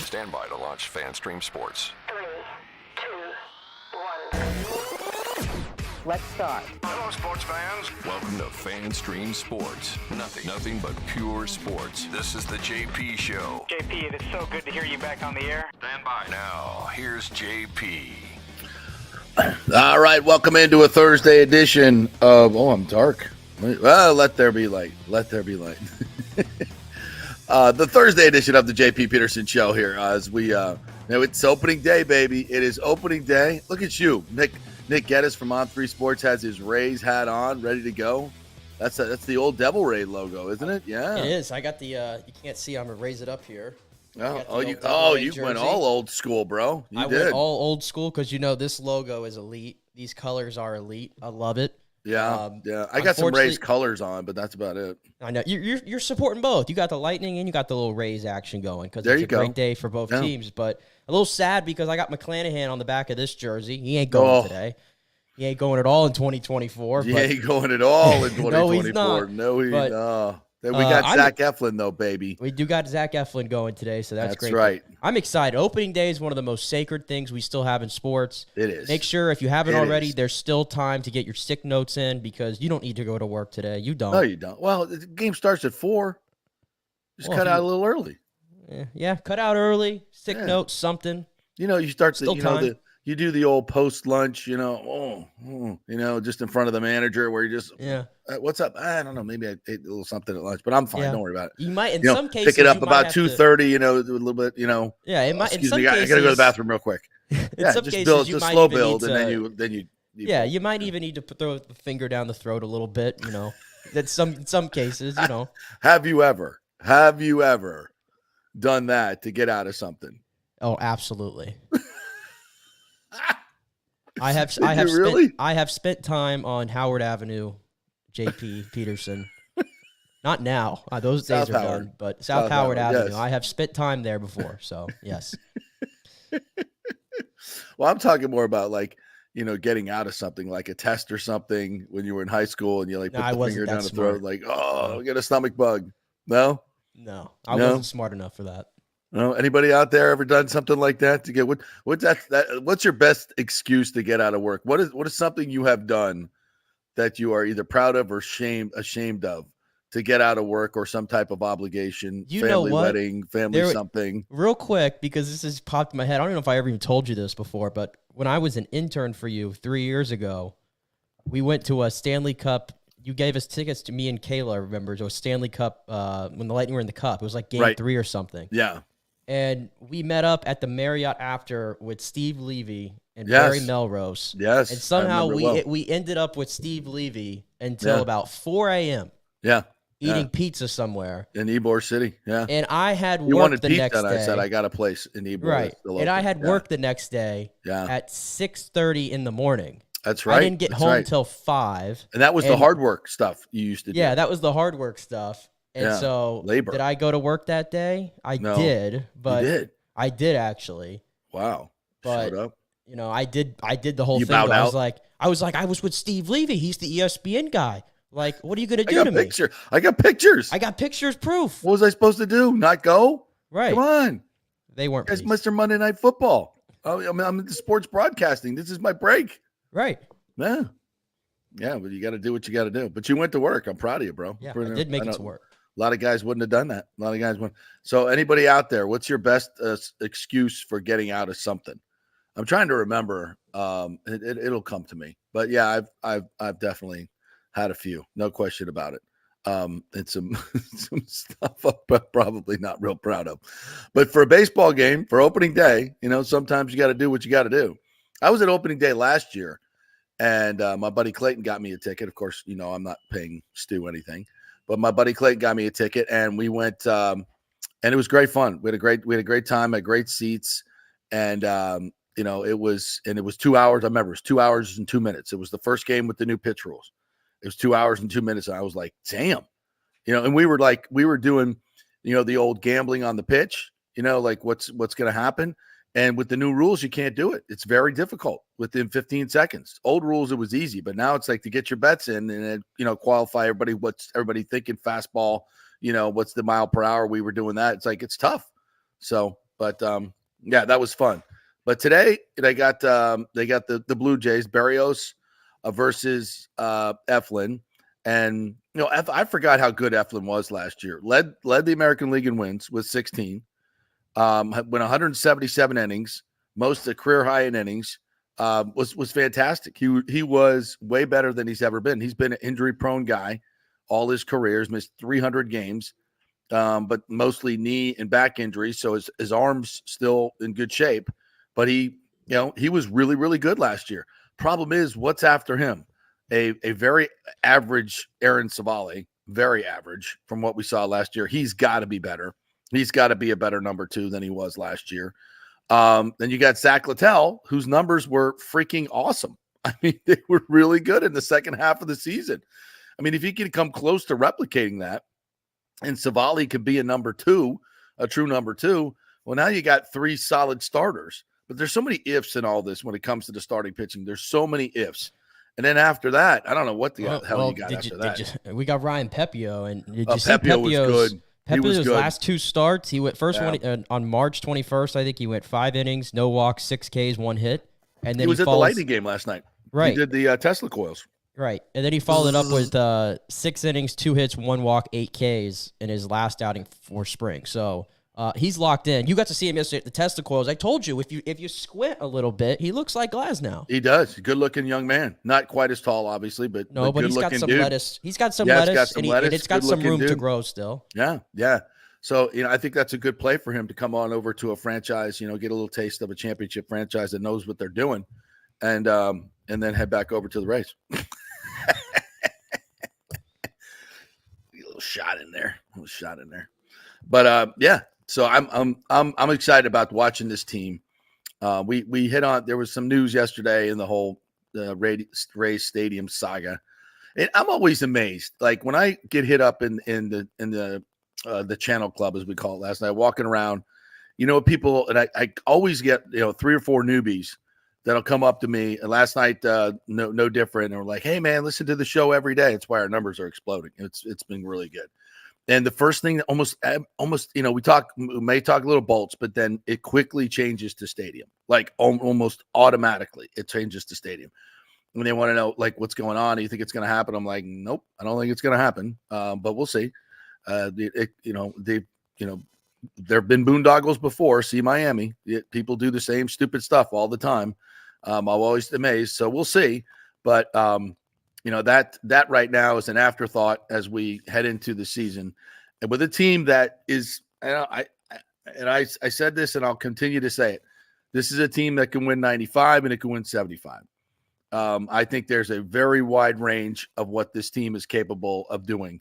Stand by to launch FanStream Sports. 3, 2, 1. Let's start. Hello, sports fans. Welcome to FanStream Sports. Nothing but pure sports. This is the JP Show. JP, it is so good to hear you back on the air. Stand by. Now, here's JP. All right, welcome into a Thursday edition of, I'm dark. Well, let there be light. Let there be light. The Thursday edition of the JP Peterson Show here. As we, it's opening day, baby. It is opening day. Look at you. Nick Geddes from On3 Sports has his Rays hat on, ready to go. That's the old Devil Ray logo, isn't it? Yeah. It is. I got the, you can't see, I'm going to raise it up here. You went all old school, bro. You did. Went all old school because, this logo is elite. These colors are elite. I love it. Yeah, I got some Rays colors on, but that's about it. I know you're supporting both. You got the Lightning and you got the little Rays action going because it's a great day for both teams. But a little sad because I got McClanahan on the back of this jersey. He ain't going today. He ain't going at all in 2024. He ain't going at all in 2024. No, he's not. No, he's not. We got Zach Eflin, though, baby. We do got Zach Eflin going today, so that's great. That's right. I'm excited. Opening day is one of the most sacred things we still have in sports. It is. Make sure, if you haven't already, there's still time to get your sick notes in because you don't need to go to work today. You don't. No, you don't. Well, the game starts at 4. Just cut out a little early. Yeah, cut out early. Sick notes, something. You start you do the old post-lunch, just in front of the manager where you just, what's up? I don't know. Maybe I ate a little something at lunch, but I'm fine. Don't worry about it. You might, in some cases, pick it up about 2:30, a little bit, Yeah, it might. Excuse me, I got to go to the bathroom real quick. Just slow build, and then you. You might even need to throw the finger down the throat a little bit, That's in some cases, Have you ever done that to get out of something? Oh, absolutely. I have spent time on Howard Avenue, JP Peterson. Not now. Those days are done. But South Howard Avenue. Yes. I have spent time there before. So yes. Well, I'm talking more about getting out of something like a test or something when you were in high school and you put the finger down the throat, I get a stomach bug. No, I wasn't smart enough for that. No, anybody out there ever done something like that to get what's your best excuse to get out of work? What is something you have done that you are either proud of or ashamed of to get out of work or some type of obligation, family wedding, something? Real quick, because this has popped in my head. I don't know if I ever even told you this before, but when I was an intern for you 3 years ago, we went to a Stanley Cup. You gave us tickets to me and Kayla, I remember. It was Stanley Cup when the Lightning were in the Cup. It was like game 3 or something. Yeah. And we met up at the Marriott after with Steve Levy and Barry Melrose. Yes. And somehow we ended up with Steve Levy until about 4 a.m. Yeah. Eating pizza somewhere. In Ybor City. Yeah. And I had work the pizza, next day. I said, I got a place in Ybor. Right. And I had work the next day at 6:30 in the morning. That's right. I didn't get home till 5. And that was the hard work stuff you used to do. Yeah, that was the hard work stuff. And so labor. Did I go to work that day? I did, but you did. I did actually. Wow. But showed up. I did the whole thing. I was like, I was with Steve Levy. He's the ESPN guy. Like, what are you going to do to me? I got pictures. I got pictures, proof. What was I supposed to do? Not go? Right. Come on. They weren't. It's Mr. Monday Night Football. I'm into sports broadcasting. This is my break. Right. Yeah. Yeah, but you got to do what you got to do. But you went to work. I'm proud of you, bro. Yeah, I did make it to work. A lot of guys wouldn't have done that. A lot of guys wouldn't. So anybody out there, what's your best excuse for getting out of something? I'm trying to remember. It'll come to me. But yeah, I've definitely had a few, no question about it. And some stuff I'm probably not real proud of. But for a baseball game, for opening day, sometimes you got to do what you got to do. I was at opening day last year, and my buddy Clayton got me a ticket. Of course, I'm not paying Stu anything. But my buddy Clayton got me a ticket, and we went, and it was great fun. We had a great time, had great seats, and it was 2 hours. I remember it was 2 hours and 2 minutes. It was the first game with the new pitch rules. It was 2 hours and 2 minutes, and I was like, damn, And we were doing, the old gambling on the pitch, like what's going to happen. And with the new rules, you can't do it. It's very difficult within 15 seconds. Old rules, it was easy, but now it's like to get your bets in and, qualify everybody. What's everybody thinking? Fastball, what's the mile per hour? We were doing that. It's like, it's tough. So But yeah, that was fun. But today they got the Blue Jays, Barrios versus Eflin. And I forgot how good Eflin was last year. Led the American League in wins with 16. Went 177 innings, most a career high in innings. Was fantastic. He was way better than he's ever been. He's been an injury prone guy all his career. He's missed 300 games, but mostly knee and back injuries. So his arm's still in good shape. But he was really, really good last year. Problem is, what's after him? A very average Aaron Savali, very average from what we saw last year. He's got to be better. He's got to be a better number 2 than he was last year. Then you got Zach Littell, whose numbers were freaking awesome. I mean, they were really good in the second half of the season. I mean, if he could come close to replicating that, and Savali could be a number 2, a true number 2, well, now you got 3 solid starters. But there's so many ifs in all this when it comes to the starting pitching. There's so many ifs. And then after that, I don't know what the hell you got after that. We got Ryan Pepio, and did you see Pepio was good. Pepio's last 2 starts? He went first one on March 21st. I think he went 5 innings, no walks, 6 Ks, 1 hit, and then he was at the Lightning game last night. Right, he did the Tesla coils. Right, and then he followed up with 6 innings, 2 hits, 1 walk, 8 Ks in his last outing for spring. So he's locked in. You got to see him yesterday at the Tesla coils. I told you, if you squint a little bit, he looks like Glasnow. He does. Good-looking young man. Not quite as tall, obviously, but he's got some dude. lettuce. He's got some lettuce, and it's got some room to grow still. Yeah. So, I think that's a good play for him to come on over to a franchise, get a little taste of a championship franchise that knows what they're doing, and then head back over to the Rays. A little shot in there. But yeah. So I'm excited about watching this team. We hit on, there was some news yesterday in the whole Rays Stadium saga, and I'm always amazed. Like when I get hit up in the Channel Club, as we call it, last night, walking around, people, and I always get 3 or 4 newbies that'll come up to me. And last night, no different. And we're like, "Hey man, listen to the show every day." It's why our numbers are exploding. It's been really good. And the first thing, almost, we may talk a little Bolts, but then it quickly changes to Stadium, like almost automatically. It changes to Stadium. When they want to know, like, what's going on, do you think it's going to happen? I'm like, nope, I don't think it's going to happen. But we'll see. There have been boondoggles before. See Miami. People do the same stupid stuff all the time. I'm always amazed. So we'll see. But that right now is an afterthought as we head into the season, and with a team that is, I said this and I'll continue to say it. This is a team that can win 95 and it can win 75. I think there's a very wide range of what this team is capable of doing.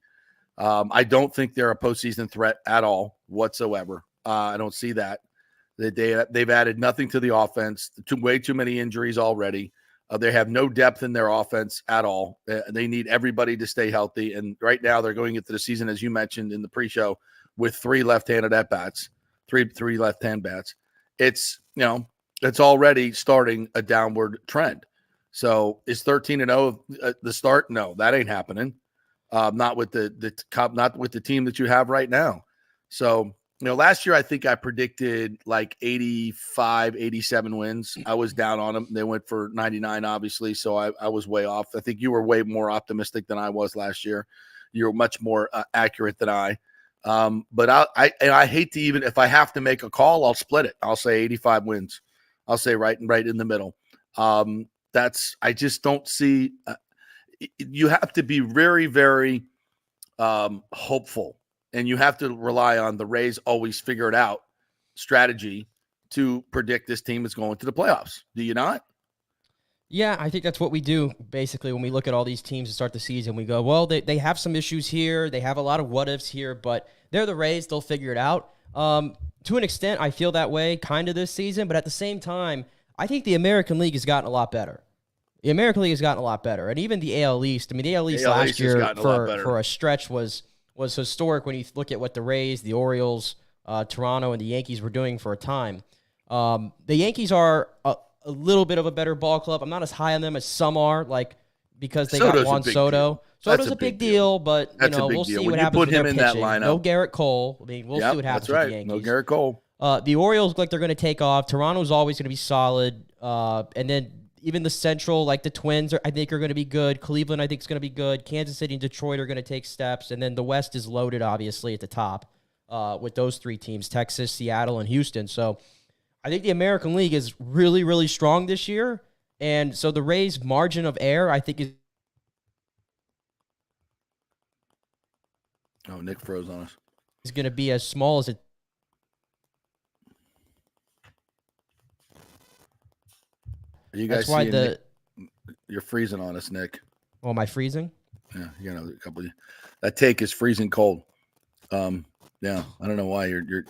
I don't think they're a postseason threat at all whatsoever. I don't see that. They've added nothing to the offense. Way too many injuries already. They have no depth in their offense at all. They need everybody to stay healthy. And right now they're going into the season, as you mentioned in the pre-show, with 3 left-handed at-bats, three left-hand bats. It's already starting a downward trend. So is 13-0 the start? No, that ain't happening. Not with the team that you have right now. So, last year I think I predicted like 85, 87 wins. I was down on them. They went for 99, obviously. So I was way off. I think you were way more optimistic than I was last year. You're much more accurate than I. But I hate to, even if I have to make a call, I'll split it. I'll say 85 wins. I'll say right in the middle. I just don't see. You have to be very, very hopeful. And you have to rely on the Rays always figure it out strategy to predict this team is going to the playoffs. Do you not? Yeah, I think that's what we do. Basically, when we look at all these teams to start the season, we go, well, they have some issues here. They have a lot of what-ifs here, but they're the Rays. They'll figure it out. To an extent, I feel that way kind of this season, but at the same time, I think the American League has gotten a lot better. The American League has gotten a lot better. And even the AL East, the AL East last year for a stretch was historic when you look at what the Rays, the Orioles, Toronto, and the Yankees were doing for a time. The Yankees are a little bit of a better ball club. I'm not as high on them as some are, because they got Juan Soto. Soto's a big deal, but we'll see what happens with their pitching. No Garrett Cole. We'll see what happens with the Yankees. No Garrett Cole. The Orioles look like they're going to take off. Toronto's always going to be solid. And then even the Central, like the Twins, I think are going to be good. Cleveland, I think, is going to be good. Kansas City and Detroit are going to take steps. And then the West is loaded, obviously, at the top with those three teams, Texas, Seattle, and Houston. So I think the American League is really, really strong this year. And so the Rays' margin of error, I think, is Nick froze on us. going to be as small as it. Are you guys That's why seeing you're freezing on us, Nick. Oh, am I freezing? Yeah, you know, a couple. That take is freezing cold. Yeah, I don't know why you're.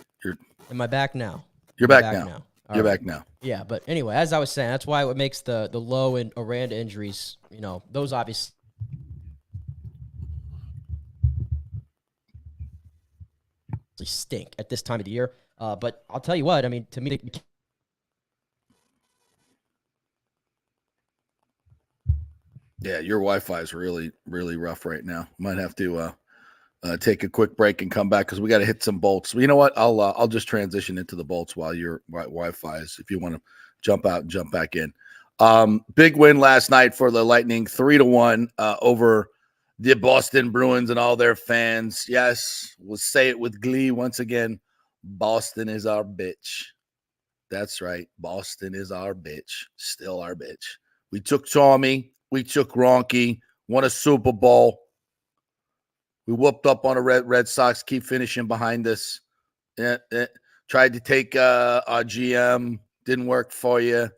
Am I back now? You're back now. You're back now. Yeah, but anyway, as I was saying, that's why what makes the low and Aranda injuries, those obviously stink at this time of the year. But I'll tell you what, I mean, to me, yeah, your Wi-Fi is really, really rough right now. Might have to take a quick break and come back because we got to hit some bolts. You know what? I'll just transition into the bolts while your Wi-Fi is. If you want to jump out and jump back in. Big win last night for the Lightning, 3-1 over the Boston Bruins and all their fans. Yes, we'll say it with glee once again. Boston is our bitch. That's right. Boston is our bitch. Still our bitch. We took Tommy. We took Ronke. Won a Super Bowl. We whooped up on a Red Sox. Keep finishing behind us. Tried to take our GM. Didn't work for you.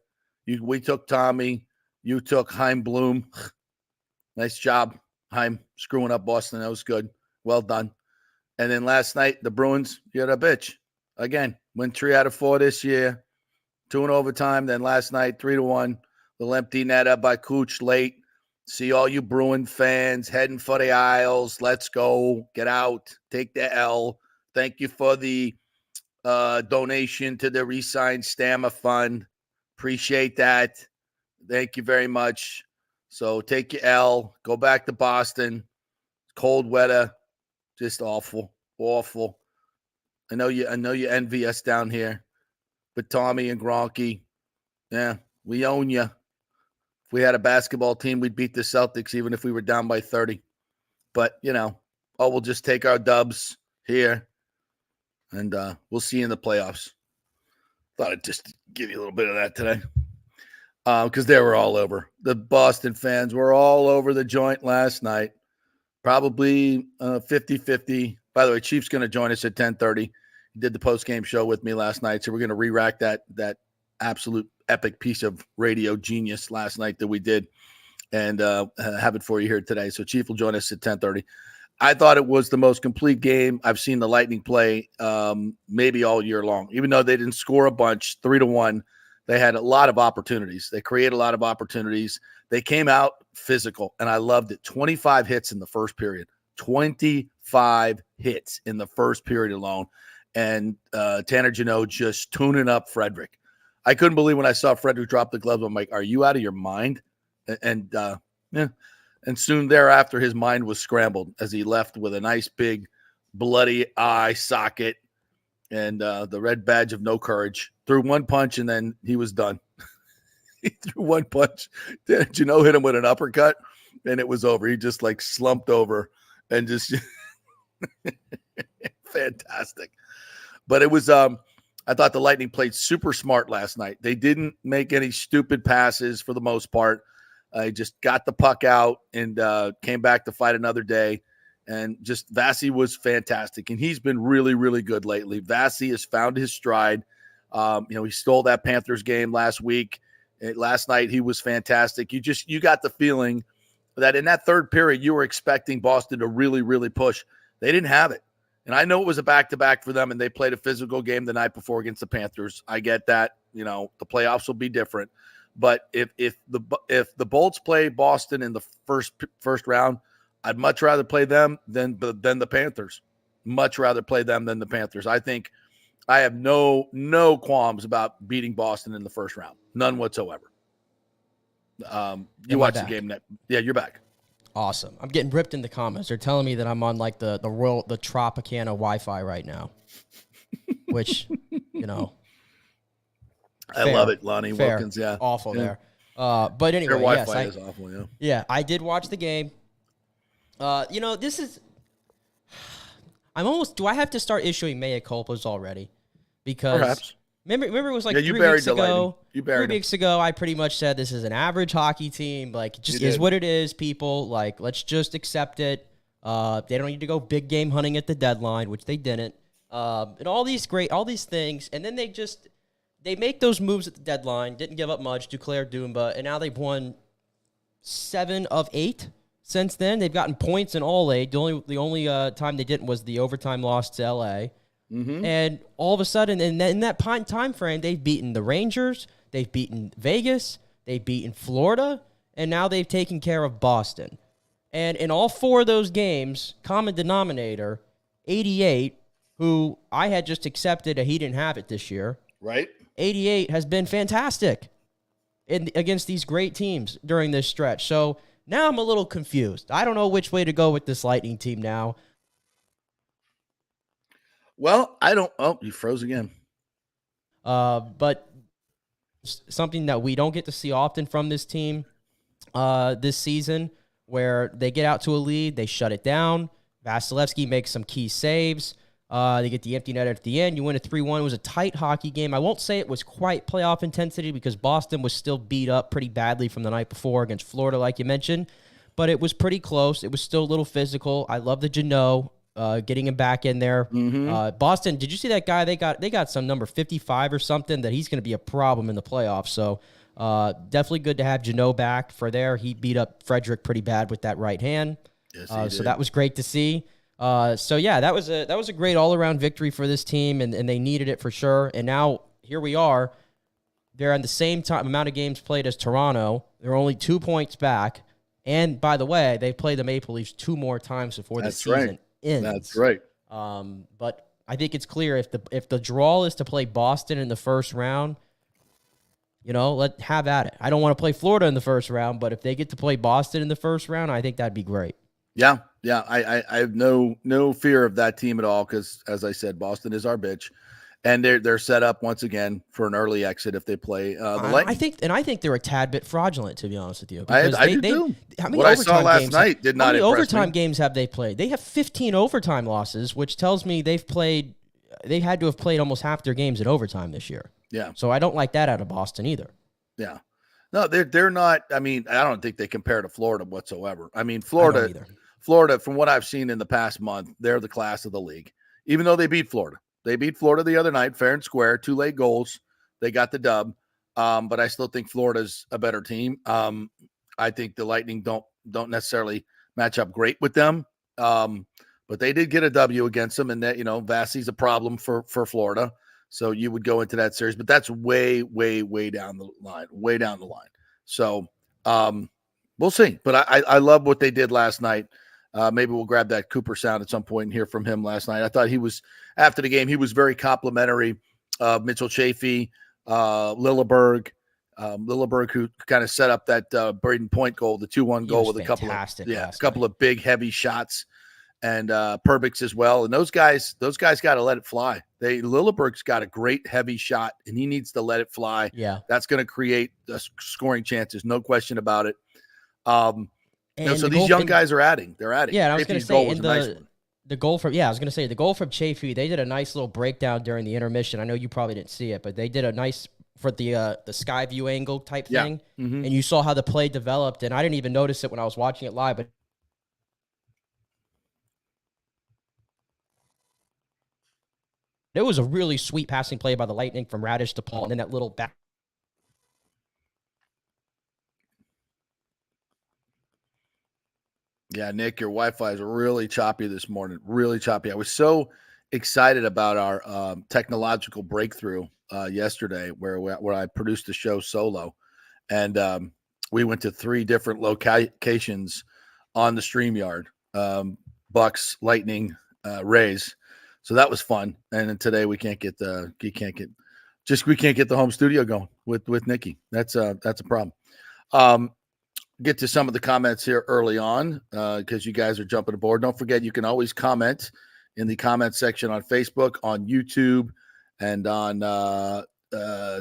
We took Tommy. You took Heim Bloom. Nice job, Heim, screwing up Boston. That was good. Well done. And then last night, the Bruins, you're a bitch. Again, win 3 out of 4 this year. 2 in overtime. Then last night, 3-1. The empty netter by Cooch late. See all you Bruin fans heading for the aisles. Let's go. Get out. Take the L. Thank you for the donation to the Resign Stammer Fund. Appreciate that. Thank you very much. So take your L. Go back to Boston. Cold weather. Just awful. Awful. I know you envy us down here. But Tommy and Gronke, yeah, we own you. If we had a basketball team, we'd beat the Celtics even if we were down by 30. But, we'll just take our dubs here, and we'll see you in the playoffs. Thought I'd just give you a little bit of that today because they were all over. The Boston fans were all over the joint last night, probably 50-50. By the way, Chief's going to join us at 10:30. He did the post-game show with me last night, so we're going to re-rack that absolute epic piece of radio genius last night that we did and have it for you here today. So Chief will join us at 10:30. I thought it was the most complete game I've seen the Lightning play maybe all year long. Even though they didn't score a bunch, 3-1, they had a lot of opportunities. They created a lot of opportunities. They came out physical, and I loved it. 25 hits in the first period. 25 hits in the first period alone. And Tanner Jeannot just tuning up Frederick. I couldn't believe when I saw Frederick drop the gloves. I'm like, are you out of your mind? And soon thereafter, his mind was scrambled as he left with a nice big bloody eye socket and the red badge of no courage. Threw one punch, and then he was done. He threw one punch. Jeannot hit him with an uppercut, and it was over. He just slumped over and just fantastic. But it was I thought the Lightning played super smart last night. They didn't make any stupid passes for the most part. I just got the puck out and came back to fight another day. And just Vasi was fantastic. And he's been really, really good lately. Vasi has found his stride. He stole that Panthers game last week. Last night, he was fantastic. You got the feeling that in that third period, you were expecting Boston to really, really push. They didn't have it. And I know it was a back-to-back for them, and they played a physical game the night before against the Panthers. I get that. The playoffs will be different. But if the Bolts play Boston in the first round, I'd much rather play them than the Panthers. Much rather play them than the Panthers. I think I have no qualms about beating Boston in the first round. None whatsoever. You watch the game. Yeah, you're back. Awesome. I'm getting ripped in the comments. They're telling me that I'm on the Tropicana Wi-Fi right now, which you know. I love it, Lonnie Wilkins. Yeah, Awful yeah. there. But Their anyway, yes, Wi-Fi is awful. Yeah. yeah, I did watch the game. This is. Do I have to start issuing mea culpas already? Because Perhaps. remember it was like you 3 buried weeks the Lightning. ago. You buried 3 weeks ago, I pretty much said this is an average hockey team. Like, it just You is did. what it is, people. Like, let's just accept it. They don't need to go big game hunting at the deadline, which they didn't. And all these things, and then they make those moves at the deadline. Didn't give up much. Duclair, Dumba, and now they've won 7 of 8 since then. They've gotten points in all 8. The only time they didn't was the overtime loss to LA. Mm-hmm. And all of a sudden, in that time frame, they've beaten the Rangers, they've beaten Vegas, they've beaten Florida, and now they've taken care of Boston. And in all 4 of those games, common denominator, 88, who I had just accepted that he didn't have it this year. Right. 88 has been fantastic against these great teams during this stretch. So now I'm a little confused. I don't know which way to go with this Lightning team now. Well, I don't. Oh, you froze again. But something that we don't get to see often from this team this season, where they get out to a lead, they shut it down. Vasilevsky makes some key saves. They get the empty net at the end. You win a 3-1. It was a tight hockey game. I won't say it was quite playoff intensity because Boston was still beat up pretty badly from the night before against Florida, like you mentioned. But it was pretty close. It was still a little physical. I love the Janot. Getting him back in there. Mm-hmm. Boston, did you see that guy? They got some number 55 or something that he's going to be a problem in the playoffs. So definitely good to have Janot back for there. He beat up Frederick pretty bad with that right hand. Yes, so that was great to see. So yeah, that was a great all around victory for this team, and they needed it for sure. And now here we are. They're on the same amount of games played as Toronto. They're only 2 points back. And by the way, they play the Maple Leafs 2 more times before the season ends. That's right. But I think it's clear if the draw is to play Boston in the first round, have at it. I don't want to play Florida in the first round, but if they get to play Boston in the first round, I think that'd be great. Yeah. I have no fear of that team at all because, as I said, Boston is our bitch, and they're set up once again for an early exit if they play the Lightning. I think they're a tad bit fraudulent, to be honest with you. I do too. What I saw last night did not impress me. How many overtime games have they played? They have 15 overtime losses, which tells me they had to have played almost half their games in overtime this year. Yeah. So I don't like that out of Boston either. Yeah. No, they're not. I mean, I don't think they compare to Florida whatsoever. I mean, Florida, from what I've seen in the past month, they're the class of the league. Even though they beat Florida. They beat Florida the other night, fair and square, 2 late goals. They got the dub. But I still think Florida's a better team. I think the Lightning don't necessarily match up great with them. But they did get a W against them, and that, Vasi's a problem for Florida. So you would go into that series, but that's way, way, way down the line. So we'll see. But I love what they did last night. Maybe we'll grab that Cooper sound at some point and hear from him last night. I thought after the game, he was very complimentary of Mitchell Chaffee, Lilleberg, who kind of set up that Braden Point goal, the 2-1 goal with a couple of big, heavy shots, and Perbix as well. And those guys got to let it fly. Lilleberg's got a great heavy shot, and he needs to let it fly. Yeah, that's going to create scoring chances, no question about it. So these young guys are adding. They're adding. Yeah, and I was going to say the goal from the goal from Chaffee. They did a nice little breakdown during the intermission. I know you probably didn't see it, but they did a nice for the sky view angle type thing, mm-hmm. and you saw how the play developed. And I didn't even notice it when I was watching it live, but it was a really sweet passing play by the Lightning from Radish to Paul, and then that little back. Yeah, Nick, your Wi-Fi is really choppy this morning. Really choppy. I was so excited about our technological breakthrough yesterday, where I produced the show solo, and we went to 3 different locations on the StreamYard: Bucks, Lightning, Rays. So that was fun. And then today we can't get the home studio going with Nikki. That's a problem. Get to some of the comments here early on because you guys are jumping aboard. Don't forget, you can always comment in the comment section on Facebook, on YouTube, and on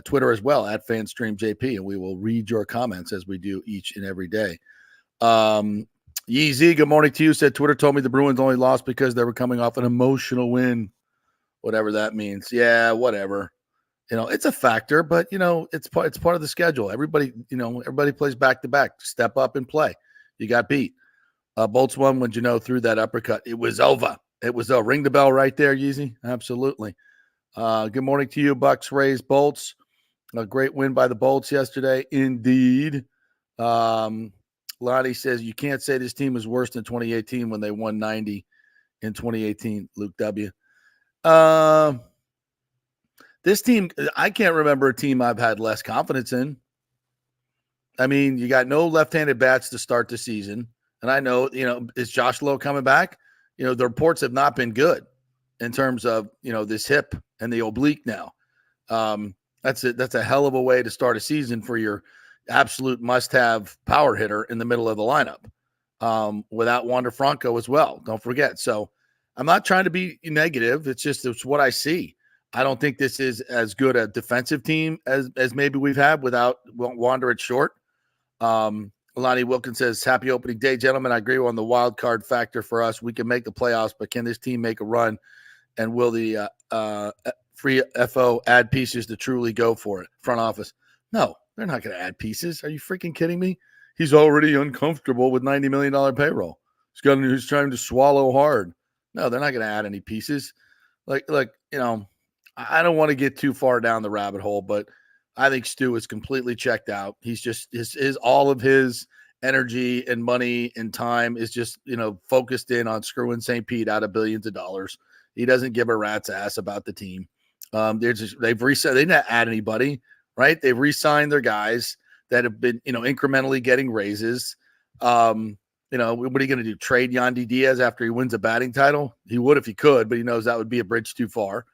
Twitter as well at FanstreamJP, and we will read your comments as we do each and every day. Yeezy, good morning to you. Said Twitter told me the Bruins only lost because they were coming off an emotional win, whatever that means. Yeah, whatever. It's a factor, but it's part of the schedule. Everybody plays back to back. Step up and play. You got beat. Bolts won when threw that uppercut. It was over. It was ring the bell right there, Yeezy. Absolutely. Good morning to you, Bucks, Rays, Bolts. A great win by the Bolts yesterday, indeed. Lottie says you can't say this team is worse than 2018 when they won 90 in 2018. Luke W. This team, I can't remember a team I've had less confidence in. I mean, you got no left-handed bats to start the season. And I know, is Josh Lowe coming back? The reports have not been good in terms of, this hip and the oblique now. That's a hell of a way to start a season for your absolute must-have power hitter in the middle of the lineup, without Wander Franco as well. Don't forget. So I'm not trying to be negative. It's what I see. I don't think this is as good a defensive team as maybe we've had without Wander at short. Lonnie Wilkins says, happy opening day, gentlemen. I agree on the wild card factor for us. We can make the playoffs, but can this team make a run? And will the free FO add pieces to truly go for it? Front office. No, they're not going to add pieces. Are you freaking kidding me? He's already uncomfortable with $90 million payroll. He's trying to swallow hard. No, they're not going to add any pieces. I don't want to get too far down the rabbit hole, but I think Stu is completely checked out. He's just all of his energy and money and time is just, focused in on screwing St. Pete out of billions of dollars. He doesn't give a rat's ass about the team. They've reset. They didn't add anybody, right? They've re-signed their guys that have been, incrementally getting raises. What are you going to do? Trade Yandy Diaz after he wins a batting title? He would if he could, but he knows that would be a bridge too far.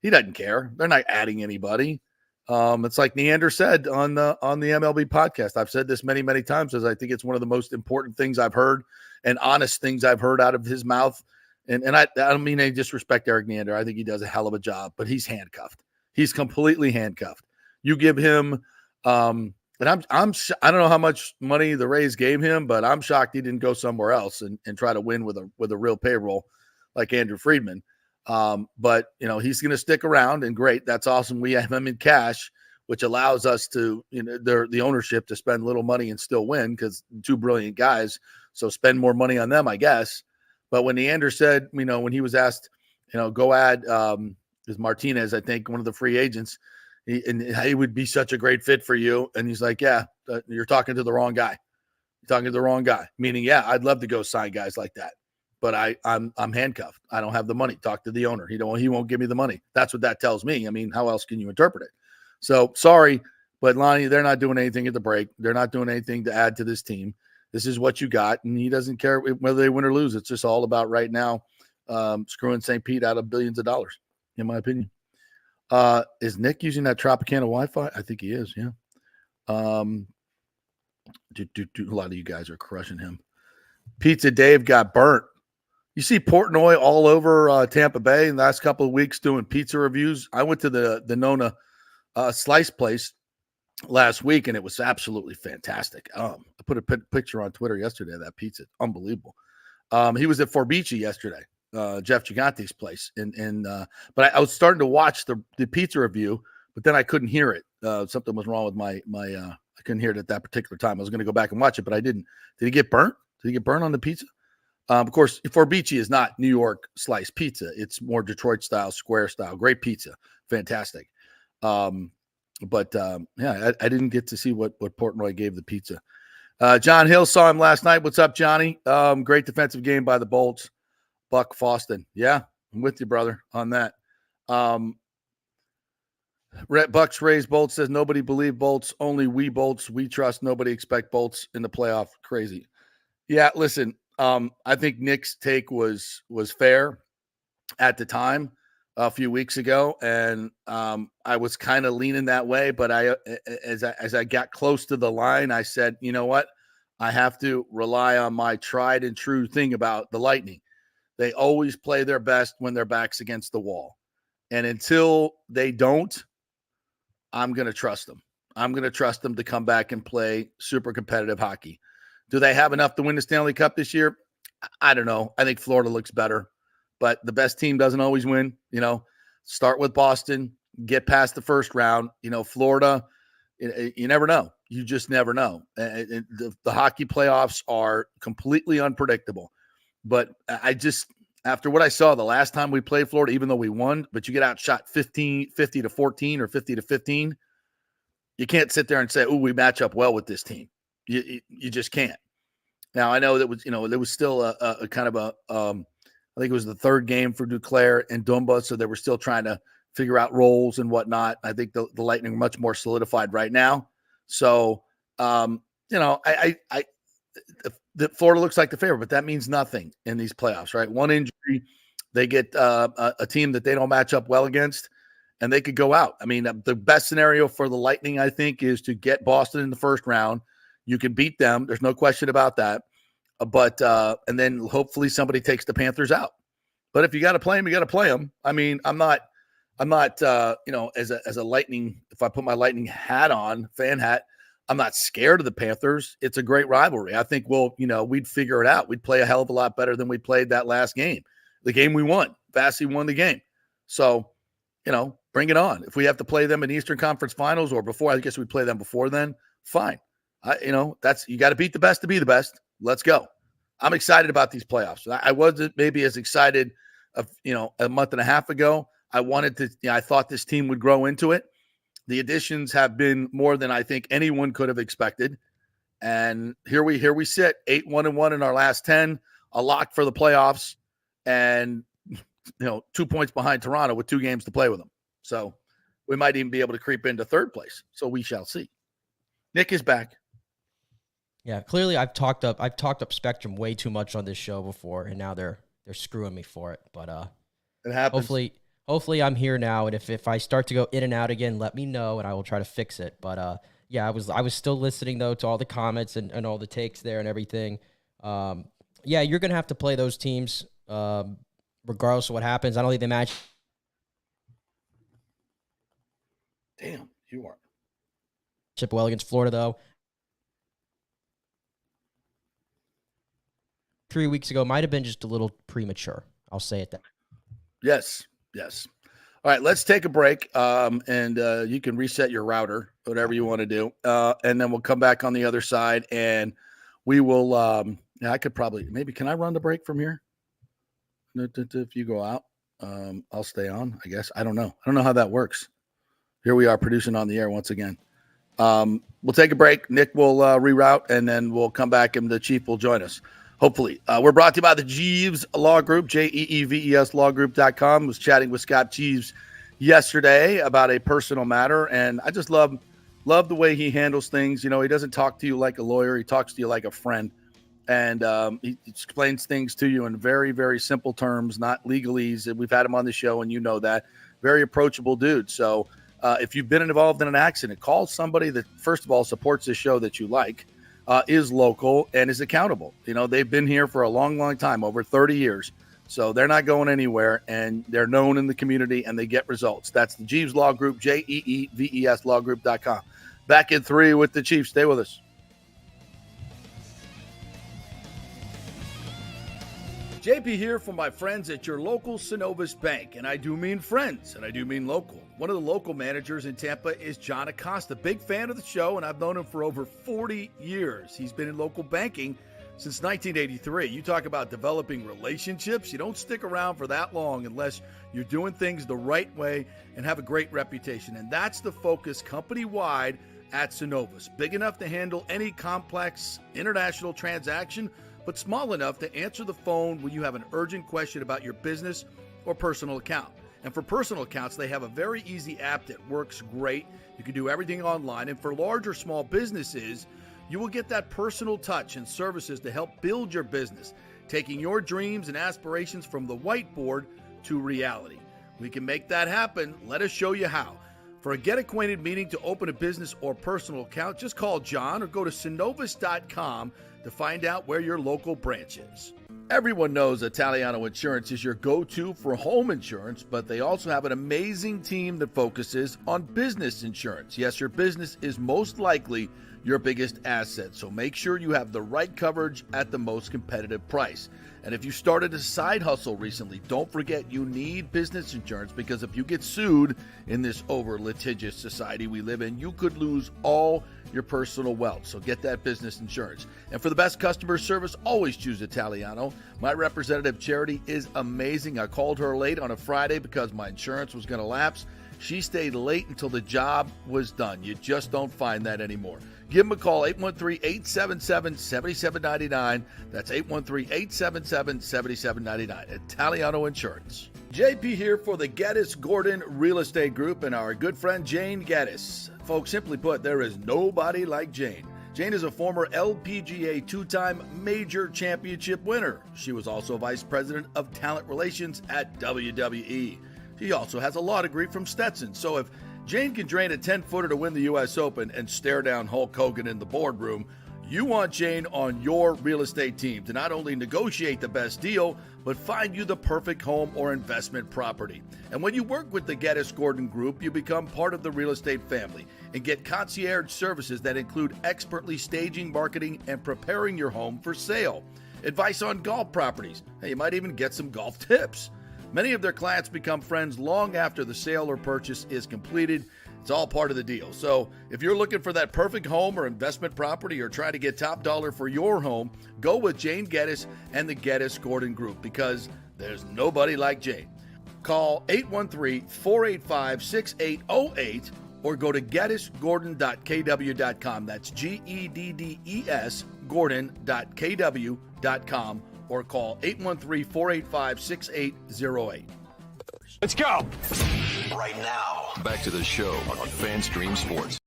He doesn't care. They're not adding anybody. It's like Neander said on the MLB podcast. I've said this many, many times, as I think it's one of the most important things I've heard and honest things I've heard out of his mouth. And I don't mean any disrespect to Eric Neander. I think he does a hell of a job, but he's handcuffed. He's completely handcuffed. You give him, and I don't know how much money the Rays gave him, but I'm shocked he didn't go somewhere else and try to win with a real payroll like Andrew Friedman. But he's going to stick around, and great. That's awesome. We have him in cash, which allows us to, the ownership to spend little money and still win because two brilliant guys. So spend more money on them, I guess. But when Neander said, when he was asked, go add, is Martinez, I think, one of the free agents, he would be such a great fit for you. And he's like, yeah, you're talking to the wrong guy. You're talking to the wrong guy. Meaning, yeah, I'd love to go sign guys like that. But I'm handcuffed. I don't have the money. Talk to the owner. He won't give me the money. That's what that tells me. I mean, how else can you interpret it? So sorry, but Lonnie, they're not doing anything at the break. They're not doing anything to add to this team. This is what you got, and he doesn't care whether they win or lose. It's just all about right now screwing St. Pete out of billions of dollars, in my opinion. Is Nick using that Tropicana Wi-Fi? I think he is. Yeah. A lot of you guys are crushing him. Pizza Dave got burnt. You see Portnoy all over Tampa Bay in the last couple of weeks doing pizza reviews. I went to the Nona slice place last week, and it was absolutely fantastic. I put a picture on Twitter yesterday of that pizza. Unbelievable. He was at Forbici yesterday, Jeff Gigante's place. But I was starting to watch the pizza review, but then I couldn't hear it. Something was wrong with my I couldn't hear it at that particular time. I was going to go back and watch it, but I didn't. Did he get burnt? Did he get burnt on the pizza? Of course, Forbici is not New York slice pizza. It's more Detroit style, square style. Great pizza. Fantastic. But I didn't get to see what Portnoy gave the pizza. John Hill saw him last night. What's up, Johnny? Great defensive game by the Bolts. Buck Foston. Yeah, I'm with you, brother, on that. Bucks Rays Bolts says nobody believe Bolts, only we Bolts. We trust. Nobody expect Bolts in the playoff. Crazy. Yeah, listen. I think Nick's take was fair at the time a few weeks ago, and I was kind of leaning that way. But as I got close to the line, I said, you know what? I have to rely on my tried and true thing about the Lightning. They always play their best when their back's against the wall. And until they don't, I'm going to trust them. I'm going to trust them to come back and play super competitive hockey. Do they have enough to win the Stanley Cup this year? I don't know. I think Florida looks better, but the best team doesn't always win. Start with Boston, get past the first round. Florida, you never know. You just never know. The hockey playoffs are completely unpredictable. But after what I saw the last time we played Florida, even though we won, but you get outshot 50 to 14 or 50 to 15, you can't sit there and say, "Oh, we match up well with this team." You just can't. Now I know that there was still a kind of I think it was the third game for Duclair and Dumba, so they were still trying to figure out roles and whatnot. I think the Lightning are much more solidified right now. So that Florida looks like the favorite, but that means nothing in these playoffs, right? One injury, they get a team that they don't match up well against, and they could go out. I mean, the best scenario for the Lightning, I think, is to get Boston in the first round. You can beat them. There's no question about that. But and then hopefully somebody takes the Panthers out. But if you got to play them, you got to play them. I mean, I'm not as a Lightning, if I put my Lightning hat on, fan hat, I'm not scared of the Panthers. It's a great rivalry. I think we'd figure it out. We'd play a hell of a lot better than we played that last game. The game we won. Vassy won the game. So, bring it on. If we have to play them in Eastern Conference Finals or before, I guess we'd play them before then. Fine. You got to beat the best to be the best. Let's go. I'm excited about these playoffs. I wasn't maybe as excited a month and a half ago. I thought this team would grow into it. The additions have been more than I think anyone could have expected. And here we sit, 8-1-1 in our last 10, a lock for the playoffs, and 2 points behind Toronto with 2 games to play with them. So we might even be able to creep into third place. So we shall see. Nick is back. Yeah, clearly I've talked up Spectrum way too much on this show before, and now they're screwing me for it. But it happens. Hopefully I'm here now, and if I start to go in and out again, let me know, and I will try to fix it. But yeah, I was still listening though to all the comments and all the takes there and everything. Yeah, you're gonna have to play those teams regardless of what happens. I don't think they match. Damn, you are. Chip well against Florida though. 3 weeks ago might have been just a little premature. I'll say it that. Yes. All right, let's take a break, and you can reset your router, whatever you want to do, and then we'll come back on the other side, and we will. I could probably can I run the break from here? If you go out, I'll stay on. I guess I don't know. I don't know how that works. Here we are producing on the air once again. We'll take a break. Nick will reroute, and then we'll come back, and the Chief will join us. Hopefully. We're brought to you by the Jeeves Law Group, JEEVES lawgroup.com. Was chatting with Scott Jeeves yesterday about a personal matter, and I just love the way he handles things. He doesn't talk to you like a lawyer. He talks to you like a friend, and he explains things to you in very, very simple terms, not legalese. We've had him on the show, and you know that. Very approachable dude. So if you've been involved in an accident, call somebody that, first of all, supports the show that you like. Is local and is accountable. They've been here for a long, long time, over 30 years. So they're not going anywhere, and they're known in the community, and they get results. That's the Jeeves Law Group, JEEVES lawgroup.com. Back in 3 with the Chief. Stay with us. JP here from my friends at your local Synovus Bank, and I do mean friends, and I do mean local. One of the local managers in Tampa is John Acosta, big fan of the show, and I've known him for over 40 years. He's been in local banking since 1983. You talk about developing relationships. You don't stick around for that long unless you're doing things the right way and have a great reputation, and that's the focus company-wide at Synovus. Big enough to handle any complex international transaction, but small enough to answer the phone when you have an urgent question about your business or personal account. And for personal accounts, they have a very easy app that works great. You can do everything online. And for large or small businesses, you will get that personal touch and services to help build your business, taking your dreams and aspirations from the whiteboard to reality. We can make that happen. Let us show you how. For a get-acquainted meeting to open a business or personal account, just call John or go to synovus.com to find out where your local branch is. Everyone knows Italiano Insurance is your go-to for home insurance, but they also have an amazing team that focuses on business insurance. Yes, your business is most likely your biggest asset, so make sure you have the right coverage at the most competitive price. And if you started a side hustle recently, don't forget you need business insurance, because if you get sued in this over-litigious society we live in, you could lose all your personal wealth. So get that business insurance. And for the best customer service, always choose Italiano. My representative, Charity, is amazing. I called her late on a Friday because my insurance was going to lapse. She stayed late until the job was done. You just don't find that anymore. Give them a call, 813-877-7799. That's 813-877-7799. Italiano Insurance. JP here for the Geddes Gordon Real Estate Group and our good friend Jane Geddes. Folks, simply put, there is nobody like Jane. Jane is a former LPGA two-time major championship winner. She was also vice president of talent relations at WWE. She also has a law degree from Stetson. So if Jane can drain a 10-footer to win the U.S. Open and stare down Hulk Hogan in the boardroom, you want Jane on your real estate team to not only negotiate the best deal, but find you the perfect home or investment property. And when you work with the Geddes Gordon Group, you become part of the real estate family and get concierge services that include expertly staging, marketing, and preparing your home for sale. Advice on golf properties. Hey, you might even get some golf tips. Many of their clients become friends long after the sale or purchase is completed. It's all part of the deal. So if you're looking for that perfect home or investment property or trying to get top dollar for your home, go with Jane Geddes and the Geddes Gordon Group, because there's nobody like Jane. Call 813-485-6808 or go to geddesgordon.kw.com. That's GEDDES Gordon.kw.com. or call 813-485-6808. Let's go. Right now, back to the show on FanStream Sports.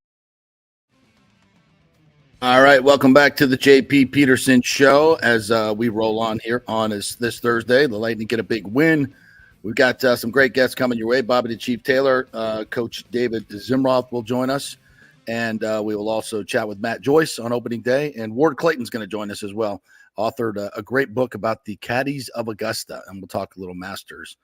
All right, welcome back to the JP Peterson Show as we roll on here on this Thursday. The Lightning get a big win. We've got some great guests coming your way. Bobby the Chief Taylor, Coach David Zimroth will join us, and we will also chat with Matt Joyce on opening day, and Ward Clayton's going to join us as well. Authored a great book about the Caddies of Augusta, and we'll talk a little Masters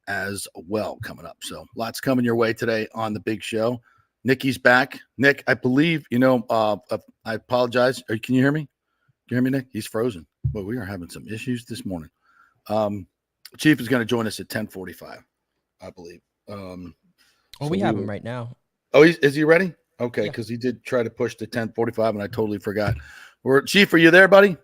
as well coming up. So lots coming your way today on the big show. Nikki's back. Nick, I believe, I apologize. Can you hear me? Can you hear me, Nick? He's frozen. Well, we are having some issues this morning. Chief is going to join us at 10:45, I believe. We have him right now. Oh, is he ready? Okay, Yeah. because he did try to push to 10:45, and I totally forgot. Chief, are you there, buddy?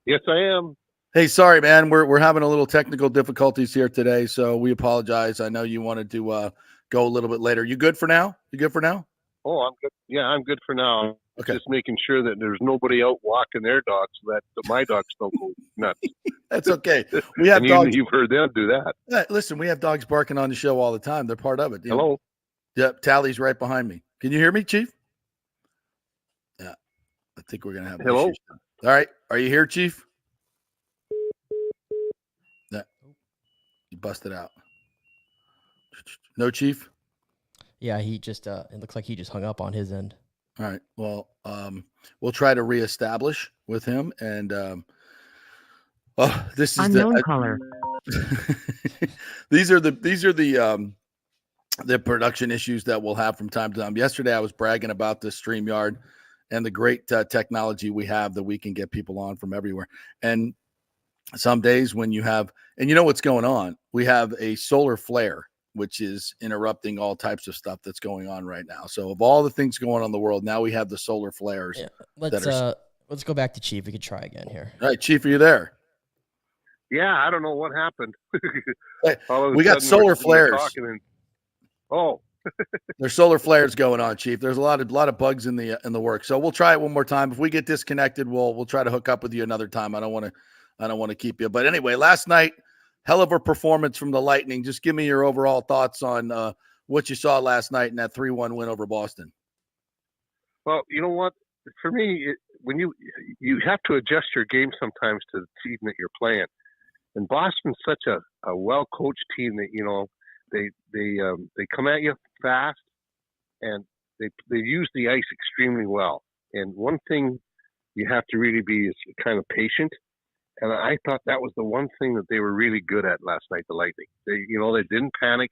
Yes, I am. Hey, sorry, man. We're having a little technical difficulties here today, so we apologize. I know you wanted to go a little bit later. You good for now? You good for now? Oh, I'm good. Yeah, I'm good for now. Okay. Just making sure that there's nobody out walking their dogs, so that my dogs don't go nuts. That's okay. We have and dogs. you've heard them do that. Yeah, listen, we have dogs barking on the show all the time. They're part of it. Hello? Yep, Tally's right behind me. Can you hear me, Chief? Yeah, I think we're going to have Hello? issues. All right. Are you here, Chief? Yeah. You busted out. No, Chief? Yeah, he just it looks like he just hung up on his end. All right. Well, we'll try to reestablish with him, and this is Unknown caller. These are the production issues that we'll have from time to time. Yesterday, I was bragging about the StreamYard and the great technology we have that we can get people on from everywhere. And some days when you have, and you know what's going on, we have a solar flare, which is interrupting all types of stuff that's going on right now. So of all the things going on in the world, now we have the solar flares. Yeah. Let's go back to Chief. We could try again here. All right, Chief, are you there? Yeah, I don't know what happened. Hey, All of a we got sudden, solar we're flares. talking and- oh, There's solar flares going on, Chief. There's a lot of bugs in the work. So we'll try it one more time. If we get disconnected, we'll try to hook up with you another time. I don't want to keep you. But anyway, last night, hell of a performance from the Lightning. Just give me your overall thoughts on what you saw last night in that 3-1 win over Boston. well, you know what? For me, when you have to adjust your game sometimes to the team that you're playing. And Boston's such a well-coached team that, they come at you fast, and they use the ice extremely well. And one thing you have to really be is kind of patient And I thought that was the one thing that they were really good at last night, the Lightning. They didn't panic.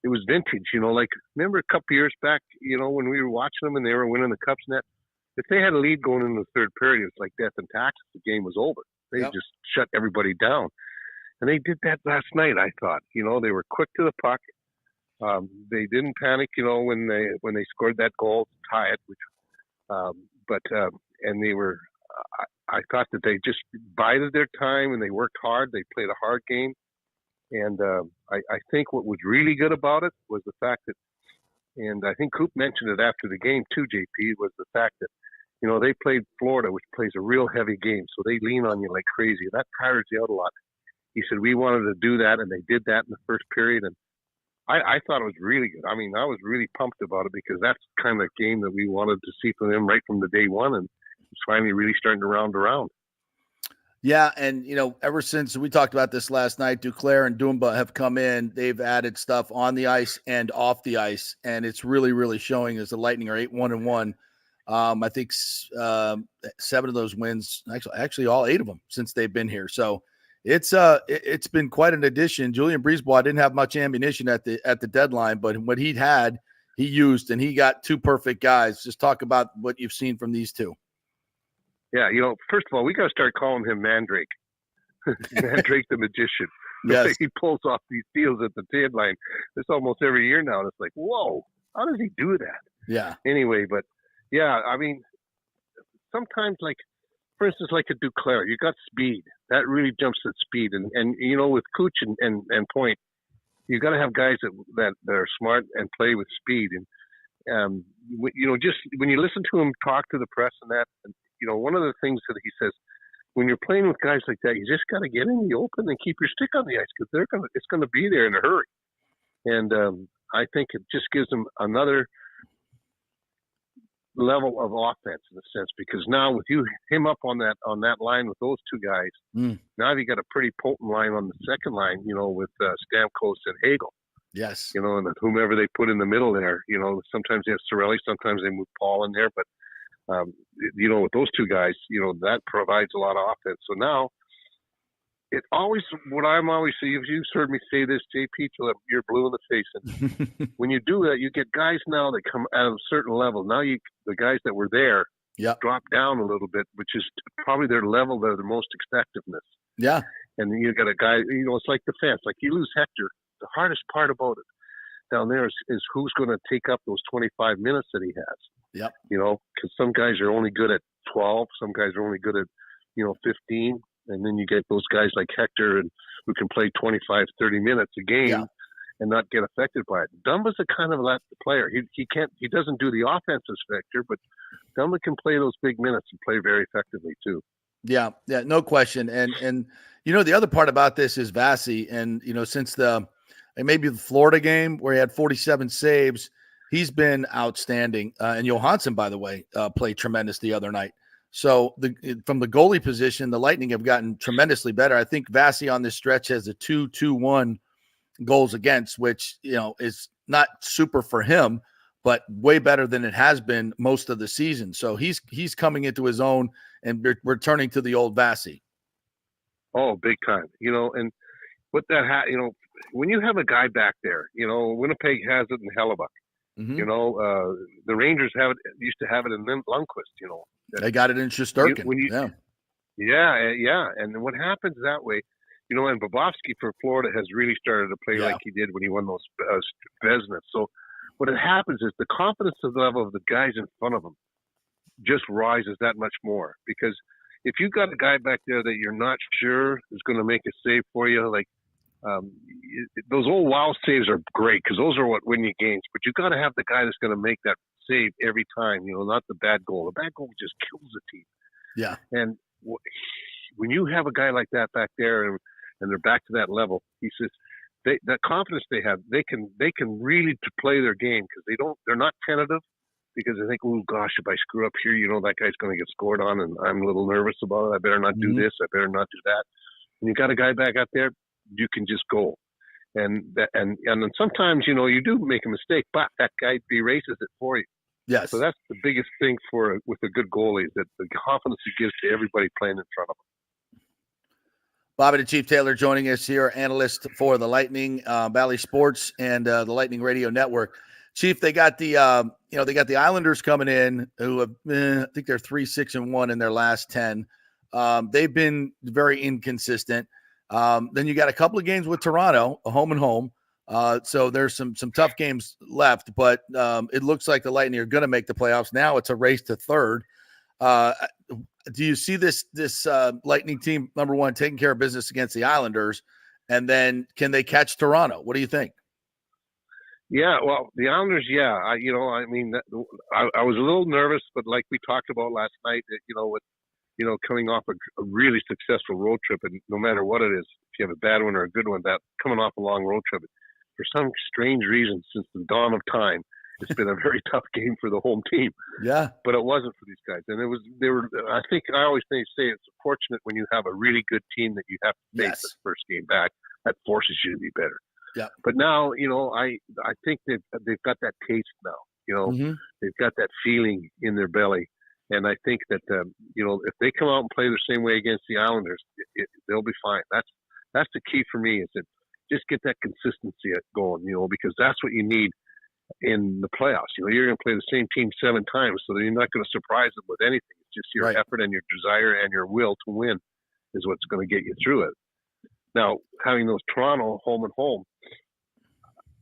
It was vintage, like, remember a couple years back, when we were watching them and they were winning the Cups net? If they had a lead going into the third period, it was like death and taxes. The game was over. They just shut everybody down. And they did that last night, I thought. They were quick to the puck. They didn't panic, when they scored that goal to tie it, and they were, I thought that they just bided their time and they worked hard. They played a hard game. And I think what was really good about it was the fact that, and I think Coop mentioned it after the game too, JP, was the fact that, they played Florida, which plays a real heavy game. So they lean on you like crazy. That tires you out a lot. He said, we wanted to do that, and they did that in the first period. And I thought it was really good. I mean, I was really pumped about it because that's the kind of game that we wanted to see from them right from the day one. And it's finally really starting to round around. Yeah, and, ever since we talked about this last night, Duclair and Dumba have come in. They've added stuff on the ice and off the ice, and it's really, really showing as the Lightning are 8-1-1. I think 7 of those wins, actually all 8 of them since they've been here. So it's been quite an addition. Julien Brisebois didn't have much ammunition at the deadline, but what he had, he used, and he got 2 perfect guys. Just talk about what you've seen from these 2. Yeah, first of all, we got to start calling him Mandrake. Mandrake the magician. Yes. He pulls off these deals at the deadline. It's almost every year now. And it's like, whoa, how does he do that? Yeah. Anyway, but yeah, I mean, sometimes, like, for instance, like a Duclair, you got speed. That really jumps at speed. And with Cooch and Point, you got to have guys that are smart and play with speed. And, just when you listen to him talk to the press and that, one of the things that he says, when you're playing with guys like that, you just got to get in the open and keep your stick on the ice because it's going to be there in a hurry. And I think it just gives them another level of offense in a sense, because now with him up on that line with those 2 guys, now you got a pretty potent line on the second line, with Stamkos and Hagel. Yes. And whomever they put in the middle there, sometimes they have Cirelli, sometimes they move Paul in there, but with those 2 guys, that provides a lot of offense. So now what I'm always saying, you've heard me say this, JP, till you're blue in the face. And when you do that, you get guys now that come at a certain level. Now the guys that were there drop down a little bit, which is probably their level, their most effectiveness. Yeah. And then you got a guy, it's like defense. Like you lose Hector. The hardest part about it down there is who's going to take up those 25 minutes that he has. Yep. Because some guys are only good at 12. Some guys are only good at, 15. And then you get those guys like Hector who can play 25, 30 minutes a game and not get affected by it. Dumba's a kind of that player. He doesn't do the offensive sector, but Dumba can play those big minutes and play very effectively too. Yeah, no question. And the other part about this is Vasi. And, since maybe the Florida game where he had 47 saves, he's been outstanding. And Johansson, by the way, played tremendous the other night. So from the goalie position, the Lightning have gotten tremendously better. I think Vasi on this stretch has a 2-2-1 goals against, which, is not super for him, but way better than it has been most of the season. So he's coming into his own and returning to the old Vasi. Oh, big time. And what that when you have a guy back there, Winnipeg has it in Hellebuck. Mm-hmm. The Rangers used to have it in Lundqvist, They got it in Shesterkin. Yeah. And what happens that way, and Bobrovsky for Florida has really started to play like he did when he won those Vezina. So what happens is the confidence level of the guys in front of them just rises that much more. Because if you got a guy back there that you're not sure is going to make a save for you, like those old wild saves are great because those are what win you games. But you got to have the guy that's going to make that save every time. Not the bad goal. The bad goal just kills the team. Yeah. And when you have a guy like that back there and they're back to that level, he says that confidence they have, they can really play their game because they're not tentative because they think, oh gosh, if I screw up here, that guy's going to get scored on, and I'm a little nervous about it. I better not do this. I better not do that. When you got a guy back out there, you can just go. And then sometimes, you do make a mistake, but that guy erases it for you. Yes. So that's the biggest thing with a good goalie is that the confidence he gives to everybody playing in front of him. Bobby the Chief Taylor joining us here, analyst for the Lightning Valley Sports and the Lightning Radio Network. Chief, they got the they got the Islanders coming in who have I think they're 3-6-1 in their last 10. They've been very inconsistent. Then you got a couple of games with Toronto, a home and home. So there's some tough games left, but it looks like the Lightning are going to make the playoffs. Now it's a race to third. Do you see this Lightning team, number one, taking care of business against the Islanders, and then can they catch Toronto? What do you think? Yeah, well, the Islanders, yeah. I was a little nervous, but like we talked about last night, with coming off a really successful road trip, and no matter what it is, if you have a bad one or a good one, that coming off a long road trip, for some strange reason, since the dawn of time, it's been a very tough game for the home team. Yeah. But it wasn't for these guys. And I think I always say it's fortunate when you have a really good team that you have to face the first game back. That forces you to be better. Yeah. But now, I think they've got that taste now. They've got that feeling in their belly. And I think that, if they come out and play the same way against the Islanders, they'll be fine. That's the key for me, is that just get that consistency going, because that's what you need in the playoffs. You're going to play the same team 7 times, so you're not going to surprise them with anything. It's just your effort and your desire and your will to win is what's going to get you through it. Now, having those Toronto home and home,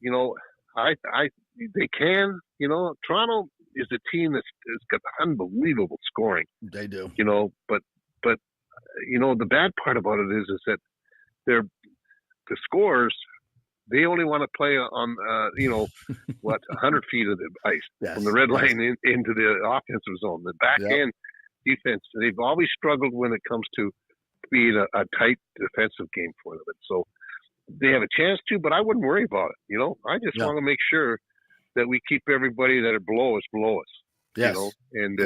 they can, Toronto is a team that's got unbelievable scoring. They do. But the bad part about it is that the scorers, they only want to play on 100 feet of the ice from the red line into the offensive zone. The back end defense, they've always struggled when it comes to being a tight defensive game for them. And so they have a chance to, but I wouldn't worry about it. I just want to make sure that we keep everybody that are below us. Yes. And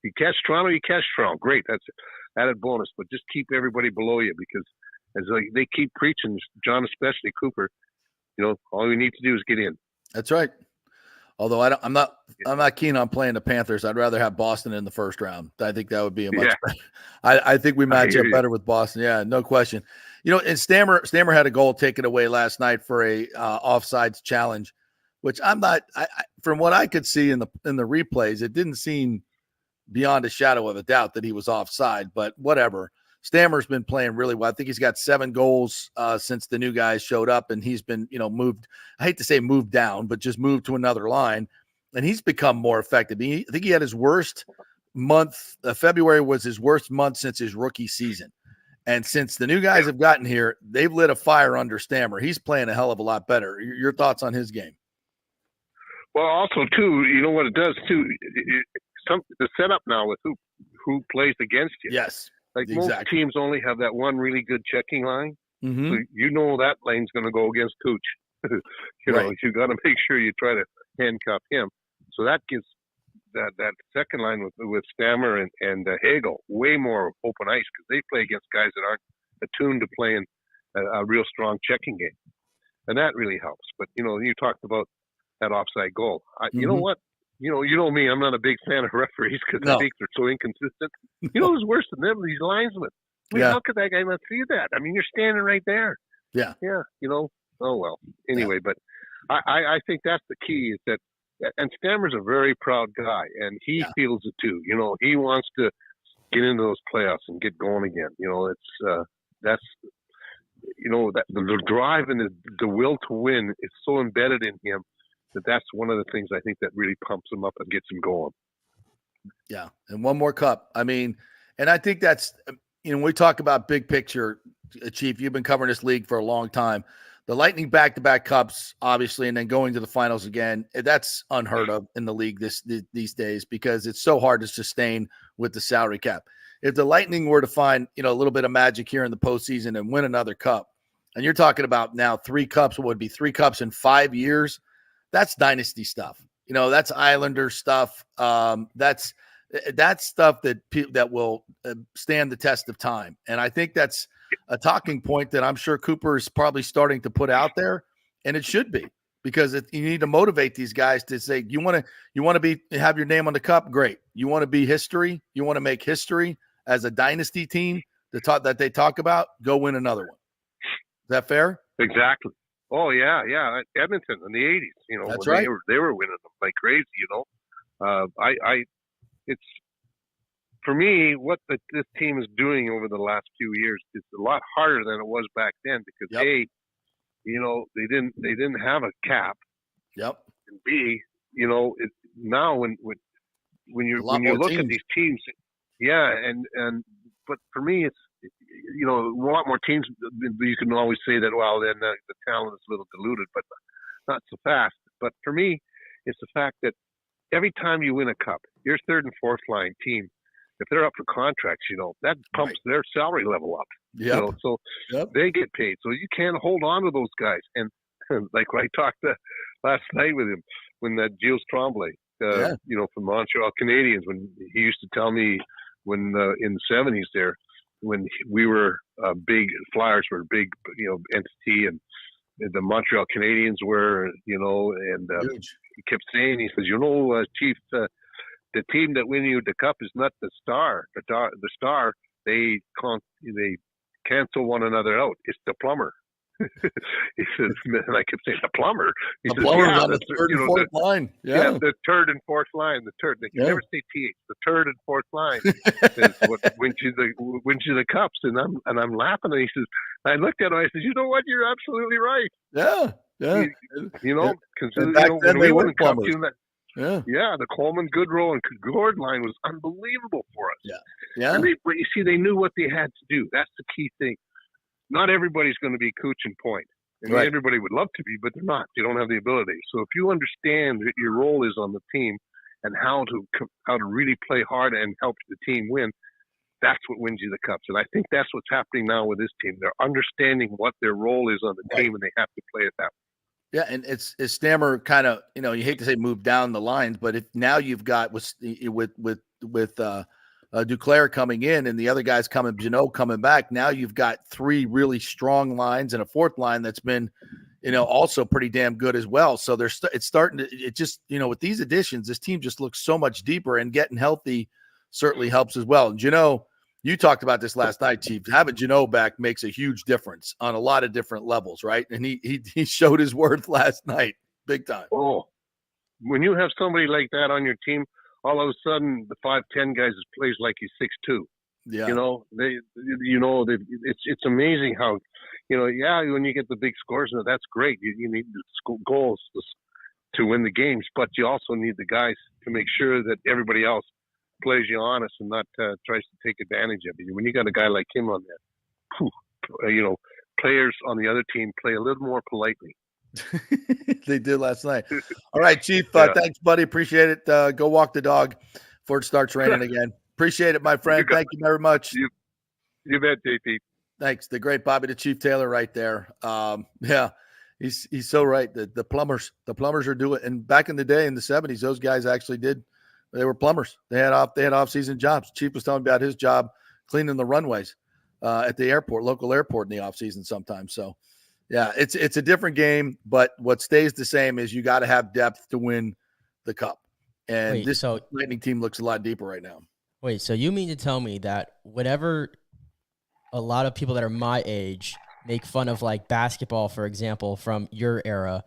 you catch Toronto, great. That's added bonus, but just keep everybody below you, because as they keep preaching, John, especially Cooper, all we need to do is get in. That's right. Although I'm not keen on playing the Panthers. I'd rather have Boston in the first round. I think that would be a much better. I think we match up better with Boston. Yeah, no question. And Stammer had a goal taken away last night for a offsides challenge, which I'm not. From what I could see in the replays, it didn't seem beyond a shadow of a doubt that he was offside. But whatever. Stammer's been playing really well. I think he's got 7 goals since the new guys showed up, and he's been, moved. I hate to say moved down, but just moved to another line, and he's become more effective. I think he had his worst month. February was his worst month since his rookie season, and since the new guys have gotten here, they've lit a fire under Stammer. He's playing a hell of a lot better. Your thoughts on his game? Well, also too, what it does too. The setup now with who plays against you. Yes. Like most teams only have that one really good checking line. Mm-hmm. So that lane's going to go against Cooch. You got to make sure you try to handcuff him. So that gives that second line with Stammer and Hagel way more open ice, because they play against guys that aren't attuned to playing a real strong checking game. And that really helps. But, you talked about that offside goal. You know what? You know me, I'm not a big fan of referees because I think they're so inconsistent. Who's worse than them? These linesmen. How could that guy not see that? I mean, you're standing right there. Yeah. Yeah, oh well. Anyway, but I think that's the key, is that, and Stammer's a very proud guy, and he feels it too. He wants to get into those playoffs and get going again. That's that the drive and the will to win is so embedded in him, that's one of the things I think that really pumps him up and gets him going. Yeah. And one more cup. I mean, and I think that's, we talk about big picture, Chief, you've been covering this league for a long time. The Lightning back-to-back cups, obviously, and then going to the finals again, that's unheard of in the league these days, because it's so hard to sustain with the salary cap. If the Lightning were to find, a little bit of magic here in the postseason and win another cup, and you're talking about now 3 cups, what would be 3 cups in 5 years? That's dynasty stuff. That's Islander stuff. That's stuff that will stand the test of time. And I think that's a talking point that I'm sure Cooper is probably starting to put out there, and it should be, because you need to motivate these guys to say, you want to have your name on the cup. Great. You want to be history. You want to make history as a dynasty team. that they talk about, go win another one. Is that fair? Exactly. Oh yeah. Edmonton in the '80s. That's when right. they were winning them like crazy. It's for me what this team is doing over the last few years is a lot harder than it was back then because Yep. they didn't have a cap, Yep. and B, now when you A lot more look at teams. these teams, but for me it's a lot more teams. You can always say that then the talent is a little diluted, but not so fast. But for me, it's the fact that every time you win a cup, your third and fourth line team, if they're up for contracts, that pumps their salary level up. Yep. So they get paid. So you can't hold on to those guys. And like when I talked last night with him, when that Gilles Tremblay, from Montreal Canadiens, when he used to tell me when in the '70s there, when we were big, Flyers were a big, entity, and the Montreal Canadiens were, and he kept saying, he says, Chief, the team that win you the cup is not the Star. The Star, they cancel one another out. It's the plumber. He says, and I kept saying, the plumber. He The says, plumber's on the third and fourth line. Yeah. The third and fourth line. The third. They can never say TH. The third and fourth line is what wins you the cups. And I'm laughing. And he says, I looked at him. I said, you know what? You're absolutely right. Yeah. Yeah. Because back then when we they won were the cup, plumbers. The Coleman, Goodrow, and Gord line was unbelievable for us. Yeah. And but you see, they knew what they had to do. That's the key thing. Not everybody's going to be Cooch and Point. And everybody would love to be, but they're not. They don't have the ability. So if you understand what your role is on the team and how to really play hard and help the team win, that's what wins you the cups. And I think that's what's happening now with this team. They're understanding what their role is on the team, and they have to play it that way. Yeah, and it's Stammer kind of, you hate to say move down the lines, but if now you've got with Duclair coming in and the other guys Jeannot coming back, now you've got three really strong lines and a fourth line that's been, also pretty damn good as well. So it's starting to, it just, with these additions, this team just looks so much deeper, and getting healthy certainly helps as well. And Jeannot, you talked about this last night, Chief. Having Jeannot back makes a huge difference on a lot of different levels, right? And he showed his worth last night, big time. Oh, when you have somebody like that on your team, all of a sudden the 5'10" guys plays like he's 6'2". Yeah. It's amazing how, when you get the big scores, that's great. You need the goals to win the games, but you also need the guys to make sure that everybody else plays you honest and not tries to take advantage of you. When you got a guy like him on there, players on the other team play a little more politely. They did last night. All right, Chief. Thanks, buddy. Appreciate it. Go walk the dog before it starts raining again. Appreciate it, my friend. Thank you very much. You bet, JP. Thanks. The great Bobby the Chief Taylor right there. He's so right. The plumbers are doing. And back in the day in the 70s, those guys actually they were plumbers. They had off-season jobs. Chief was telling me about his job cleaning the runways at the local airport in the off-season sometimes. So, yeah, it's a different game, but what stays the same is you got to have depth to win the cup. And this Lightning team looks a lot deeper right now. Wait, so you mean to tell me that whenever a lot of people that are my age make fun of like basketball, for example, from your era,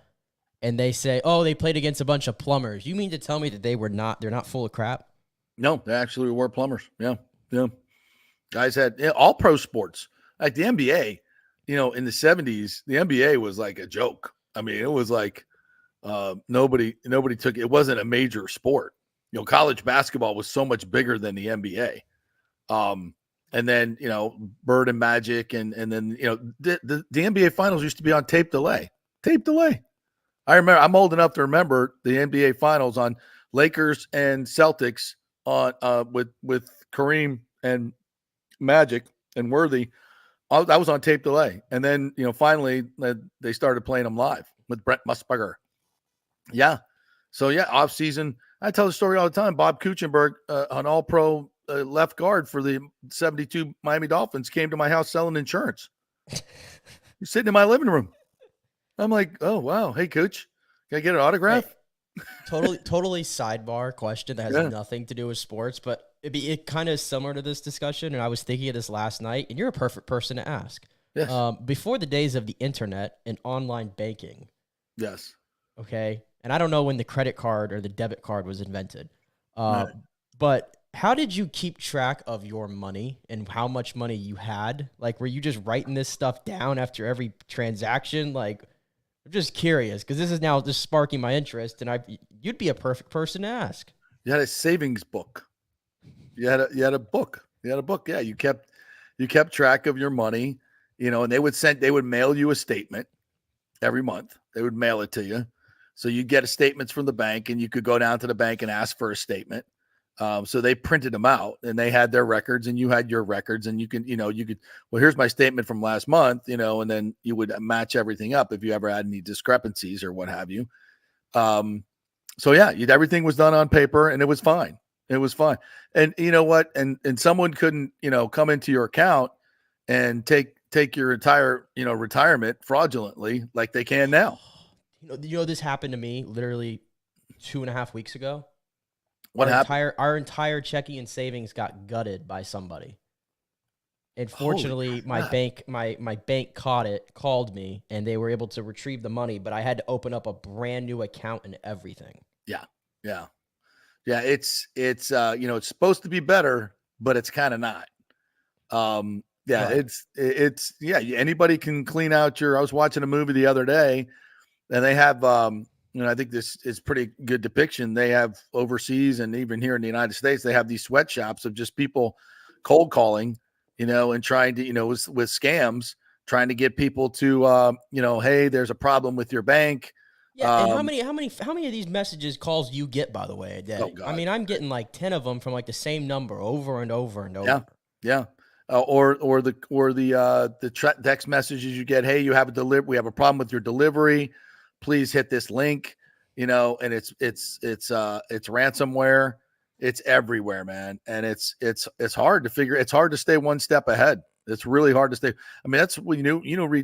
and they say, oh, they played against a bunch of plumbers, you mean to tell me that they're not full of crap? No, they actually were plumbers. Yeah. Guys had all pro sports. Like the NBA, in the 70s, the NBA was like a joke. I mean, it was like nobody took it. It wasn't a major sport. College basketball was so much bigger than the NBA. And then, Bird and Magic and then, the NBA finals used to be on tape delay. I remember, I'm old enough to remember the NBA finals on Lakers and Celtics on with Kareem and Magic and Worthy. That was on tape delay. And then, finally they started playing them live with Brent Musburger. Yeah. So off season, I tell the story all the time. Bob Kuchenberg, an all pro left guard for the 72 Miami Dolphins, came to my house selling insurance. He's sitting in my living room. I'm like, oh, wow. Hey, Coach, can I get an autograph? Totally sidebar question that has Yeah. nothing to do with sports, but it kind of is similar to this discussion. And I was thinking of this last night, and you're a perfect person to ask. Yes. Before the days of the internet and online banking, Yes. okay, and I don't know when the credit card or the debit card was invented, Right. but how did you keep track of your money and how much money you had? Like, were you just writing this stuff down after every transaction? Like, I'm just curious because this is now just sparking my interest, and you'd be a perfect person to ask. You had a savings book. You had a book. You had a book. Yeah, you kept track of your money, and they would mail you a statement every month. They would mail it to you. So you get statements from the bank, and you could go down to the bank and ask for a statement. So they printed them out, and they had their records, and you had your records, and you could, well, here's my statement from last month, and then you would match everything up if you ever had any discrepancies or what have you. So yeah, everything was done on paper, and it was fine. It was fine. And you know what? And someone couldn't, come into your account and take your entire, retirement fraudulently like they can now. This happened to me literally 2.5 weeks ago. What happened? Our entire checking and savings got gutted by somebody. And fortunately, my bank called me, and they were able to retrieve the money, but I had to open up a brand new account and everything. Yeah. It's it's supposed to be better, but it's kind of not. Right. Anybody can clean out I was watching a movie the other day, and they have, I think this is pretty good depiction. They have overseas and even here in the United States, they have these sweatshops of just people cold calling, and trying to, with scams, trying to get people to, hey, there's a problem with your bank. Yeah, and how many of these messages calls you get, by the way, a day? Oh, God. I mean, I'm getting like 10 of them from like the same number over and over and over. Yeah. Or the text messages you get. Hey, we have a problem with your delivery. Please hit this link. And it's ransomware. It's everywhere, man. And it's hard to figure. It's hard to stay one step ahead. It's really hard to stay. I mean, that's when you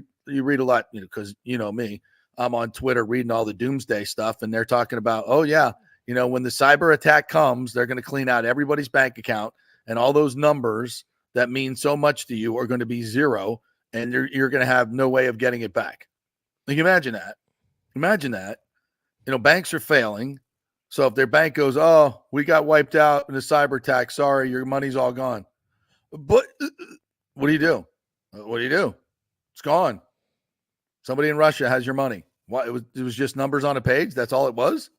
read a lot, because me. I'm on Twitter reading all the doomsday stuff, and they're talking about, oh yeah, when the cyber attack comes, they're going to clean out everybody's bank account, and all those numbers that mean so much to you are going to be zero, and you're going to have no way of getting it back. Like, imagine that. Banks are failing. So if their bank goes, oh, we got wiped out in a cyber attack, sorry, your money's all gone. But what do you do? It's gone. Somebody in Russia has your money. What? It was just numbers on a page. That's all it was.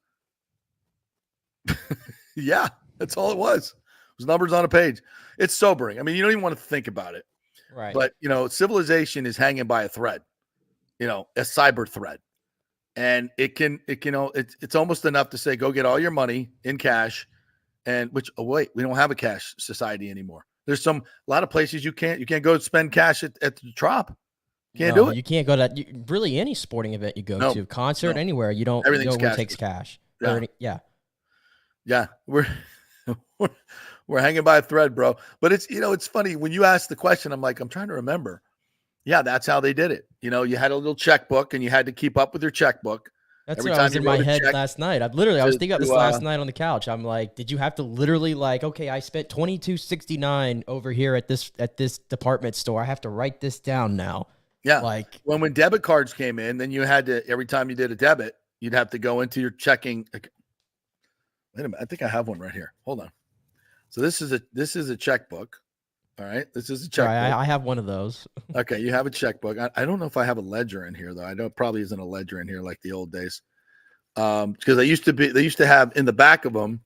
Yeah, that's all it was. It was numbers on a page. It's sobering. I mean, you don't even want to think about it. Right. But civilization is hanging by a thread. A cyber thread, and it's almost enough to say, go get all your money in cash, and we don't have a cash society anymore. There's a lot of places you can't go spend cash at the Trop. Can't do it. You can't go to really any sporting event you go to, concert, anywhere. You don't. Everything's Everyone takes cash. Yeah. Yeah. We're hanging by a thread, bro. But it's funny when you ask the question. I'm trying to remember. Yeah, that's how they did it. You had a little checkbook, and you had to keep up with your checkbook. That's what was in my head last night. I was thinking about this last night on the couch. I'm like, did you have to literally okay, I spent $22.69 over here at this department store. I have to write this down now. Yeah. When debit cards came in, then you had to, every time you did a debit, you'd have to go into your checking. Wait a minute. I think I have one right here. Hold on. So this is a checkbook. All right. This is a checkbook. I have one of those. Okay. You have a checkbook. I don't know if I have a ledger in here though. I know it probably isn't a ledger in here like the old days. Because they used to have in the back of them,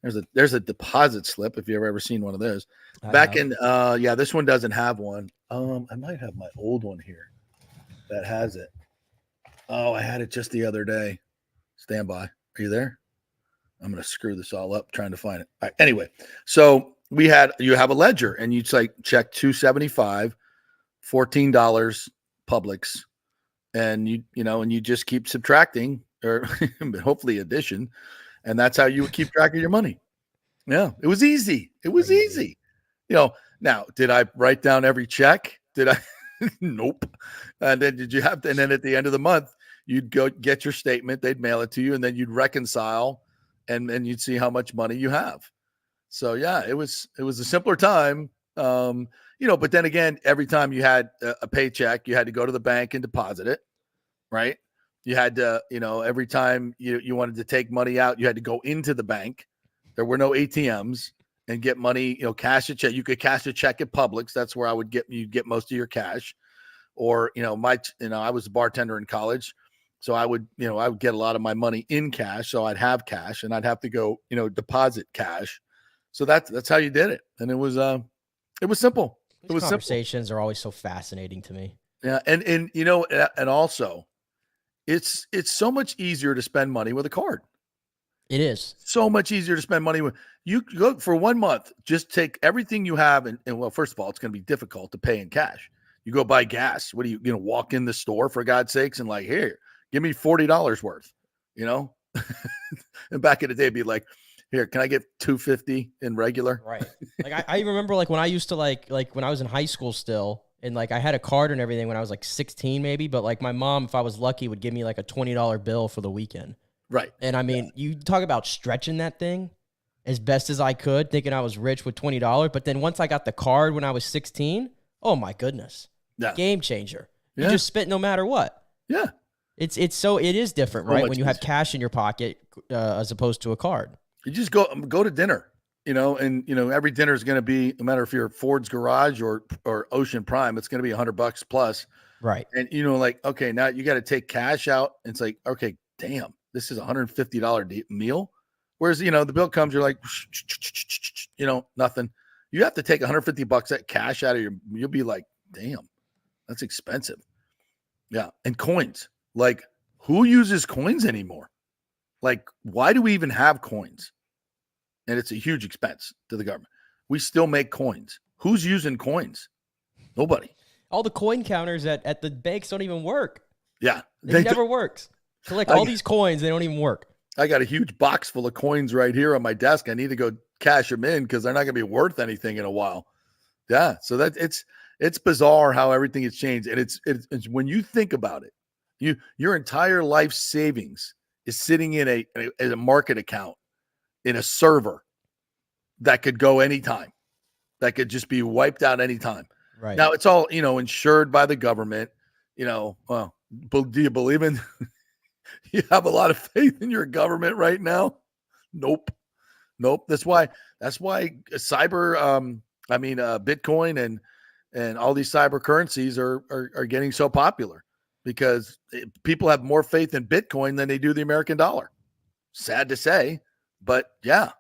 there's a deposit slip. If you've ever seen one of those this one doesn't have one. I might have my old one here that has it. Oh, I had it just the other day. Stand by. Are you there? I'm going to screw this all up trying to find it. All right, anyway, so you have a ledger, and you'd check $275, $14 Publix, and you just keep subtracting or hopefully addition, and that's how you would keep track of your money. Yeah, it was easy. It was easy. Now, did I write down every check? Did I? Nope. And then and then at the end of the month, you'd go get your statement, they'd mail it to you, and then you'd reconcile, and then you'd see how much money you have. So yeah, it was a simpler time. But then again, every time you had a paycheck, you had to go to the bank and deposit it, right? You had to, every time you wanted to take money out, you had to go into the bank. There were no ATMs and get money, cash a check. You could cash a check at Publix. That's where you'd get most of your cash. Or, I was a bartender in college. So I would get a lot of my money in cash. So I'd have cash and I'd have to go, deposit cash. So that's how you did it. And it was simple. These conversations are always so fascinating to me. Yeah. And also it's so much easier to spend money with a card. It is so much easier to spend money with. You go for 1 month, just take everything you have. And well, first of all, it's going to be difficult to pay in cash. You go buy gas. What are you going to walk in the store for God's sakes? And like, here, give me $40 worth, and back in the day, be like, here, can I get $2.50 in regular? Right. Like I remember like when I used to like when I was in high school still, and like I had a card and everything when I was like 16 maybe, but like my mom, if I was lucky, would give me like a $20 bill for the weekend. Right. And I mean, you talk about stretching that thing as best as I could, thinking I was rich with $20. But then once I got the card when I was 16, oh my goodness. Yeah. Game changer. Yeah. You just spent no matter what. Yeah. It is different, right? When you have cash in your pocket as opposed to a card. You just go to dinner, and every dinner is going to be, no matter if you're Ford's Garage or Ocean Prime, it's going to be $100 plus. Right. And okay, now you got to take cash out. And it's like, okay, damn, this is $150 meal. Whereas, the bill comes, you're like, nothing. You have to take $150 at cash out of you'll be like, damn, that's expensive. Yeah. And coins, like who uses coins anymore? Like, why do we even have coins? And it's a huge expense to the government. We still make coins. Who's using coins? Nobody. All the coin counters at the banks don't even work. Yeah. They never works. Collect all these coins, they don't even work. I got a huge box full of coins right here on my desk. I need to go cash them in because they're not going to be worth anything in a while. Yeah. So that it's bizarre how everything has changed. And it's when you think about it, your entire life savings is sitting in a market account in a server that could go anytime, that could just be wiped out anytime. Right. Now it's all, insured by the government, well, do you believe in, you have a lot of faith in your government right now? Nope. That's why Bitcoin and all these cyber currencies are getting so popular. Because people have more faith in Bitcoin than they do the American dollar. Sad to say, but yeah.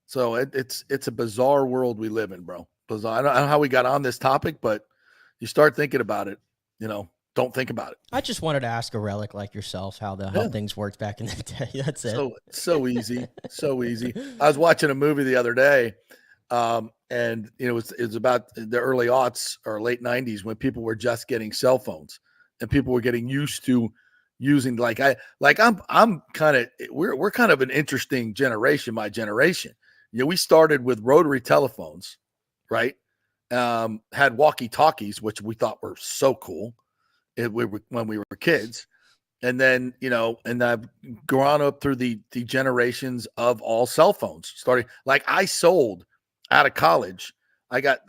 So it's a bizarre world we live in, bro. Bizarre. I don't know how we got on this topic, but you start thinking about it, don't think about it. I just wanted to ask a relic like yourself how things worked back in the day. That's it. So easy. So easy. I was watching a movie the other day, and it was about the early aughts or late 90s when people were just getting cell phones. And people were getting used to using we're kind of an interesting generation, my generation. We started with rotary telephones, right? Had walkie-talkies, which we thought were so cool when we were kids. And then, and I've gone up through the generations of all cell phones. Starting, like I sold out of college. I got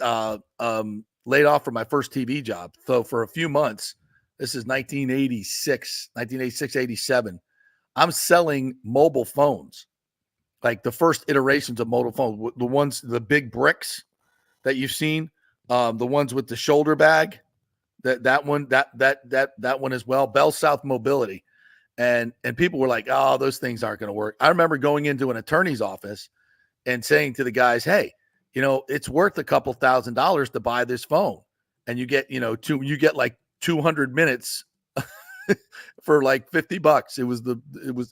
laid off from my first TV job. So for a few months, this is 1986, 87. I'm selling mobile phones, like the first iterations of mobile phones, the big bricks that you've seen, the ones with the shoulder bag, that one as well, Bell South Mobility. And people were like, oh, those things aren't going to work. I remember going into an attorney's office and saying to the guys, hey, it's worth a couple $1,000s to buy this phone. And you get, you get like 200 minutes for like $50. It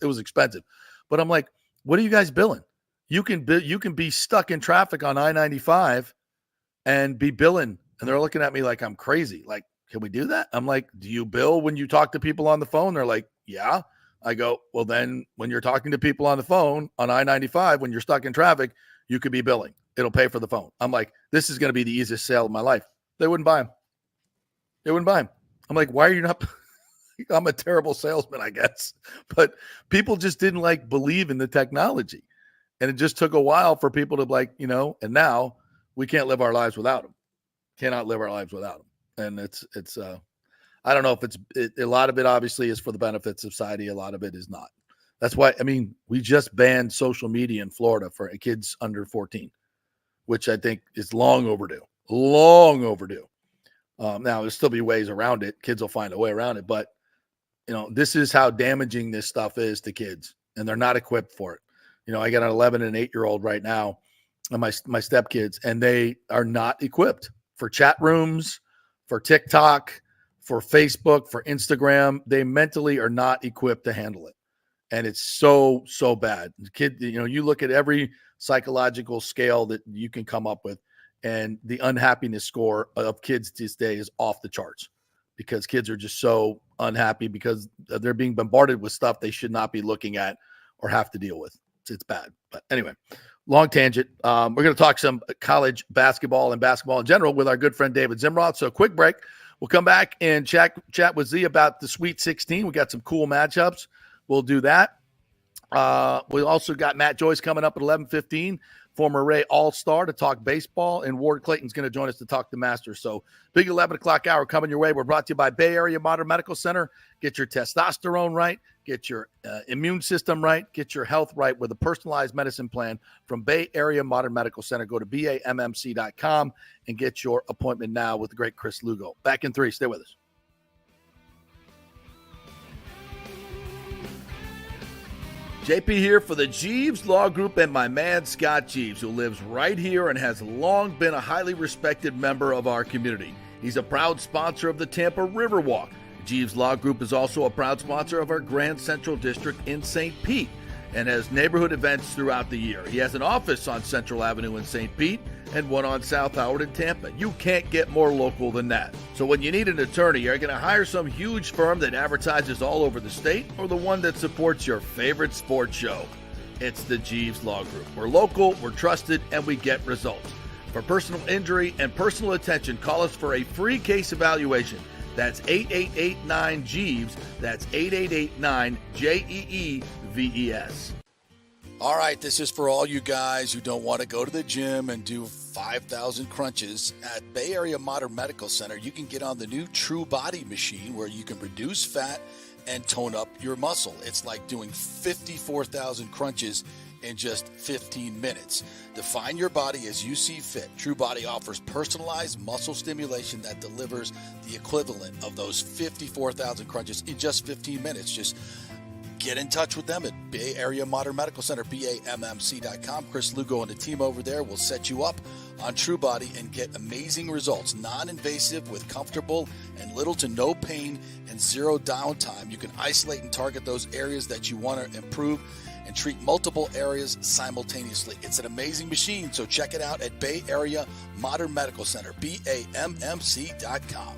was expensive, but I'm like, what are you guys billing? You can be stuck in traffic on I-95 and be billing. And they're looking at me like I'm crazy. Like, can we do that? I'm like, do you bill when you talk to people on the phone? They're like, yeah. I go, well, then when you're talking to people on the phone on I-95, when you're stuck in traffic, you could be billing. It'll pay for the phone. I'm like, this is going to be the easiest sale of my life. They wouldn't buy them. I'm like, why are you not? I'm a terrible salesman, I guess. But people just didn't believe in the technology. And it just took a while for people to and now we can't live our lives without them. Cannot live our lives without them. And it's I don't know if a lot of it obviously is for the benefit of society. A lot of it is not. That's why, we just banned social media in Florida for kids under 14, which I think is long overdue. Long overdue. Now, there'll still be ways around it. Kids will find a way around it. But, this is how damaging this stuff is to kids, and they're not equipped for it. I got an 11 and 8-year-old right now, and my stepkids, and they are not equipped for chat rooms, for TikTok, for Facebook, for Instagram. They mentally are not equipped to handle it. And it's so, so bad. The kid, you look at every psychological scale that you can come up with, and the unhappiness score of kids this day is off the charts because kids are just so unhappy because they're being bombarded with stuff they should not be looking at or have to deal with. It's bad. But anyway, long tangent. We're going to talk some college basketball and basketball in general with our good friend David Zimroth. So quick break. We'll come back and chat with Z about the Sweet 16. We got some cool matchups. We'll do that. We also got Matt Joyce coming up at 11:15, former Ray All-Star, to talk baseball, and Ward Clayton's going to join us to talk the Masters. So big 11 o'clock hour coming your way. We're brought to you by Bay Area Modern Medical Center. Get your testosterone right. Get your immune system right. Get your health right with a personalized medicine plan from Bay Area Modern Medical Center. Go to BAMMC.com and get your appointment now with the great Chris Lugo. Back in 3. Stay with us. JP here for the Jeeves Law Group and my man Scott Jeeves, who lives right here and has long been a highly respected member of our community. He's a proud sponsor of the Tampa Riverwalk. Jeeves Law Group is also a proud sponsor of our Grand Central District in St. Pete and has neighborhood events throughout the year. He has an office on Central Avenue in St. Pete and one on South Howard in Tampa. You can't get more local than that. So when you need an attorney, you're going to hire some huge firm that advertises all over the state or the one that supports your favorite sports show. It's the Jeeves Law Group. We're local, we're trusted, and we get results. For personal injury and personal attention, call us for a free case evaluation. That's 8889-JEEVES. That's 8889-JEEVES. All right, this is for all you guys who don't want to go to the gym and do 5,000 crunches. At Bay Area Modern Medical Center, you can get on the new True Body machine where you can reduce fat and tone up your muscle. It's like doing 54,000 crunches in just 15 minutes. Define your body as you see fit. True Body offers personalized muscle stimulation that delivers the equivalent of those 54,000 crunches in just 15 minutes. Just get in touch with them at Bay Area Modern Medical Center, BAMMC.com. Chris Lugo and the team over there will set you up on True Body and get amazing results. Non-invasive with comfortable and little to no pain and zero downtime. You can isolate and target those areas that you want to improve and treat multiple areas simultaneously. It's an amazing machine, so check it out at Bay Area Modern Medical Center, BAMMC.com.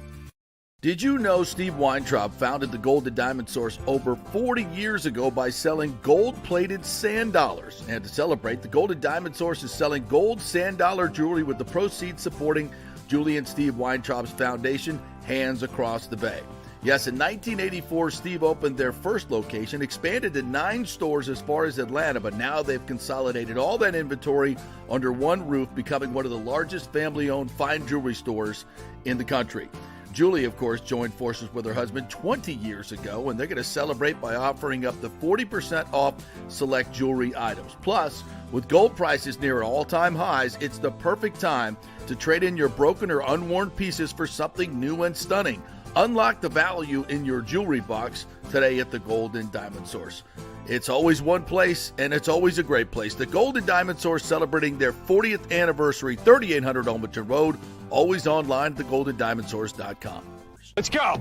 Did you know Steve Weintraub founded the Gold and Diamond Source over 40 years ago by selling gold-plated sand dollars? And to celebrate, the Gold and Diamond Source is selling gold sand dollar jewelry with the proceeds supporting Julie and Steve Weintraub's foundation, Hands Across the Bay. Yes, in 1984, Steve opened their first location, expanded to 9 stores as far as Atlanta, but now they've consolidated all that inventory under one roof, becoming one of the largest family-owned fine jewelry stores in the country. Julie, of course, joined forces with her husband 20 years ago, and they're going to celebrate by offering up to 40% off select jewelry items. Plus, with gold prices near all-time highs, it's the perfect time to trade in your broken or unworn pieces for something new and stunning. Unlock the value in your jewelry box today at the Gold and Diamond Source. It's always one place, and it's always a great place. The Gold and Diamond Source celebrating their 40th anniversary, 3800 Olmerton Road, always online at thegoldendiamondsource.com. Let's go.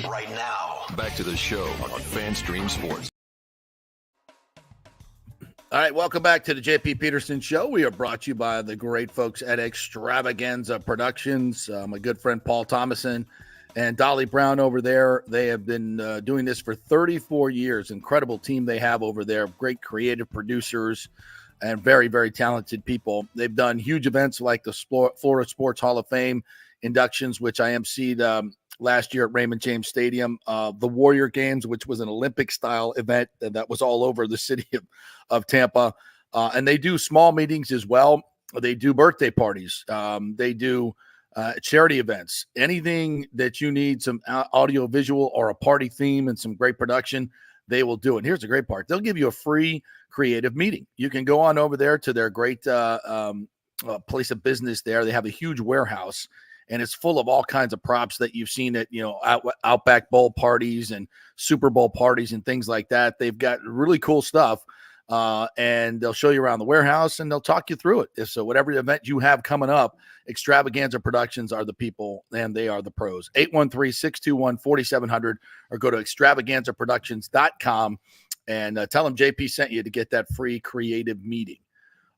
Right now, back to the show on FanStream Sports. All right, welcome back to the JP Peterson Show. We are brought to you by the great folks at Extravaganza Productions, my good friend Paul Thomason and Dolly Brown over there. They have been doing this for 34 years. Incredible team they have over there. Great creative producers and very, very talented people. They've done huge events like the Florida Sports Hall of Fame inductions, which I emceed last year at Raymond James Stadium. The Warrior Games, which was an Olympic-style event that was all over the city of Tampa. And they do small meetings as well. They do birthday parties. They do charity events. Anything that you need, some audio visual or a party theme and some great production, they will do it. Here's the great part. They'll give you a free creative meeting. You can go on over there to their great place of business there. They have a huge warehouse, and it's full of all kinds of props that you've seen at, Outback Bowl parties and Super Bowl parties and things like that. They've got really cool stuff. And they'll show you around the warehouse and they'll talk you through it. So whatever event you have coming up, Extravaganza Productions are the people, and they are the pros. 813-621-4700 or go to extravaganzaproductions.com and tell them JP sent you to get that free creative meeting.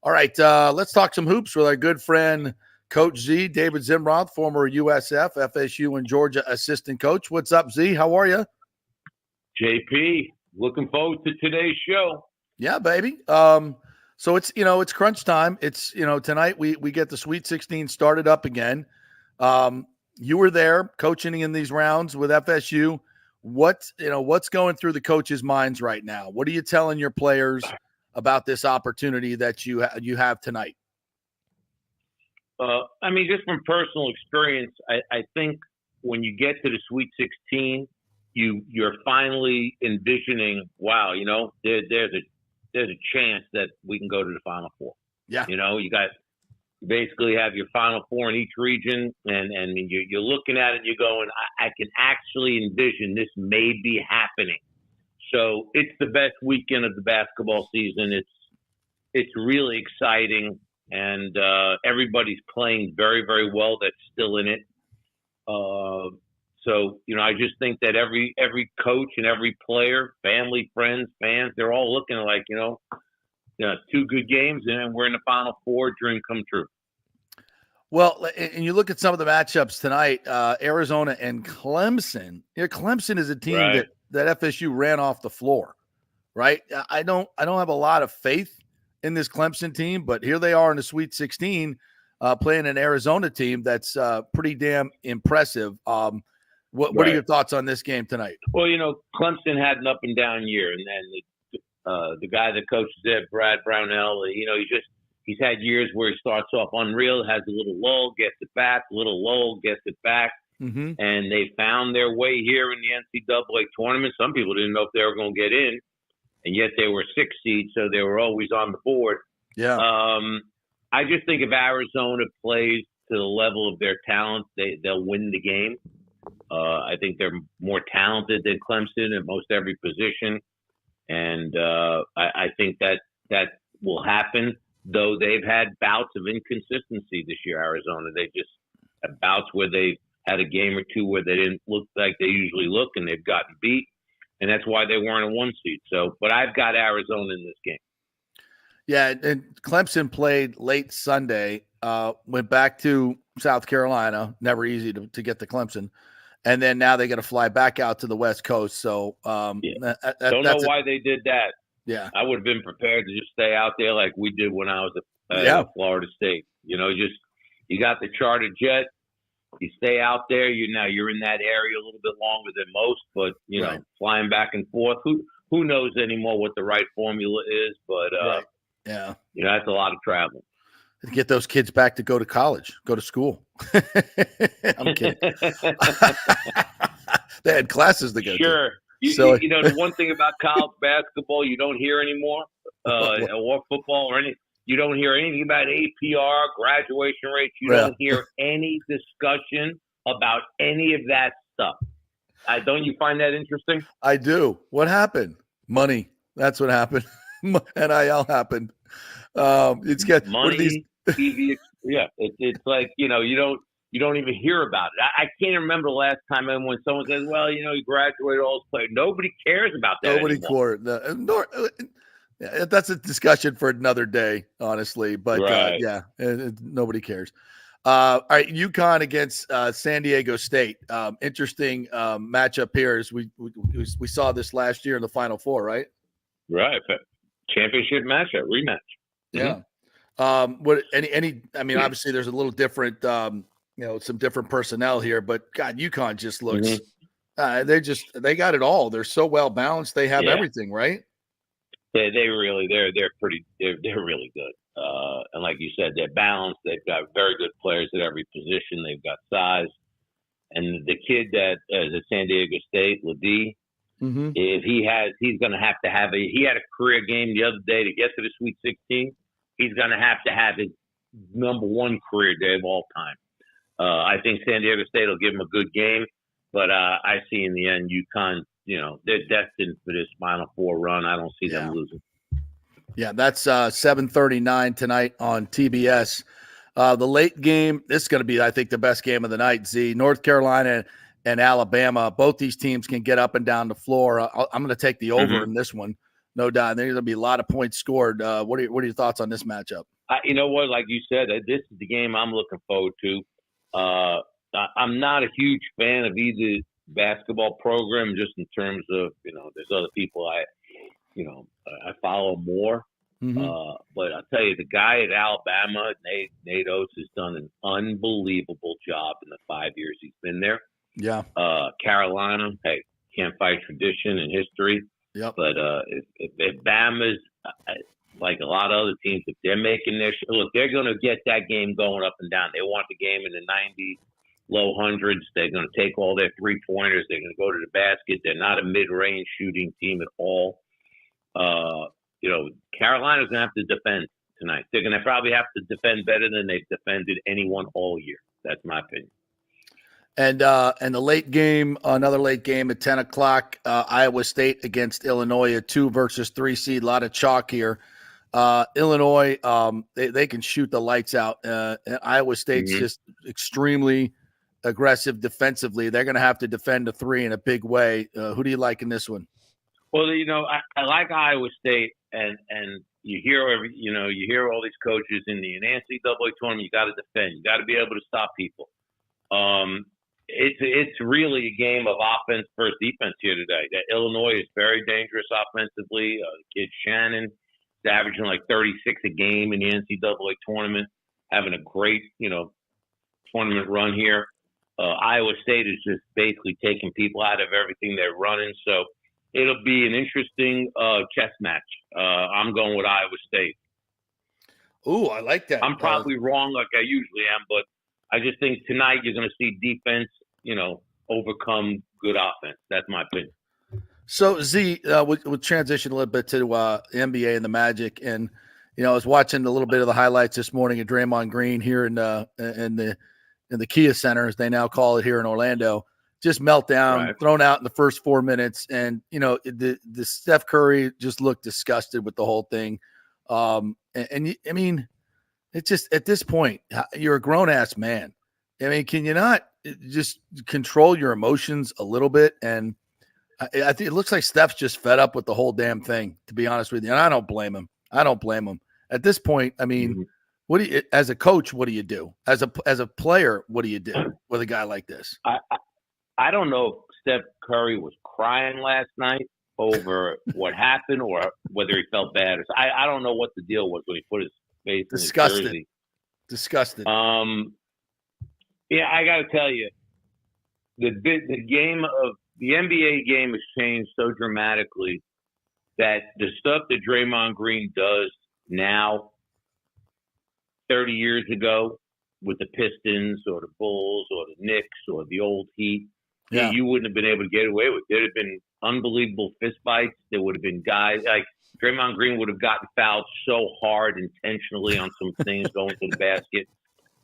All right, let's talk some hoops with our good friend, Coach Z, David Zimroth, former USF, FSU, and Georgia assistant coach. What's up, Z? How are you? JP, looking forward to today's show. Yeah, baby. So it's crunch time. It's, tonight we get the Sweet 16 started up again. You were there coaching in these rounds with FSU. What's going through the coaches' minds right now? What are you telling your players about this opportunity that you have tonight? Just from personal experience, I think when you get to the Sweet 16, you're finally envisioning, wow, there's a chance that we can go to the Final Four. Yeah. You basically have your Final Four in each region, and you're looking at it and you're going, I can actually envision this may be happening. So it's the best weekend of the basketball season. It's really exciting, and everybody's playing very, very well that's still in it. So, I just think that every coach and every player, family, friends, fans, they're all looking like, 2 good games and we're in the Final Four, dream come true. Well, and you look at some of the matchups tonight, Arizona and Clemson. Clemson is a team right. that FSU ran off the floor, right? I don't have a lot of faith in this Clemson team, but here they are in the Sweet 16 playing an Arizona team that's pretty damn impressive. What are your thoughts on this game tonight? Well, Clemson had an up and down year, and then the guy that coaches there, Brad Brownell, he's had years where he starts off unreal, has a little lull, gets it back, little lull, gets it back, and they found their way here in the NCAA tournament. Some people didn't know if they were going to get in, and yet they were 6 seed, so they were always on the board. Yeah. I just think if Arizona plays to the level of their talent, they'll win the game. I think they're more talented than Clemson at most every position. And I think that will happen, though they've had bouts of inconsistency this year, Arizona. They just have bouts where they had a game or two where they didn't look like they usually look, and they've gotten beat. And that's why they weren't a 1 seed. But I've got Arizona in this game. Yeah, and Clemson played late Sunday, went back to South Carolina. Never easy to get to Clemson. And then now they got to fly back out to the West Coast. So don't know why they did that. Yeah, I would have been prepared to just stay out there like we did when I was at Florida State. You got the charter jet. You stay out there. You're in that area a little bit longer than most, but flying back and forth. Who knows anymore what the right formula is? But that's a lot of travel. To get those kids back to go to college, go to school. I'm kidding. They had classes to go to. Sure. The one thing about college basketball you don't hear anymore, or football or anything, you don't hear anything about APR, graduation rates. You don't hear any discussion about any of that stuff. Don't you find that interesting? I do. What happened? Money. That's what happened. NIL happened. It's got money, TV. Yeah, it's like you don't even hear about it. I can't remember the last time when someone says, "Well, you graduated all this play." Nobody cares about that. Nobody cares. That's a discussion for another day, honestly. But nobody cares. All right, UConn against San Diego State. Interesting matchup here. As we saw this last year in the Final Four, right? Right. Championship matchup, rematch. Yeah. What any? I mean, obviously, there's a little different some different personnel here, but God, UConn just looks. Mm-hmm. They got it all. They're so well balanced. They have everything, right? They're really good. And like you said, they're balanced. They've got very good players at every position. They've got size. And the kid that is at San Diego State, Ladie, if he's going to have he had a career game the other day to get to the Sweet 16. He's going to have his number one career day of all time. I think San Diego State will give him a good game, but I see in the end UConn, they're destined for this Final Four run. I don't see them losing. Yeah, that's 7:39 tonight on TBS. The late game, this is going to be, I think, the best game of the night, Z. North Carolina and Alabama, both these teams can get up and down the floor. I'm going to take the over in this one, no doubt. There's going to be a lot of points scored. What are your thoughts on this matchup? You know what? Like you said, this is the game I'm looking forward to. I'm not a huge fan of either basketball program, just in terms of, there's other people I follow more. But I'll tell you, the guy at Alabama, Nate Oates, has done an unbelievable job in the 5 years he's been there. Yeah. Carolina, hey, can't fight tradition and history. Yep. But if Bama's like a lot of other teams, if they're making their look, they're going to get that game going up and down. They want the game in the 90s, low hundreds. They're going to take all their 3-pointers. They're going to go to the basket. They're not a mid-range shooting team at all. Carolina's going to have to defend tonight. They're going to probably have to defend better than they've defended anyone all year. That's my opinion. And the late game, another late game at 10 o'clock, Iowa State against Illinois, a 2 versus 3 seed. A lot of chalk here. Illinois, they can shoot the lights out. Iowa State's just extremely aggressive defensively. They're going to have to defend a 3 in a big way. Who do you like in this one? Well, I like Iowa State, and you hear all these coaches in the NCAA tournament. You got to defend. You got to be able to stop people. It's really a game of offense versus defense here today. Illinois is very dangerous offensively. The kid Shannon is averaging like 36 a game in the NCAA tournament, having a great tournament run here. Iowa State is just basically taking people out of everything they're running. So it'll be an interesting chess match. I'm going with Iowa State. Ooh, I like that. I'm probably wrong like I usually am, but I just think tonight you're going to see defense, overcome good offense. That's my opinion. So, Z, we'll transition a little bit to the NBA and the Magic. And, I was watching a little bit of the highlights this morning of Draymond Green here in the Kia Center, as they now call it here in Orlando. Just meltdown, thrown out in the first 4 minutes. And, the Steph Curry just looked disgusted with the whole thing. It's just at this point, you're a grown-ass man. I mean, can you not just control your emotions a little bit? And I think it looks like Steph's just fed up with the whole damn thing, to be honest with you. And I don't blame him. At this point, I mean, what do you, as a coach, what do you do? As a player, what do you do with a guy like this? I don't know if Steph Curry was crying last night over what happened or whether he felt bad. I don't know what the deal was when he put his face in his jersey. Disgusted. Yeah, I got to tell you, the NBA game has changed so dramatically that the stuff that Draymond Green does now, 30 years ago, with the Pistons or the Bulls or the Knicks or the old Heat, you wouldn't have been able to get away with. There'd have been unbelievable fistfights. There would have been guys like Draymond Green would have gotten fouled so hard intentionally on some things going to the basket.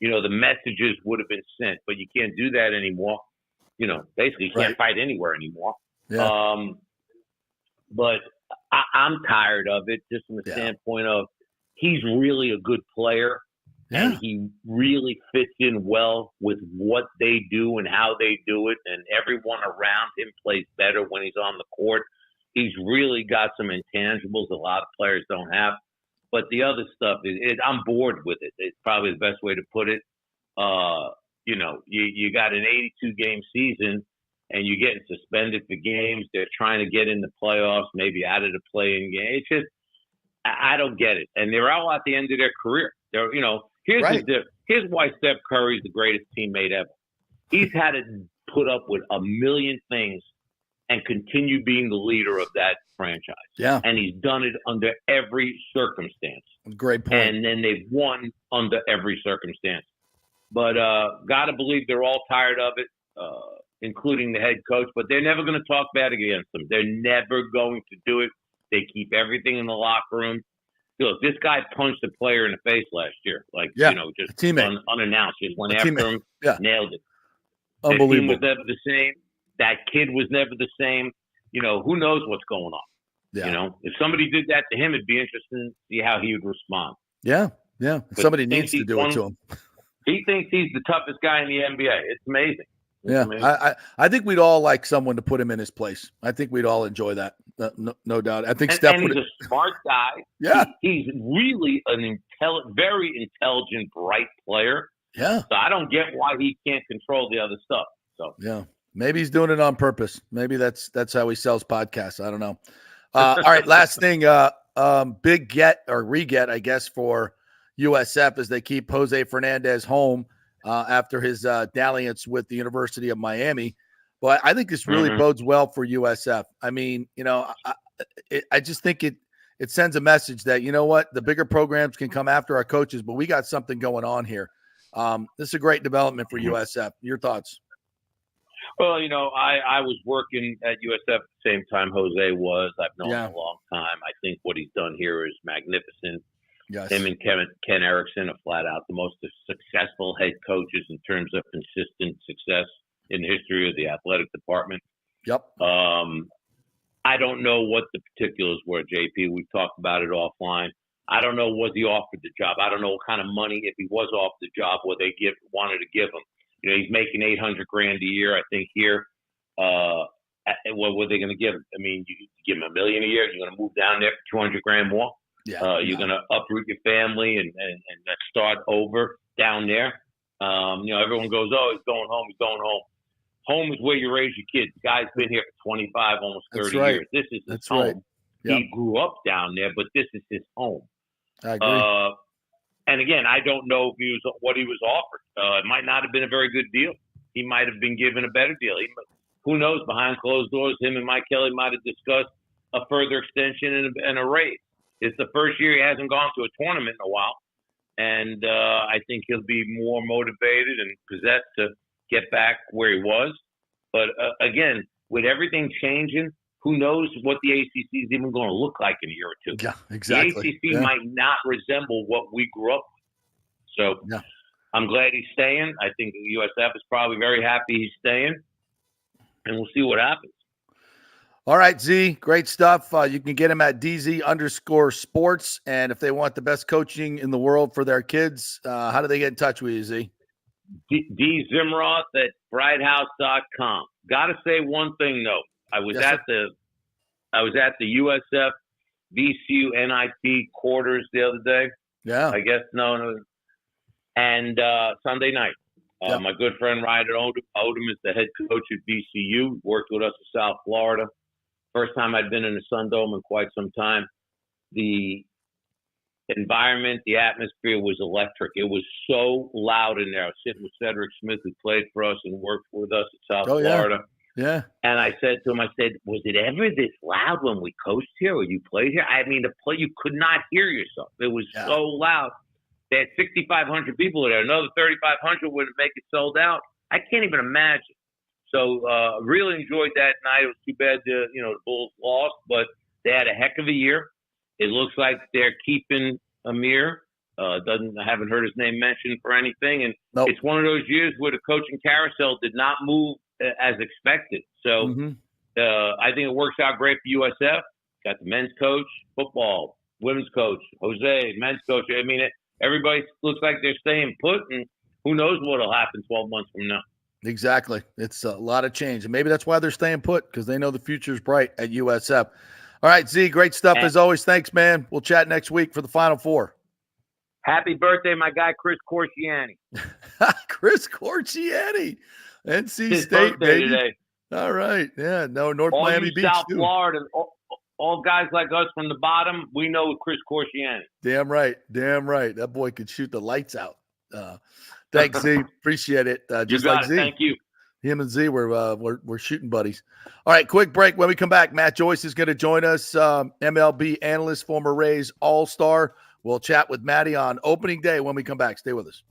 The messages would have been sent, but you can't do that anymore. Basically you can't fight anywhere anymore. Yeah. But I'm tired of it just from the standpoint of he's really a good player. Yeah. And he really fits in well with what they do and how they do it. And everyone around him plays better when he's on the court. He's really got some intangibles a lot of players don't have. But the other stuff, I'm bored with it. It's probably the best way to put it. You got an 82-game season, and you're getting suspended for games. They're trying to get in the playoffs, maybe out of the play-in game. It's just, I don't get it. And they're all at the end of their career. Here's the difference. Here's why Steph Curry is the greatest teammate ever. He's had to put up with a million things and continue being the leader of that franchise. Yeah. And he's done it under every circumstance. Great point. And then they've won under every circumstance. But got to believe they're all tired of it, including the head coach. But they're never going to talk bad against them. They're never going to do it. They keep everything in the locker room. Look, this guy punched a player in the face last year. Just unannounced. Just went after him, nailed it. Unbelievable. The team was never the same. That kid was never the same. Who knows what's going on? Yeah. If somebody did that to him, it'd be interesting to see how he would respond. Yeah. Somebody needs to do it to him. He thinks he's the toughest guy in the NBA. It's amazing. Amazing. I think we'd all like someone to put him in his place. I think we'd all enjoy that. No doubt. I think Steph would. He's a smart guy. Yeah. He's really an very intelligent, bright player. Yeah. So I don't get why he can't control the other stuff. So yeah, maybe he's doing it on purpose. Maybe that's how he sells podcasts. I don't know. All right, last thing. Big re-get, I guess, for USF as they keep Jose Fernandez home after his dalliance with the University of Miami. But I think this really bodes well for USF. I mean, I just think it sends a message that, you know what, the bigger programs can come after our coaches, but we got something going on here. This is a great development for USF. Your thoughts? Well, I was working at USF at the same time Jose was. I've known him a long time. I think what he's done here is magnificent. Yes. Him and Ken Erickson are flat out the most successful head coaches in terms of consistent success in the history of the athletic department. Yep. I don't know what the particulars were, JP. We've talked about it offline. I don't know was he offered the job. I don't know what kind of money, if he was offered the job, what they wanted to give him. He's making $800,000 a year. I think here, what were they going to give him? I mean, you give him $1 million a year. You're going to move down there for $200,000 more. Yeah. You're going to uproot your family and start over down there. Everyone goes, "Oh, he's going home. He's going home." Home is where you raise your kids. The guy's been here for 25, almost 30 years. This is his home. Right. Yep. He grew up down there, but this is his home. I agree. And again, I don't know if what he was offered. It might not have been a very good deal. He might have been given a better deal. Who knows? Behind closed doors, him and Mike Kelly might have discussed a further extension and a raise. It's the first year he hasn't gone to a tournament in a while. And I think he'll be more motivated and possessed to get back where he was. But again, with everything changing, who knows what the ACC is even going to look like in a year or two. Yeah, exactly. The ACC might not resemble what we grew up with. So I'm glad he's staying. I think the USF is probably very happy he's staying. And we'll see what happens. All right, Z, great stuff. You can get him at DZ_sports. And if they want the best coaching in the world for their kids, how do they get in touch with you, Z? D Zimroth at brighthouse.com. Got to say one thing, though. I was at the USF VCU NIT quarters the other day. Yeah. I guess no. And Sunday night. My good friend Ryan Odom is the head coach at VCU, worked with us in South Florida. First time I'd been in the Sun Dome in quite some time. The environment, the atmosphere was electric. It was so loud in there. I was sitting with Cedric Smith, who played for us and worked with us in South Florida. Yeah. And I said to him, was it ever this loud when we coached here or you played here? I mean, you could not hear yourself. It was so loud. They had 6,500 people there. Another 3,500 would make it sold out. I can't even imagine. So really enjoyed that night. It was too bad the Bulls lost, but they had a heck of a year. It looks like they're keeping Amir. Haven't heard his name mentioned for anything. And It's one of those years where the coaching carousel did not move as expected. So I think it works out great for USF. Got the men's coach, football, women's coach, Jose, men's coach. I mean, everybody looks like they're staying put, and who knows what will happen 12 months from now. Exactly. It's a lot of change. And maybe that's why they're staying put, because they know the future is bright at USF. All right, Z, great stuff as always. Thanks, man. We'll chat next week for the Final Four. Happy birthday, my guy, Chris Corciani. Chris Corciani. NC His State, baby. Today. All right. Yeah, North all Miami you Beach, South too. Florida, all guys like us from the bottom, we know Chris Corciani. Damn right. That boy could shoot the lights out. Thanks, Z. Appreciate it. You Just got like it. Z. Thank you. Him and Z, we're shooting buddies. All right, quick break. When we come back, Matt Joyce is going to join us, MLB analyst, former Rays All-Star. We'll chat with Matty on opening day when we come back. Stay with us.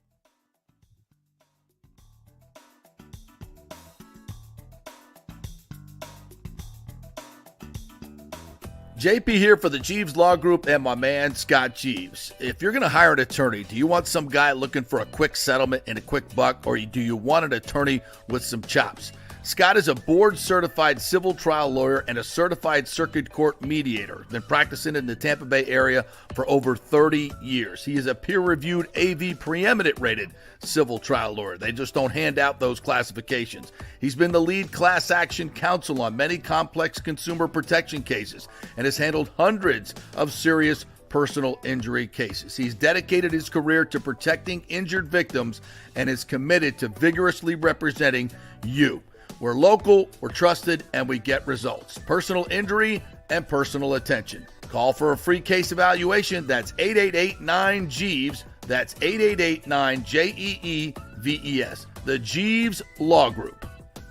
JP here for the Jeeves Law Group and my man, Scott Jeeves. If you're going to hire an attorney, do you want some guy looking for a quick settlement and a quick buck, or do you want an attorney with some chops? Scott is a board-certified civil trial lawyer and a certified circuit court mediator. Been practicing in the Tampa Bay area for over 30 years. He is a peer-reviewed AV preeminent rated civil trial lawyer. They just don't hand out those classifications. He's been the lead class action counsel on many complex consumer protection cases and has handled hundreds of serious personal injury cases. He's dedicated his career to protecting injured victims and is committed to vigorously representing you. We're local, we're trusted, and we get results. Personal injury and personal attention. Call for a free case evaluation. That's 888-9-JEEVES. That's 888-9-JEEVES. The Jeeves Law Group.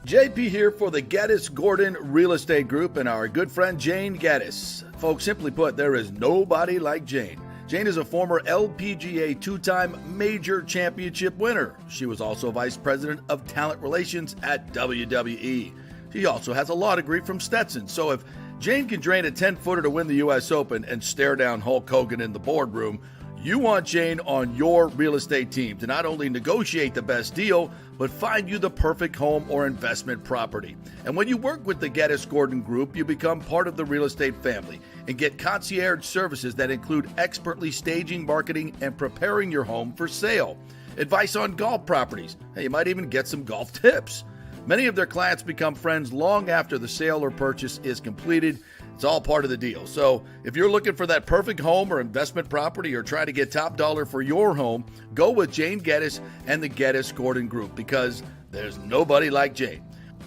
JP here for the Geddes Gordon Real Estate Group and our good friend Jane Geddes. Folks, simply put, there is nobody like Jane. Jane is a former LPGA two-time major championship winner. She was also vice president of talent relations at WWE. She also has a law degree from Stetson. So if Jane can drain a 10-footer to win the U.S. Open and stare down Hulk Hogan in the boardroom, you want Jane on your real estate team to not only negotiate the best deal, but find you the perfect home or investment property. And when you work with the Geddes Gordon Group, you become part of the real estate family and get concierge services that include expertly staging, marketing, and preparing your home for sale. Advice on golf properties. Hey, you might even get some golf tips. Many of their clients become friends long after the sale or purchase is completed. It's all part of the deal. So if you're looking for that perfect home or investment property or trying to get top dollar for your home, go with Jane Geddes and the Geddes Gordon Group because there's nobody like Jane.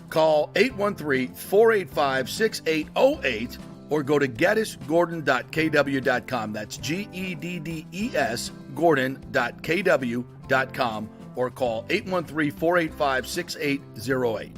Call 813-485-6808 or go to geddesgordon.kw.com. That's GEDDES Gordon.kw.com or call 813-485-6808.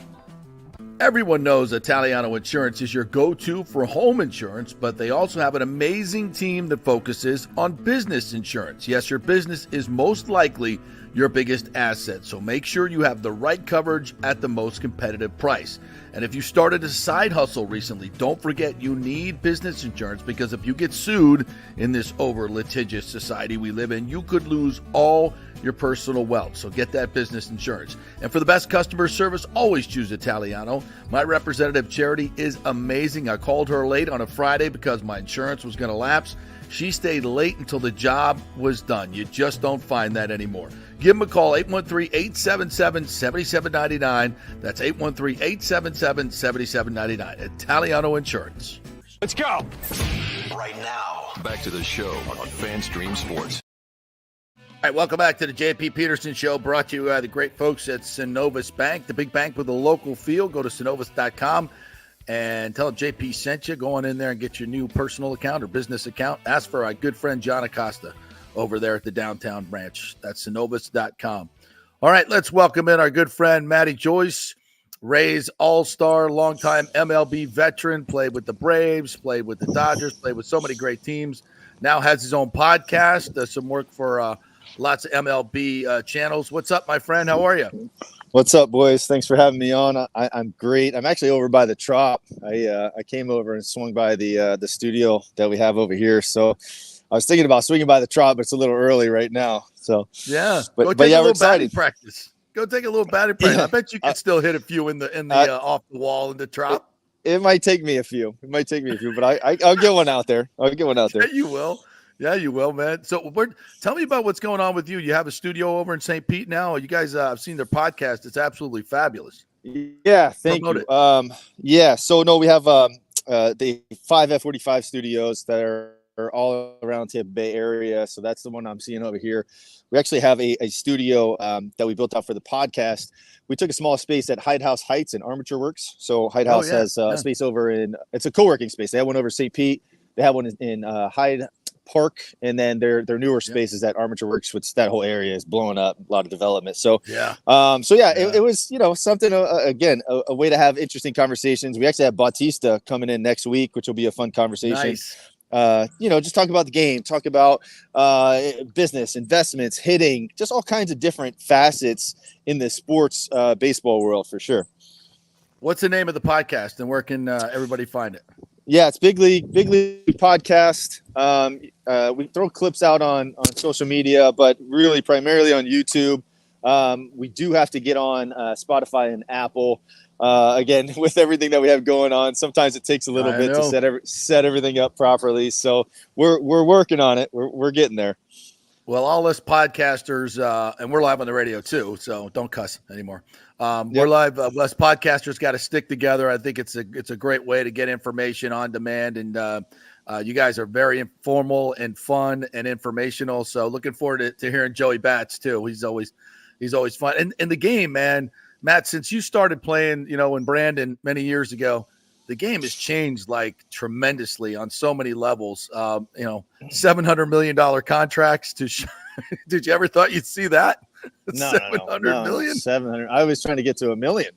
Everyone knows Italiano Insurance is your go-to for home insurance, but they also have an amazing team that focuses on business insurance. Yes, your business is most likely your biggest asset, so make sure you have the right coverage at the most competitive price. And if you started a side hustle recently, don't forget you need business insurance because if you get sued in this over-litigious society we live in, you could lose all your personal wealth. So get that business insurance. And for the best customer service, always choose Italiano. My representative, Charity, is amazing. I called her late on a Friday because my insurance was going to lapse. She stayed late until the job was done. You just don't find that anymore. Give them a call, 813-877-7799. That's 813-877-7799. Italiano Insurance. Let's go. Right now, back to the show on FanStream Sports. All right, welcome back to the JP Peterson Show, brought to you by the great folks at Synovus Bank, the big bank with a local feel. Go to synovus.com and tell them JP sent you. Go on in there and get your new personal account or business account. Ask for our good friend John Acosta over there at the downtown branch. That's synovus.com. All right, let's welcome in our good friend Matty Joyce, Rays all-star, longtime MLB veteran, played with the Braves, played with the Dodgers, played with so many great teams. Now has his own podcast, does some work for lots of MLB channels. What's up, my friend? How are you? What's up, boys? Thanks for having me on. I'm great. I'm actually over by the Trop. I came over and swung by the studio that we have over here. So I was thinking about swinging by the Trop, but it's a little early right now. So yeah, but yeah, we're excited. Practice. Go take a little batting practice. I bet you can still hit a few in the off the wall in the Trop. It might take me a few. But I'll get one out there. Yeah, you will. Yeah, you will, man. So tell me about what's going on with you. You have a studio over in St. Pete now. You guys, I've seen their podcast. It's absolutely fabulous. Yeah, thank you. So no, we have the 5 F45 studios that are all around Tampa Bay area. So that's the one I'm seeing over here. We actually have a studio that we built out for the podcast. We took a small space at Hyde House Heights in Armature Works. So Hyde House has a space over it's a co-working space. They have one over St. Pete. They have one in Hyde Park, and then their newer spaces at Armature Works, which that whole area is blowing up, a lot of development. So it was, you know, something again, a way to have interesting conversations. We actually have Bautista coming in next week, which will be a fun conversation. Nice. You know, just talk about the game, talk about business, investments, hitting, just all kinds of different facets in the sports baseball world for sure. What's the name of the podcast, and where can everybody find it? Yeah, it's Big League Podcast. We throw clips out on social media, but really primarily on YouTube. We do have to get on Spotify and Apple. Again, with everything that we have going on, sometimes it takes a little bit to set everything up properly. So we're working on it. We're getting there. Well, all us podcasters, and we're live on the radio too, so don't cuss anymore. We're live. Us podcasters got to stick together. I think it's a great way to get information on demand, and you guys are very informal and fun and informational. So looking forward to hearing Joey Bats too. He's always fun. And the game, man, Matt, since you started playing, you know, in Brandon many years ago, the game has changed like tremendously on so many levels. You know, $700 million contracts did you ever thought you'd see that? No, 700 million? 700. I was trying to get to $1 million.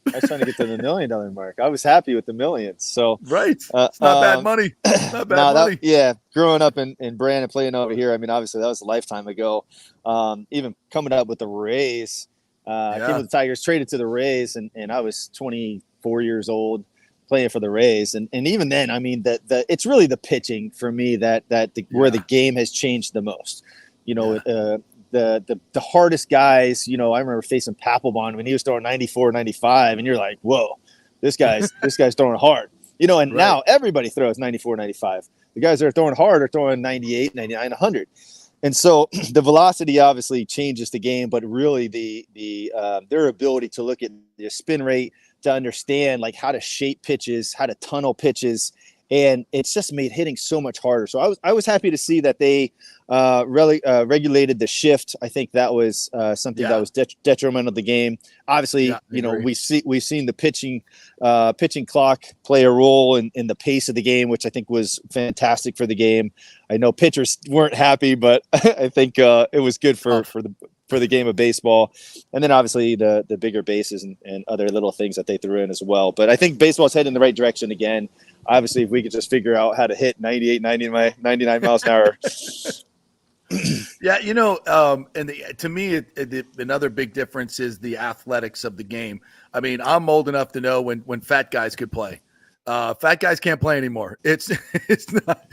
I was trying to get to the $1 million mark. I was happy with the millions. So right. It's not bad money. Not bad money. Growing up in Brandon, playing over here, I mean, obviously that was a lifetime ago. Even coming up with the Rays, came with the Tigers, traded to the Rays, and I was 24 years old playing for the Rays. And even then, I mean, it's really the pitching for me where the game has changed the most. You know, the hardest guys, you know, I remember facing Papelbon when he was throwing 94, 95, and you're like, whoa, this guy's throwing hard. You know, and now everybody throws 94, 95. The guys that are throwing hard are throwing 98, 99, 100. And so the velocity obviously changes the game, but really their ability to look at the spin rate, to understand like how to shape pitches, how to tunnel pitches, and it's just made hitting so much harder. So I was happy to see that they regulated the shift. I think that was something that was detrimental to the game. Obviously, you know, we've seen the pitching clock play a role in the pace of the game, which I think was fantastic for the game. I know pitchers weren't happy, but I think it was good for the game of baseball. And then obviously the bigger bases and other little things that they threw in as well. But I think baseball's heading in the right direction again. Obviously, if we could just figure out how to hit 98, 99 miles an hour. Yeah, you know, and to me, another big difference is the athletics of the game. I mean, I'm old enough to know when fat guys could play. Fat guys can't play anymore. It's not.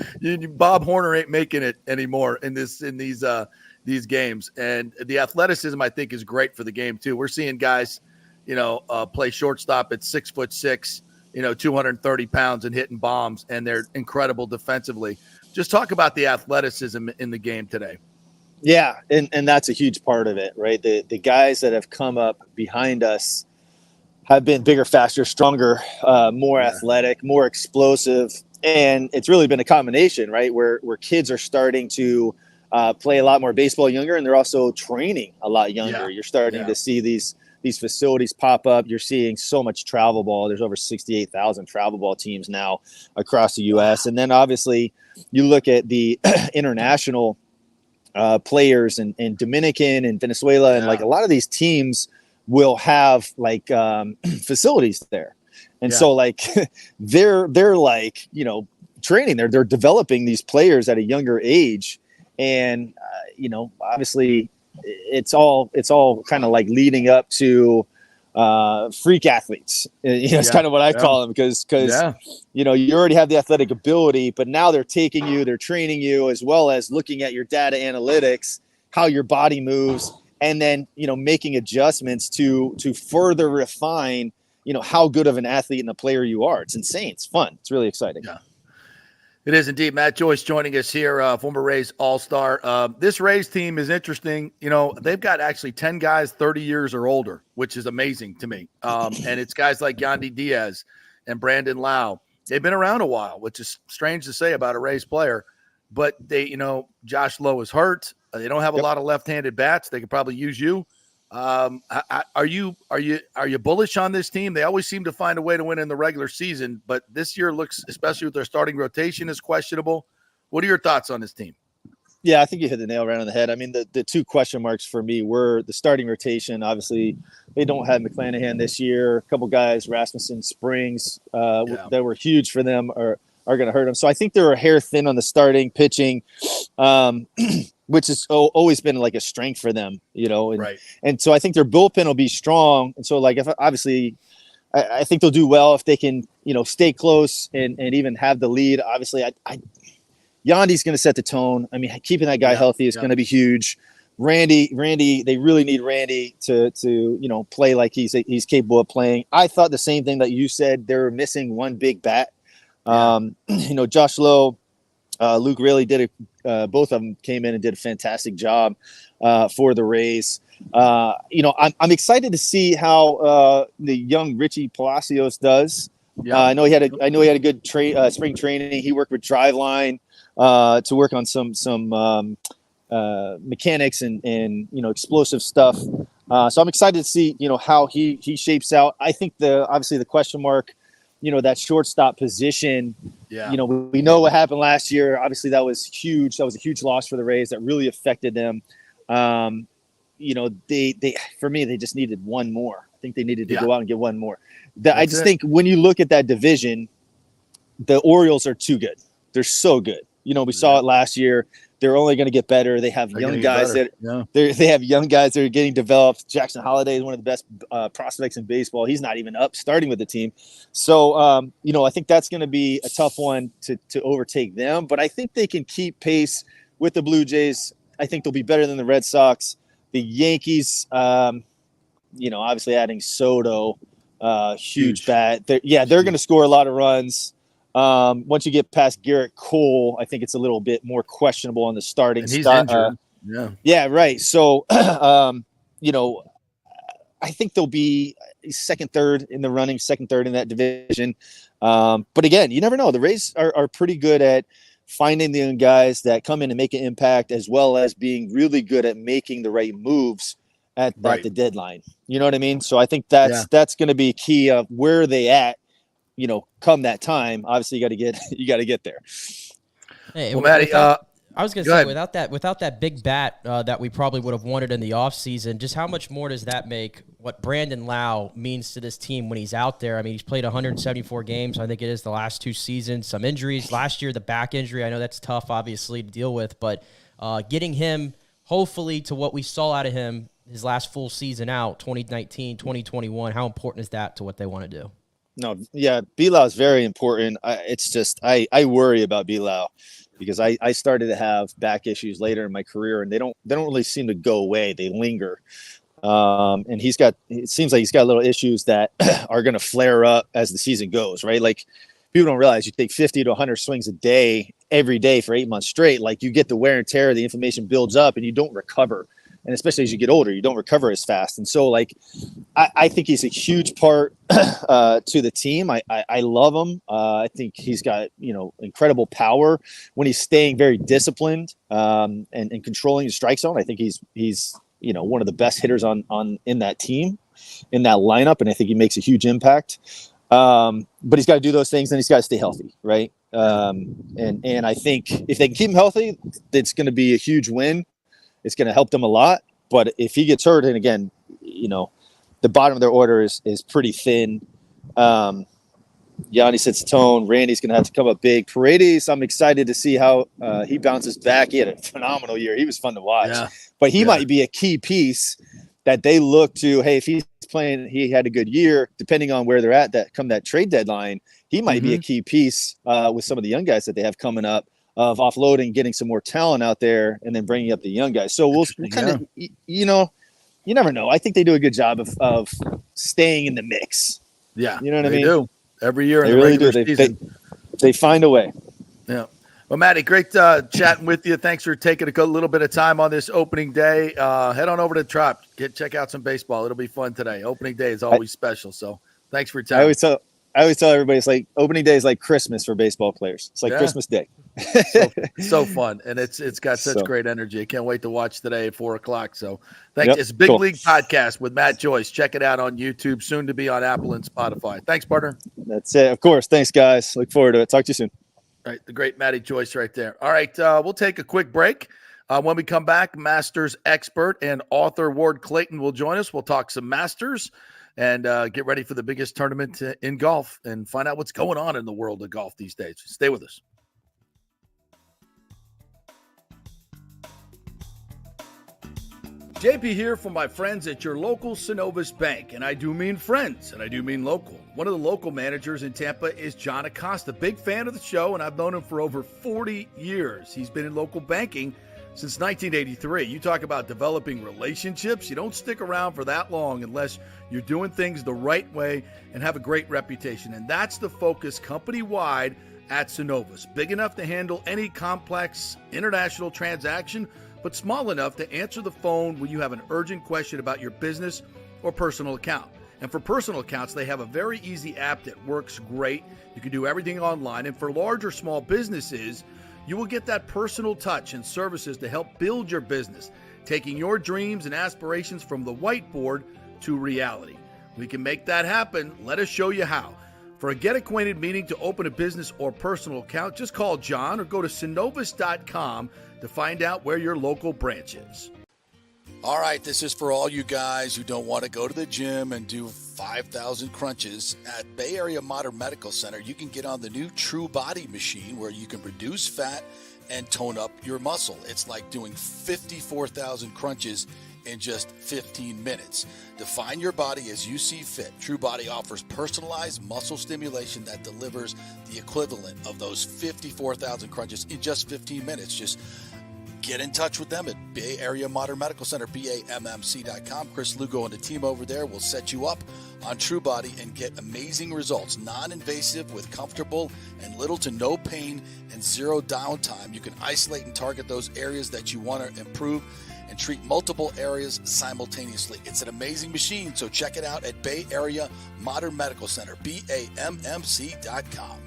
Bob Horner ain't making it anymore in these games. And the athleticism, I think, is great for the game too. We're seeing guys, you know, play shortstop at 6'6", you know, 230 pounds and hitting bombs, and they're incredible defensively. Just talk about the athleticism in the game today. Yeah, and that's a huge part of it, right? The guys that have come up behind us have been bigger, faster, stronger, more athletic, more explosive, and it's really been a combination, right? Where kids are starting to play a lot more baseball younger, and they're also training a lot younger. Yeah. You're starting to see these facilities pop up. You're seeing so much travel ball. There's over 68,000 travel ball teams now across the U.S. And then obviously you look at the international players in Dominican and Venezuela, and like a lot of these teams will have like facilities there. And so like they're like, you know, training, they're developing these players at a younger age. And, you know, obviously it's all kind of like leading up to freak athletes. You know, it's kind of what I call them because, you know, you already have the athletic ability, but now they're taking you, they're training you, as well as looking at your data analytics, how your body moves, and then, you know, making adjustments to further refine, you know, how good of an athlete and a player you are. It's insane. It's fun. It's really exciting. Yeah. It is indeed. Matt Joyce joining us here, former Rays All-Star. This Rays team is interesting. You know, they've got actually 10 guys 30 years or older, which is amazing to me. And it's guys like Yandy Diaz and Brandon Lau. They've been around a while, which is strange to say about a Rays player. But they, you know, Josh Lowe is hurt. They don't have a lot of left-handed bats. They could probably use you. Are you bullish on this team? They always seem to find a way to win in the regular season, but this year looks, especially with their starting rotation, is questionable. What are your thoughts on this team? Yeah, I think you hit the nail right on the head. I mean, the two question marks for me were the starting rotation. Obviously, they don't have McClanahan this year. A couple guys, Rasmussen, Springs, that were huge for them are going to hurt them. So I think they're a hair thin on the starting pitching, which has always been like a strength for them, And so I think their bullpen will be strong. And so, like, if obviously, I think they'll do well if they can, stay close and even have the lead. Obviously, Yandy's going to set the tone. I mean, keeping that guy healthy is going to be huge. Randy, they really need Randy to play like he's capable of playing. I thought the same thing that you said. They were missing one big bat. Josh Lowe, Luke really did both of them came in and did a fantastic job for the Rays. I'm excited to see how the young Richie Palacios does. I know he had a good spring training. He worked with Driveline to work on some mechanics and explosive stuff. So I'm excited to see how he shapes out. I think obviously the question mark, that shortstop position. We know what happened last year. Obviously that was huge. That was a huge loss for the Rays. That really affected them. They for me they just needed one more. I think they needed to go out and get one more. I just think when you look at that division, the Orioles are too good. They're so good. We saw it last year. They're only going to get better. They have young guys they have young guys that are getting developed. Jackson Holliday is one of the best prospects in baseball. He's not even up starting with the team. So, I think that's going to be a tough one to overtake them. But I think they can keep pace with the Blue Jays. I think they'll be better than the Red Sox. The Yankees, obviously adding Soto, huge bat. They're going to score a lot of runs. Once you get past Garrett Cole, I think it's a little bit more questionable on the starting. And he's injured. Yeah, right. So, I think they'll be second, third in the running, second, third in that division. But again, you never know. The Rays are pretty good at finding the young guys that come in and make an impact, as well as being really good at making the right moves at the deadline. You know what I mean? So I think that's going to be key of where they at. Come that time, obviously you got to get there. Hey, well, Matty, I was going to say, without that big bat that we probably would have wanted in the offseason, just how much more does that make what Brandon Lau means to this team when he's out there? I mean, he's played 174 games. I think it is the last 2 seasons. Some injuries. Last year, the back injury. I know that's tough, obviously, to deal with. But getting him, hopefully, to what we saw out of him his last full season out, 2019, 2021, how important is that to what they want to do? No, yeah, B-Lau is very important. It's just I worry about B-Lau because I started to have back issues later in my career, and they don't really seem to go away. They linger, and it seems like he's got little issues that are going to flare up as the season goes. Right, like people don't realize you take 50 to 100 swings a day every day for 8 months straight. Like you get the wear and tear, the inflammation builds up, and you don't recover. And especially as you get older, you don't recover as fast. And so, like, I think he's a huge part to the team. I love him. I think he's got, incredible power when he's staying very disciplined and controlling the strike zone. I think he's one of the best hitters on in that team, in that lineup. And I think he makes a huge impact. But he's got to do those things, and he's got to stay healthy, right? And I think if they can keep him healthy, it's going to be a huge win. It's going to help them a lot. But if he gets hurt, and again, the bottom of their order is pretty thin. Yandy sets the tone. Randy's going to have to come up big. Paredes, I'm excited to see how he bounces back. He had a phenomenal year. He was fun to watch. Yeah. But he might be a key piece that they look to. Hey, if he's playing, he had a good year, depending on where they're at that trade deadline, he might be a key piece with some of the young guys that they have coming up, of offloading, getting some more talent out there, and then bringing up the young guys. So we'll kind of, you never know. I think they do a good job of staying in the mix. Yeah, you know what I mean. They do every year. They really do. They find a way. Yeah. Well, Matty, great chatting with you. Thanks for taking a little bit of time on this opening day. Head on over to Trop. Check out some baseball. It'll be fun today. Opening day is always special. So thanks for your time. I always tell everybody it's like opening day is like Christmas for baseball players. It's like Christmas Day. so fun, and it's got such great energy. I can't wait to watch today at 4:00. So thanks. It's Big League Podcast with Matt Joyce. Check it out on YouTube. Soon to be on Apple and Spotify. Thanks, partner. That's it. Of course. Thanks, guys. Look forward to it. Talk to you soon. Right, the great Matty Joyce right there. All right, we'll take a quick break. When we come back, Masters expert and author Ward Clayton will join us. We'll talk some Masters and get ready for the biggest tournament in golf and find out what's going on in the world of golf these days. Stay with us. JP here from my friends at your local Synovus Bank, and I do mean friends, and I do mean local. One of the local managers in Tampa is John Acosta, big fan of the show, and I've known him for over 40 years. He's been in local banking since 1983. You talk about developing relationships. You don't stick around for that long unless you're doing things the right way and have a great reputation, and that's the focus company-wide at Synovus. Big enough to handle any complex international transaction, but small enough to answer the phone when you have an urgent question about your business or personal account. And for personal accounts, they have a very easy app that works great. You can do everything online. And for large or small businesses, you will get that personal touch and services to help build your business, taking your dreams and aspirations from the whiteboard to reality. We can make that happen. Let us show you how. For a get acquainted meeting to open a business or personal account, just call John or go to synovus.com to find out where your local branch is. All right, this is for all you guys who don't want to go to the gym and do 5,000 crunches. At Bay Area Modern Medical Center, you can get on the new True Body machine where you can reduce fat and tone up your muscle. It's like doing 54,000 crunches in just 15 minutes. Define your body as you see fit. True Body offers personalized muscle stimulation that delivers the equivalent of those 54,000 crunches in just 15 minutes. Just get in touch with them at Bay Area Modern Medical Center, BAMMC.com. Chris Lugo and the team over there will set you up on True Body and get amazing results. Non-invasive with comfortable and little to no pain and zero downtime. You can isolate and target those areas that you want to improve and treat multiple areas simultaneously. It's an amazing machine, so check it out at Bay Area Modern Medical Center, BAMMC.com.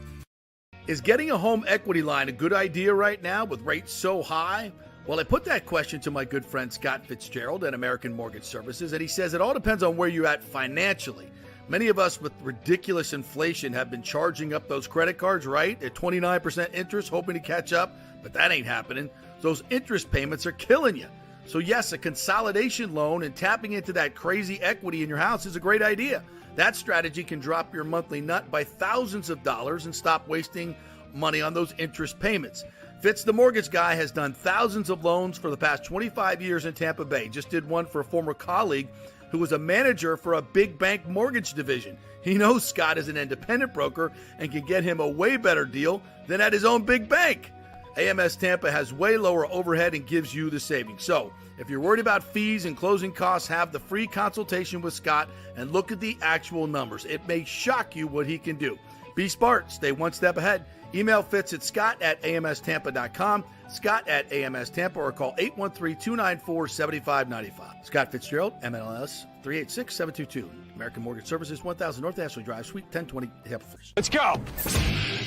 Is getting a home equity line a good idea right now with rates so high? Well, I put that question to my good friend Scott Fitzgerald at American Mortgage Services, and he says it all depends on where you're at financially. Many of us with ridiculous inflation have been charging up those credit cards, right? At 29% interest, hoping to catch up, but that ain't happening. Those interest payments are killing you. So yes, a consolidation loan and tapping into that crazy equity in your house is a great idea. That strategy can drop your monthly nut by thousands of dollars and stop wasting money on those interest payments. Fitz, the mortgage guy, has done thousands of loans for the past 25 years in Tampa Bay. Just did one for a former colleague who was a manager for a big bank mortgage division. He knows Scott is an independent broker and can get him a way better deal than at his own big bank. AMS Tampa has way lower overhead and gives you the savings. So if you're worried about fees and closing costs, have the free consultation with Scott and look at the actual numbers. It may shock you what he can do. Be smart. Stay one step ahead. Email Fitz at scott@amstampa.com, scott@amstampa, or call 813-294-7595. Scott Fitzgerald, MLS 386722. American Mortgage Services, 1000 North Ashley Drive, Suite 1020, Tampa. Let's go.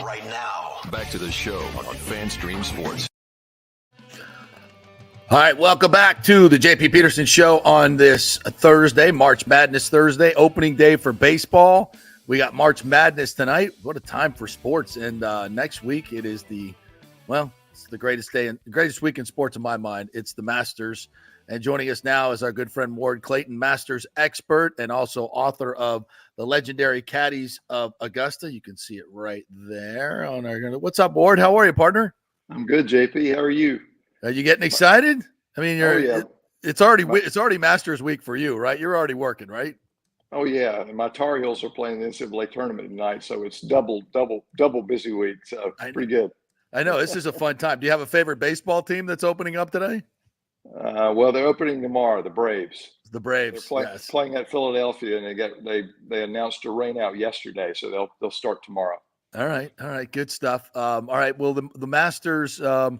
Right now, back to the show on FanStream Sports. All right, welcome back to the JP Peterson Show on this Thursday, March Madness Thursday, opening day for baseball. We got March Madness tonight. What a time for sports. And next week, it is it's the greatest week in sports in my mind. It's the Masters. And joining us now is our good friend Ward Clayton, Masters expert and also author of The Legendary Caddies of Augusta. You can see it right there on our. What's up, Ward? How are you, partner? I'm good, JP. How are you? Are you getting excited? I mean, it's already Masters week for you, right? You're already working, right? Oh yeah, and my Tar Heels are playing the NCAA tournament tonight, so it's double busy week. So pretty good. I know this is a fun time. Do you have a favorite baseball team that's opening up today? Well, they're opening tomorrow. The Braves. The Braves. They're playing at Philadelphia, and they announced a rain out yesterday, so they'll start tomorrow. All right, good stuff. All right, well the Masters. Well,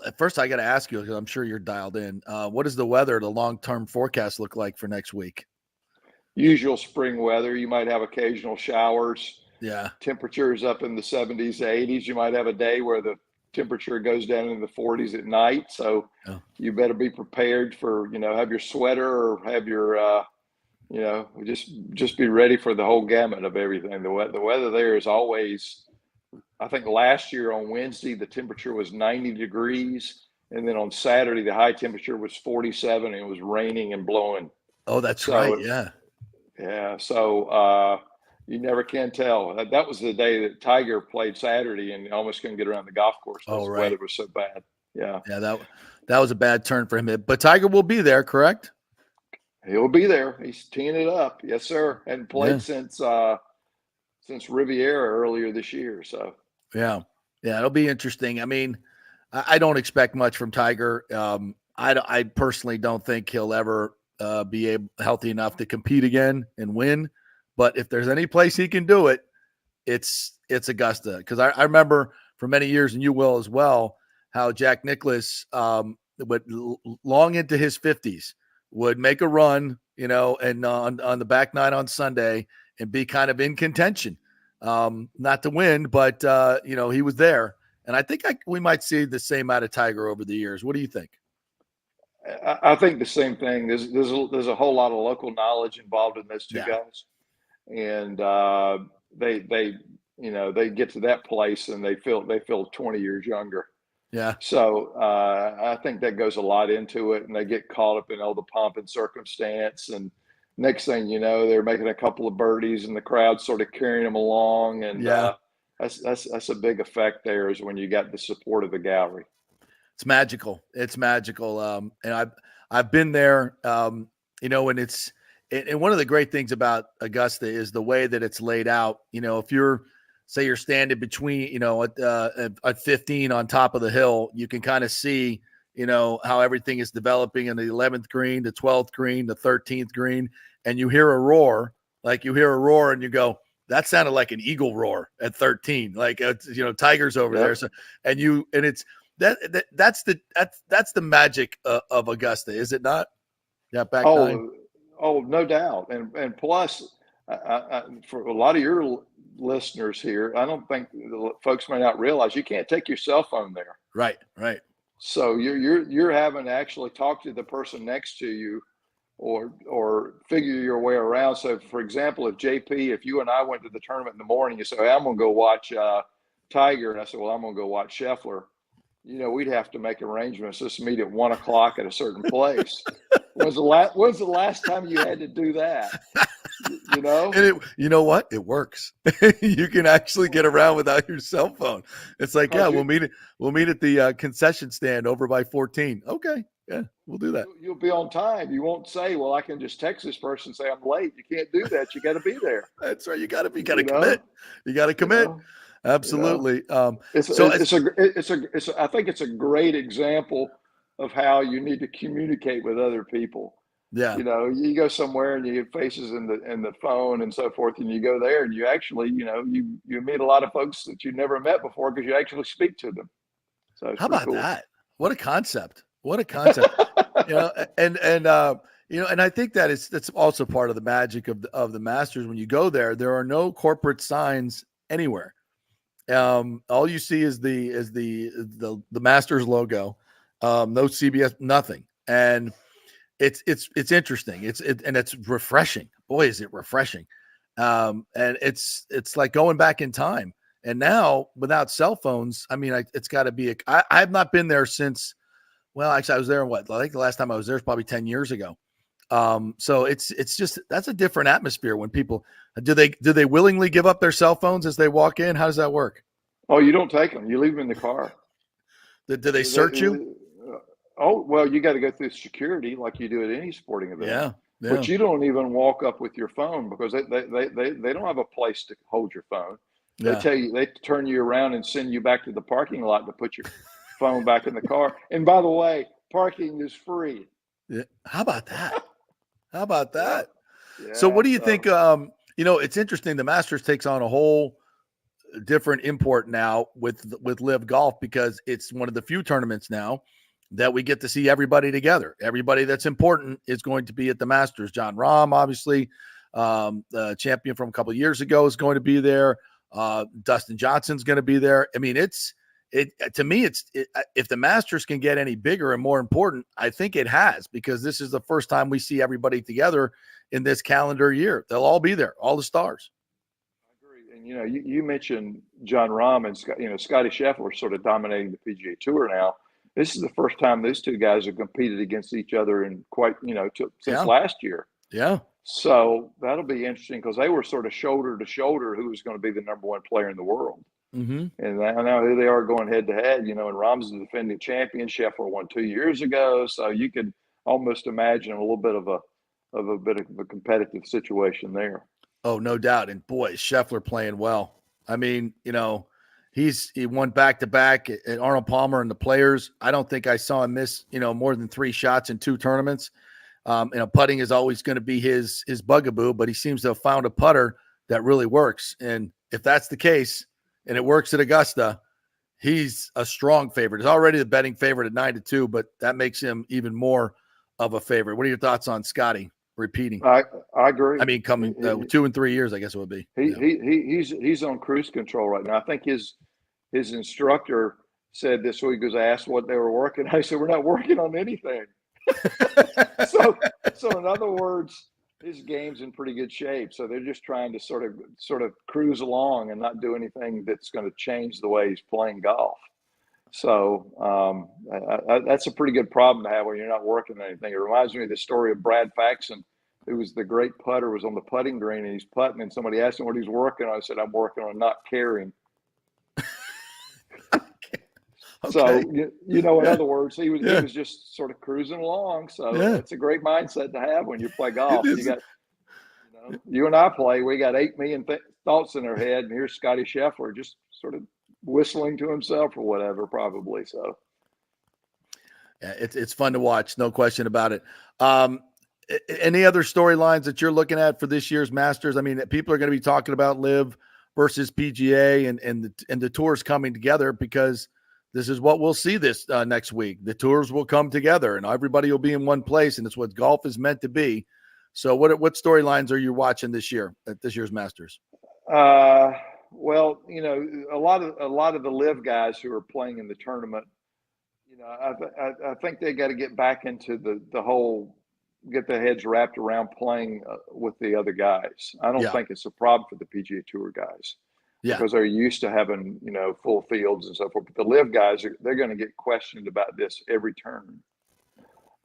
at first I got to ask you because I'm sure you're dialed in. What does the weather, the long-term forecast look like for next week? Usual spring weather. You might have occasional showers. Yeah. Temperatures up in the 70s, 80s. You might have a day where the temperature goes down in the 40s at night. So you better be prepared for, have your sweater or have your, just be ready for the whole gamut of everything. The weather there is always I think last year on Wednesday, the temperature was 90 degrees. And then on Saturday, the high temperature was 47 and it was raining and blowing. Oh, that's So, right. Yeah. Yeah. So you never can tell. That was the day that Tiger played Saturday and almost couldn't get around the golf course because the weather was so bad. Yeah. Yeah. That was a bad turn for him. But Tiger will be there, correct? He'll be there. He's teeing it up. Yes, sir. And played since Riviera earlier this year. So yeah, it'll be interesting. I mean, I don't expect much from Tiger. I personally don't think he'll ever be healthy enough to compete again and win. But if there's any place he can do it, it's Augusta. Because I remember for many years, and you will as well, how Jack Nicklaus would long into his 50s would make a run, and on the back nine on Sunday and be kind of in contention, not to win, but he was there. And I think we might see the same out of Tiger over the years. What do you think? I think the same thing. There's a whole lot of local knowledge involved in those two guys, and they get to that place and they feel 20 years younger. Yeah. So I think that goes a lot into it, and they get caught up in all the pomp and circumstance. And next thing you know, they're making a couple of birdies, and the crowd's sort of carrying them along. And that's a big effect there, is when you got the support of the gallery. It's magical. It's magical. And I've been there. And and one of the great things about Augusta is the way that it's laid out. If you're standing between, at 15 on top of the hill, you can kind of see, how everything is developing in the 11th green, the 12th green, the 13th green, and you hear a roar, and you go, that sounded like an eagle roar at 13, like Tiger's over there. So, it's that's the magic of Augusta, is it not? Yeah, back nine. Oh, no doubt, and plus, for a lot of your listeners here, I don't think the folks may not realize you can't take your cell phone there. Right. So you're having to actually talk to the person next to you, or figure your way around. So, for example, if you and I went to the tournament in the morning, you say, hey, I'm going to go watch Tiger, and I said, well, I'm going to go watch Scheffler. We'd have to make arrangements. Let's meet at 1 o'clock at a certain place. When's the last time you had to do that? And you know what? It works. You can actually get around without your cell phone. It's like, we'll meet at the concession stand over by 14. Okay. Yeah, we'll do that. You'll be on time. You won't say, well, I can just text this person and say I'm late. You can't do that. You got to be there. That's right. You got to commit. You got to commit. Absolutely. I think it's a great example of how you need to communicate with other people. Yeah. You go somewhere and you get faces in the phone and so forth, and you go there and you actually, you meet a lot of folks that you never met before because you actually speak to them. So how about that? What a concept. And I think that's also part of the magic of the Masters. When you go there are no corporate signs anywhere. All you see is the Masters logo, no CBS, nothing. And it's interesting. It's refreshing. Boy, is it refreshing. And it's like going back in time. And now without cell phones, I mean, it's got to be I have not been there since. Well, actually, I was there. I think the last time I was there was probably 10 years ago. So it's just, that's a different atmosphere when people do they willingly give up their cell phones as they walk in? How does that work? Oh, you don't take them. You leave them in the car. Do they search you? Oh, well, you got to go through security like you do at any sporting event. Yeah. But you don't even walk up with your phone because they don't have a place to hold your phone. Yeah. They turn you around and send you back to the parking lot to put your phone back in the car. And by the way, parking is free. Yeah. How about that? Yeah, so what do you think? It's interesting. The Masters takes on a whole different import now with Live Golf, because it's one of the few tournaments now that we get to see everybody together. Everybody that's important is going to be at the Masters. John Rahm, obviously, the champion from a couple of years ago, is going to be there. Dustin Johnson's going to be there. I mean, to me, if the Masters can get any bigger and more important, I think it has, because this is the first time we see everybody together in this calendar year. They'll all be there, all the stars. I agree. And you mentioned John Rahm and Scotty Scheffler sort of dominating the PGA Tour now. This is the first time those two guys have competed against each other in quite since last year. Yeah. So that'll be interesting because they were sort of shoulder to shoulder who was going to be the number one player in the world. Mm-hmm. And I know who they are going head to head. And Rahm's the defending champion. Scheffler won 2 years ago, so you could almost imagine a little bit of a competitive situation there. Oh, no doubt. And boy, Scheffler playing well. I mean, he won back-to-back at Arnold Palmer and the Players. I don't think I saw him miss, more than 3 shots in 2 tournaments. Putting is always going to be his bugaboo, but he seems to have found a putter that really works. And if that's the case, and it works at Augusta, he's a strong favorite. He's already the betting favorite at 9-2, but that makes him even more of a favorite. What are your thoughts on Scotty repeating? I agree. I mean, coming 2 and 3 years, I guess it would be. He's on cruise control right now. I think his instructor said this week, was asked what they were working. I said, we're not working on anything. So in other words, his game's in pretty good shape. So they're just trying to sort of cruise along and not do anything that's going to change the way he's playing golf. So that's a pretty good problem to have when you're not working on anything. It reminds me of the story of Brad Faxon, who was the great putter, was on the putting green and he's putting, and somebody asked him what he's working on. I said, I'm working on not caring. Okay. So, in other words, he was just sort of cruising along. So that's a great mindset to have when you play golf. You got, you and I play, we got 8 million thoughts in our head, and here's Scotty Scheffler just sort of whistling to himself or whatever, probably. So, yeah, it's fun to watch, no question about it. Any other storylines that you're looking at for this year's Masters? I mean, people are going to be talking about LIV versus PGA and the tours coming together, because this is what we'll see this next week. The tours will come together and everybody will be in one place, and it's what golf is meant to be. So what storylines are you watching this year at this year's Masters? Well, a lot of the LIV guys who are playing in the tournament, I think they got to get back into the whole, get their heads wrapped around playing with the other guys. I don't think it's a problem for the PGA Tour guys. Yeah. Because they're used to having, full fields and so forth. But the LIV guys, they're going to get questioned about this every turn.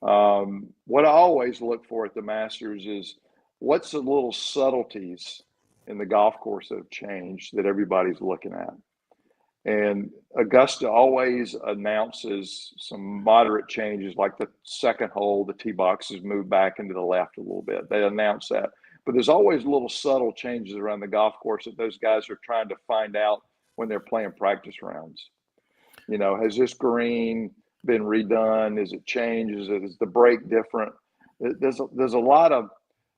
What I always look for at the Masters is what's the little subtleties in the golf course that have changed that everybody's looking at. And Augusta always announces some moderate changes, like the second hole, the tee box has moved back into the left a little bit. They announce that. But there's always little subtle changes around the golf course that those guys are trying to find out when they're playing practice rounds. Has this green been redone? Is it changed? Is the break different? There's a lot of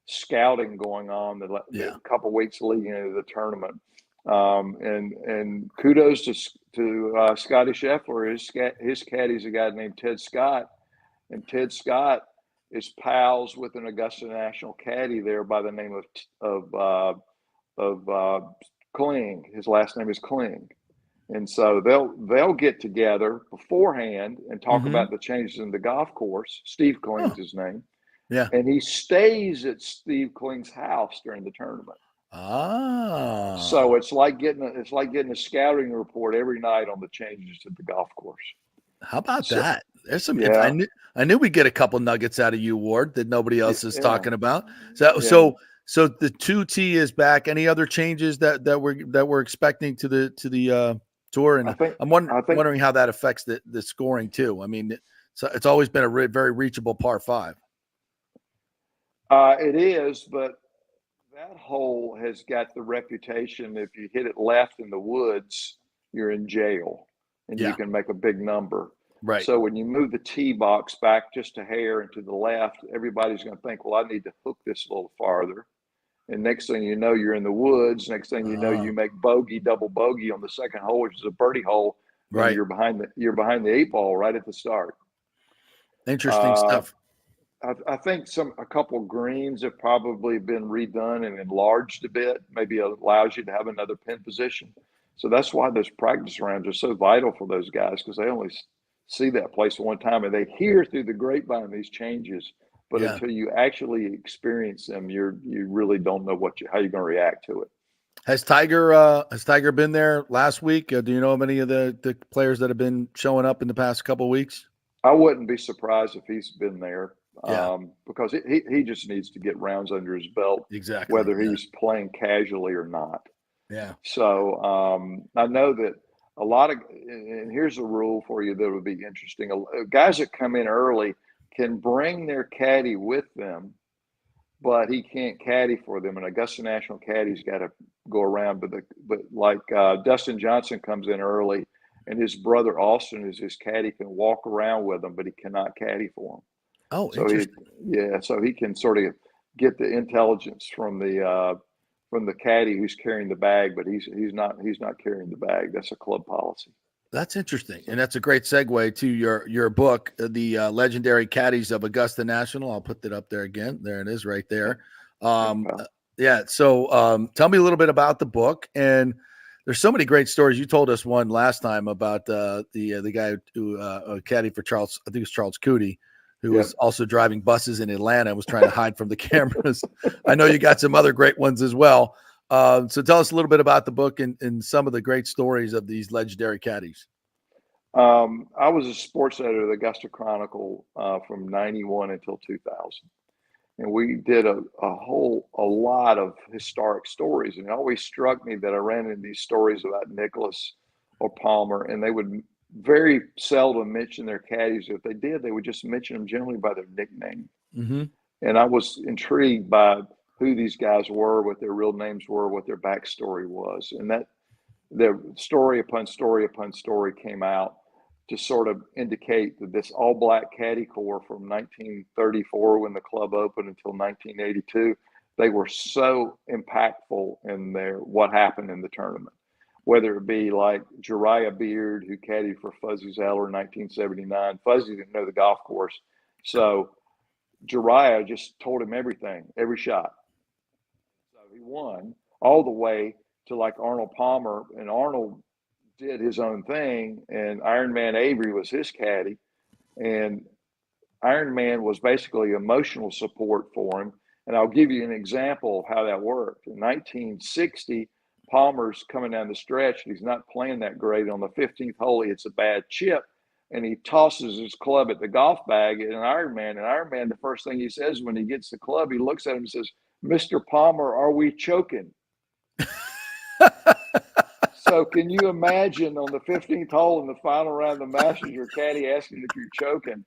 scouting going on a couple of weeks leading into the tournament. And kudos to Scotty Scheffler. His caddy's a guy named Ted Scott, and Ted Scott is pals with an Augusta National caddy there by the name of Kling. His last name is Kling, and so they'll get together beforehand and talk about the changes in the golf course. Steve Kling's his name, and he stays at Steve Kling's house during the tournament. So it's like getting a scouting report every night on the changes to the golf course. How about that? There's some. Yeah. I knew we'd get a couple nuggets out of you, Ward, that nobody else is talking about. So the 2T is back. Any other changes that we're expecting to the tour? And I'm wondering how that affects the scoring too. I mean, it's always been a very reachable par 5. It is, but that hole has got the reputation. If you hit it left in the woods, you're in jail, and you can make a big number. Right. So when you move the tee box back just a hair and to the left, everybody's going to think, well, I need to hook this a little farther. And next thing you know, you're in the woods. Next thing you know, you make double bogey on the second hole, which is a birdie hole. Right. You're behind the 8 ball right at the start. Interesting stuff. I think a couple greens have probably been redone and enlarged a bit. Maybe it allows you to have another pin position. So that's why those practice rounds are so vital for those guys, because they only see that place one time, and they hear through the grapevine these changes, but until you actually experience them, you really don't know how you're going to react to it. Has Tiger been there last week? Do you know of any of the players that have been showing up in the past couple of weeks? I wouldn't be surprised if he's been there, Yeah. because he just needs to get rounds under his belt, Exactly. whether he's playing casually or not. Yeah. So I know that a lot of, and here's a rule for you that would be interesting. Guys that come in early can bring their caddy with them, but he can't caddy for them. And Augusta National caddy's got to go around. But like Dustin Johnson comes in early, and his brother Austin is his caddy, can walk around with him, but he cannot caddy for him. Oh, So interesting. so he can sort of get the intelligence from the caddy who's carrying the bag, but he's not carrying the bag. That's a club policy. That's interesting, and that's a great segue to your book, the Legendary Caddies of Augusta National. I'll put that up there again. There it is, right there. Yeah. So tell me a little bit about the book. And there's so many great stories. You told us one last time about the guy who caddied for Charles. I think it was Charles Cootie, who was also driving buses in Atlanta and was trying to hide from the cameras. I know you got some other great ones as well. So tell us a little bit about the book and some of the great stories of these legendary caddies. I was a sports editor of the Augusta Chronicle from 91 until 2000. And we did a lot of historic stories. And it always struck me that I ran into these stories about Nicholas or Palmer, and they would very seldom mention their caddies. If they did, they would just mention them generally by their nickname. Mm-hmm. And I was intrigued by who these guys were, what their real names were, what their backstory was. And that the story upon story upon story came out to sort of indicate that this all-black caddy corps from 1934, when the club opened, until 1982, they were so impactful in what happened in the tournament. Whether it be like Jariah Beard, who caddied for Fuzzy Zeller in 1979. Fuzzy didn't know the golf course, so Jariah just told him everything, every shot. So he won all the way to like Arnold Palmer, and Arnold did his own thing, and Iron Man Avery was his caddy, and Iron Man was basically emotional support for him. And I'll give you an example of how that worked. In 1960, Palmer's coming down the stretch, and he's not playing that great. On the 15th hole, he hits a bad chip, and he tosses his club at the golf bag at Iron Man. And Iron Man, the first thing he says when he gets the club, he looks at him and says, "Mr. Palmer, are we choking?" So can you imagine on the 15th hole in the final round of the Masters, your caddy asking if you're choking?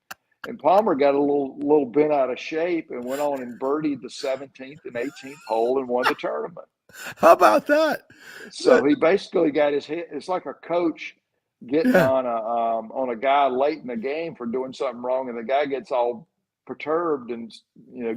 And Palmer got a little bent out of shape and went on and birdied the 17th and 18th hole and won the tournament. How about that? So he basically got his hit. It's like a coach getting on a guy late in the game for doing something wrong, and the guy gets all perturbed and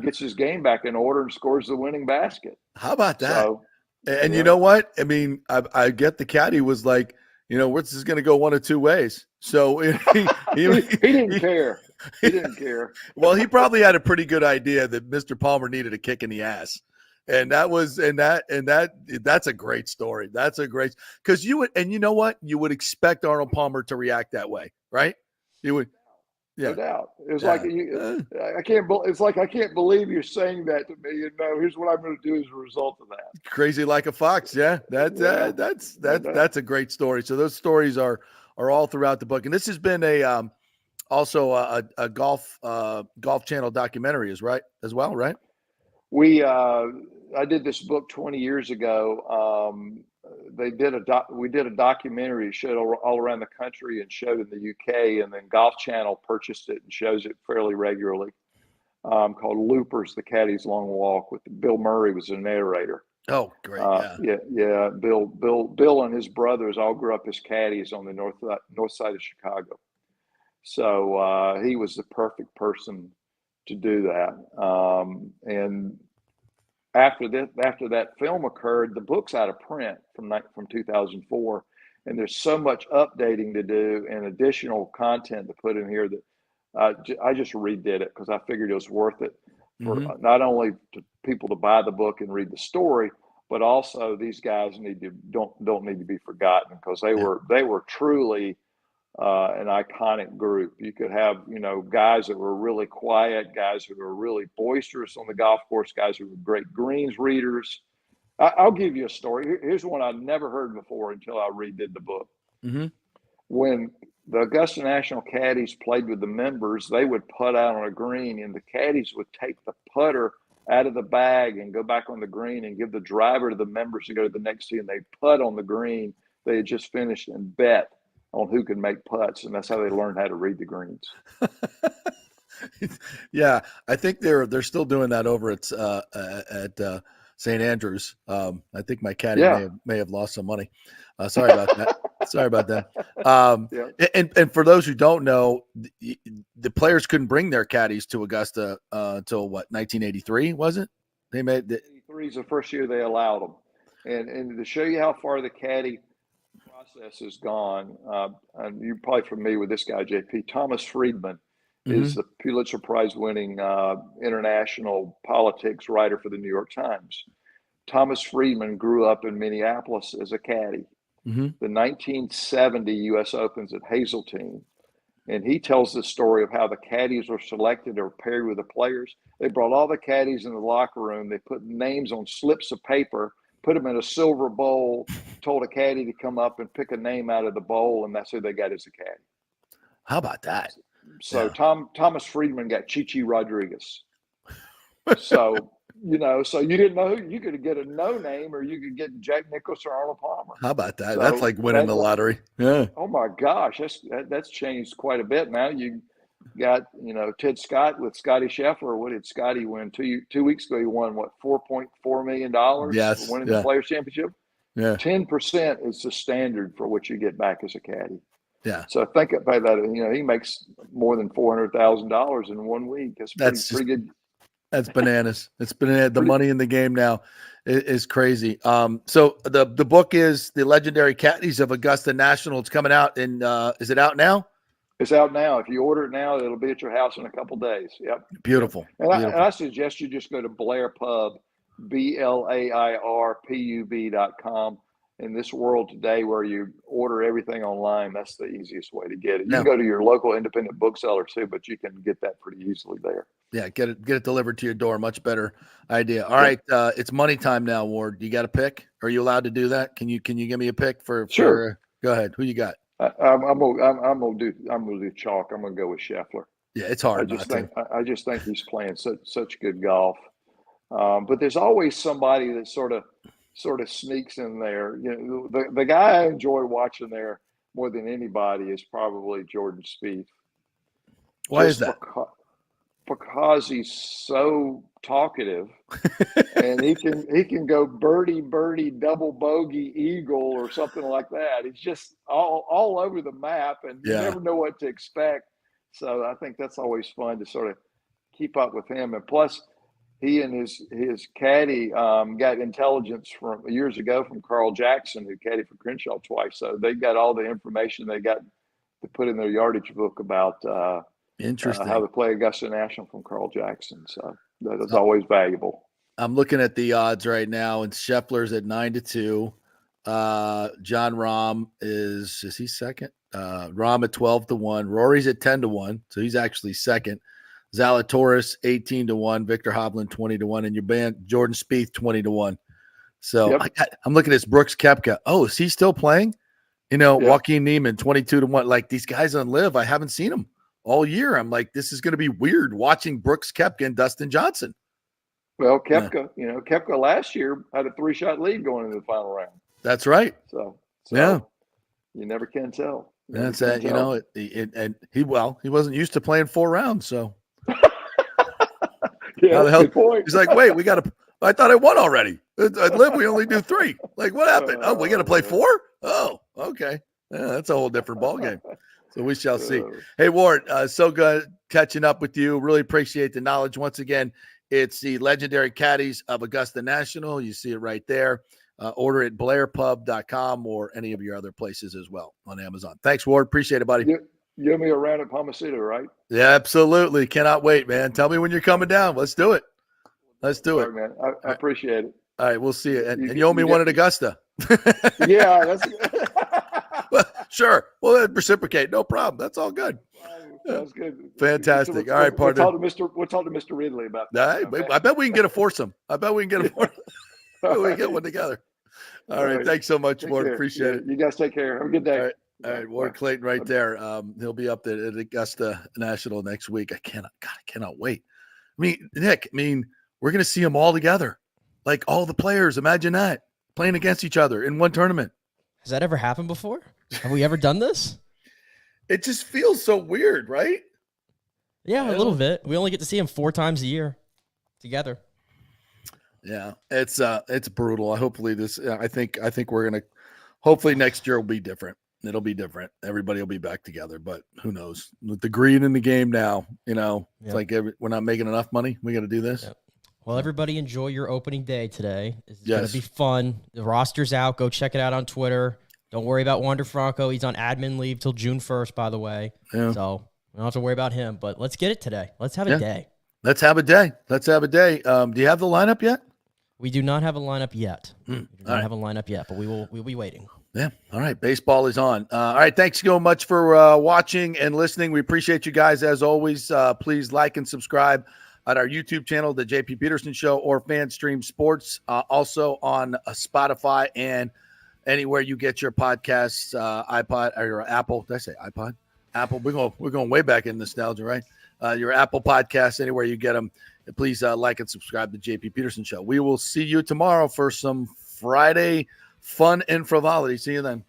gets his game back in order and scores the winning basket. How about that? So, and you know what? I mean, I get the caddy was like, this is going to go one of two ways. So he didn't care. He didn't care. Well, he probably had a pretty good idea that Mr. Palmer needed a kick in the ass. And that's a great story. That's a great, because you know what? You would expect Arnold Palmer to react that way, right? You would. Yeah. No doubt. It was like I can't believe you're saying that to me. Here's what I'm going to do as a result of that. Crazy like a fox. Yeah, that's a great story. So those stories are all throughout the book, and this has been also a golf channel documentary as well, right? I did this book 20 years ago. We did a documentary that showed all around the country and showed in the UK, and then Golf Channel purchased it and shows it fairly regularly, called Loopers, the Caddy's Long Walk, with Bill Murray was the narrator. Oh, great. Yeah. Bill and his brothers all grew up as caddies on the north side of Chicago. So he was the perfect person to do that. And after that film occurred, the book's out of print from 2004, and there's so much updating to do and additional content to put in here that I just redid it because I figured it was worth it for not only to people to buy the book and read the story, but also these guys don't need to be forgotten, because they were truly an iconic group. You could have, guys that were really quiet, guys who were really boisterous on the golf course, guys who were great greens readers, I'll give you a story. Here's one I never heard before until I redid the book. Mm-hmm. When the Augusta National caddies played with the members, they would putt out on a green, and the caddies would take the putter out of the bag and go back on the green and give the driver to the members to go to the next tee, and they putt on the green they had just finished and bet on who could make putts, and that's how they learned how to read the greens. Yeah, I think they're still doing that over at St. Andrews. I think my caddy may have lost some money. Sorry about that. Sorry about that. And for those who don't know, the players couldn't bring their caddies to Augusta until what, 1983 was it? They made 83 is the first year they allowed them, and to show you how far the caddy process has gone, and you're probably familiar with this guy, JP. Thomas Friedman is the Pulitzer Prize winning international politics writer for the New York Times. Thomas Friedman grew up in Minneapolis as a caddy. The 1970 U.S. Opens at Hazeltine. And he tells the story of how the caddies were selected or paired with the players. They brought all the caddies in the locker room. They put names on slips of paper, put them in a silver bowl, told a caddy to come up and pick a name out of the bowl, and that's who they got as a caddy. How about that? So Thomas Friedman got Chichi Rodriguez. So, so you didn't know who. You could get a no name, or you could get Jack Nicklaus or Arnold Palmer. How about that? So that's like winning the lottery. Yeah. Oh my gosh, that's changed quite a bit. Now you got Ted Scott with Scotty Scheffler. What did Scotty win 2 weeks ago? He won what, $4.4 million? Yes, for winning the Players Championship. Yeah, 10% is the standard for what you get back as a caddy. Yeah. So think about that. He makes more than $400,000 in 1 week. That's pretty good. That's bananas. It's been the money in the game now is crazy. So the book is The Legendary Caddies of Augusta National. It's coming out, and is it out now? It's out now. If you order it now, it'll be at your house in a couple days. Yep. Beautiful. And I suggest you just go to Blair Pub, BLAIRPUB.com. In this world today where you order everything online, that's the easiest way to get it. You can go to your local independent bookseller too, but you can get that pretty easily there. Yeah, get it delivered to your door. Much better idea. All right, it's money time now, Ward. You got a pick? Are you allowed to do that? Can you give me a pick for? Sure. Go ahead. Who you got? I'm gonna do chalk. I'm gonna go with Scheffler. Yeah, it's hard. I just think he's playing such good golf. But there's always somebody that sort of sneaks in there. The guy I enjoy watching there more than anybody is probably Jordan Spieth. Why is that? Because he's so talkative, and he can go birdie, double bogey, eagle, or something like that. He's just all over the map, and you never know what to expect. So I think that's always fun to sort of keep up with him. And plus, he and his caddy got intelligence from years ago from Carl Jackson, who caddied for Crenshaw twice. So they got all the information they got to put in their yardage book about interesting how to play Augusta National from Carl Jackson. So that is always valuable. I'm looking at the odds right now, and Scheffler's at 9-2. John Rahm is he second? Rahm at 12-1. Rory's at 10-1, so he's actually second. Zalatoris 18-1, Victor Hovland 20-1, and your band Jordan Spieth 20-1. So I'm looking at this Brooks Koepka. Oh, is he still playing? Joaquin Neiman 22-1. Like, these guys on Live, I haven't seen them all year. I'm like, this is going to be weird watching Brooks Koepka and Dustin Johnson. Well, Koepka, Koepka last year had a 3-shot lead going into the final round. That's right. So you never can tell. That's that. And he wasn't used to playing 4 rounds, so. How the hell? Good point. He's like, wait, I thought I won already. At Live, we only do 3. Like, what happened? Oh, we got to play 4? Oh, okay. Yeah, that's a whole different ballgame. So we shall see. Hey, Ward, so good catching up with you. Really appreciate the knowledge. Once again, it's the Legendary Caddies of Augusta National. You see it right there. Order it at blairpub.com or any of your other places as well on Amazon. Thanks, Ward. Appreciate it, buddy. You and me around at Palmacito, right? Yeah, absolutely. Cannot wait, man. Tell me when you're coming down. Let's do it. Let's do it. All right, man. I appreciate it. All right, we'll see you. And you owe me one at Augusta. Yeah, that's well, sure. We'll reciprocate. No problem. That's all good. Sounds good. Fantastic. All right, partner. We'll talk to Mr. Ridley about that. I bet we can get a foursome. We get one together. All right. Thanks so much, Ward. Appreciate it. You guys take care. Have a good day. All right. Ward Clayton right there. He'll be up at Augusta National next week. I cannot wait. I mean, Nick, we're going to see them all together. Like all the players. Imagine that. Playing against each other in one tournament. Has that ever happened before? Have we ever done this? It just feels so weird, right? Yeah, a little bit. We only get to see them 4 times a year together. Yeah, it's brutal. Hopefully I think we're gonna. Hopefully next year will be different. It'll be different. Everybody will be back together. But who knows? With the greed in the game now, it's like we're not making enough money. We got to do this. Yep. Well, everybody enjoy your opening day today. It's going to be fun. The roster's out. Go check it out on Twitter. Don't worry about Wander Franco. He's on admin leave till June 1st, by the way. Yeah. So we don't have to worry about him. But let's get it today. Let's have a day. Let's have a day. Do you have the lineup yet? We do not have a lineup yet. But we'll be waiting. Yeah. All right. Baseball is on. All right. Thanks so much for watching and listening. We appreciate you guys as always. Please like and subscribe at our YouTube channel, The JP Peterson Show, or FanStream Sports. Also on Spotify and anywhere you get your podcasts, iPod or Apple. Did I say iPod? Apple. We're going way back in nostalgia, right? Your Apple podcasts, anywhere you get them. Please like and subscribe to JP Peterson Show. We will see you tomorrow for some Friday fun and frivolity. See you then.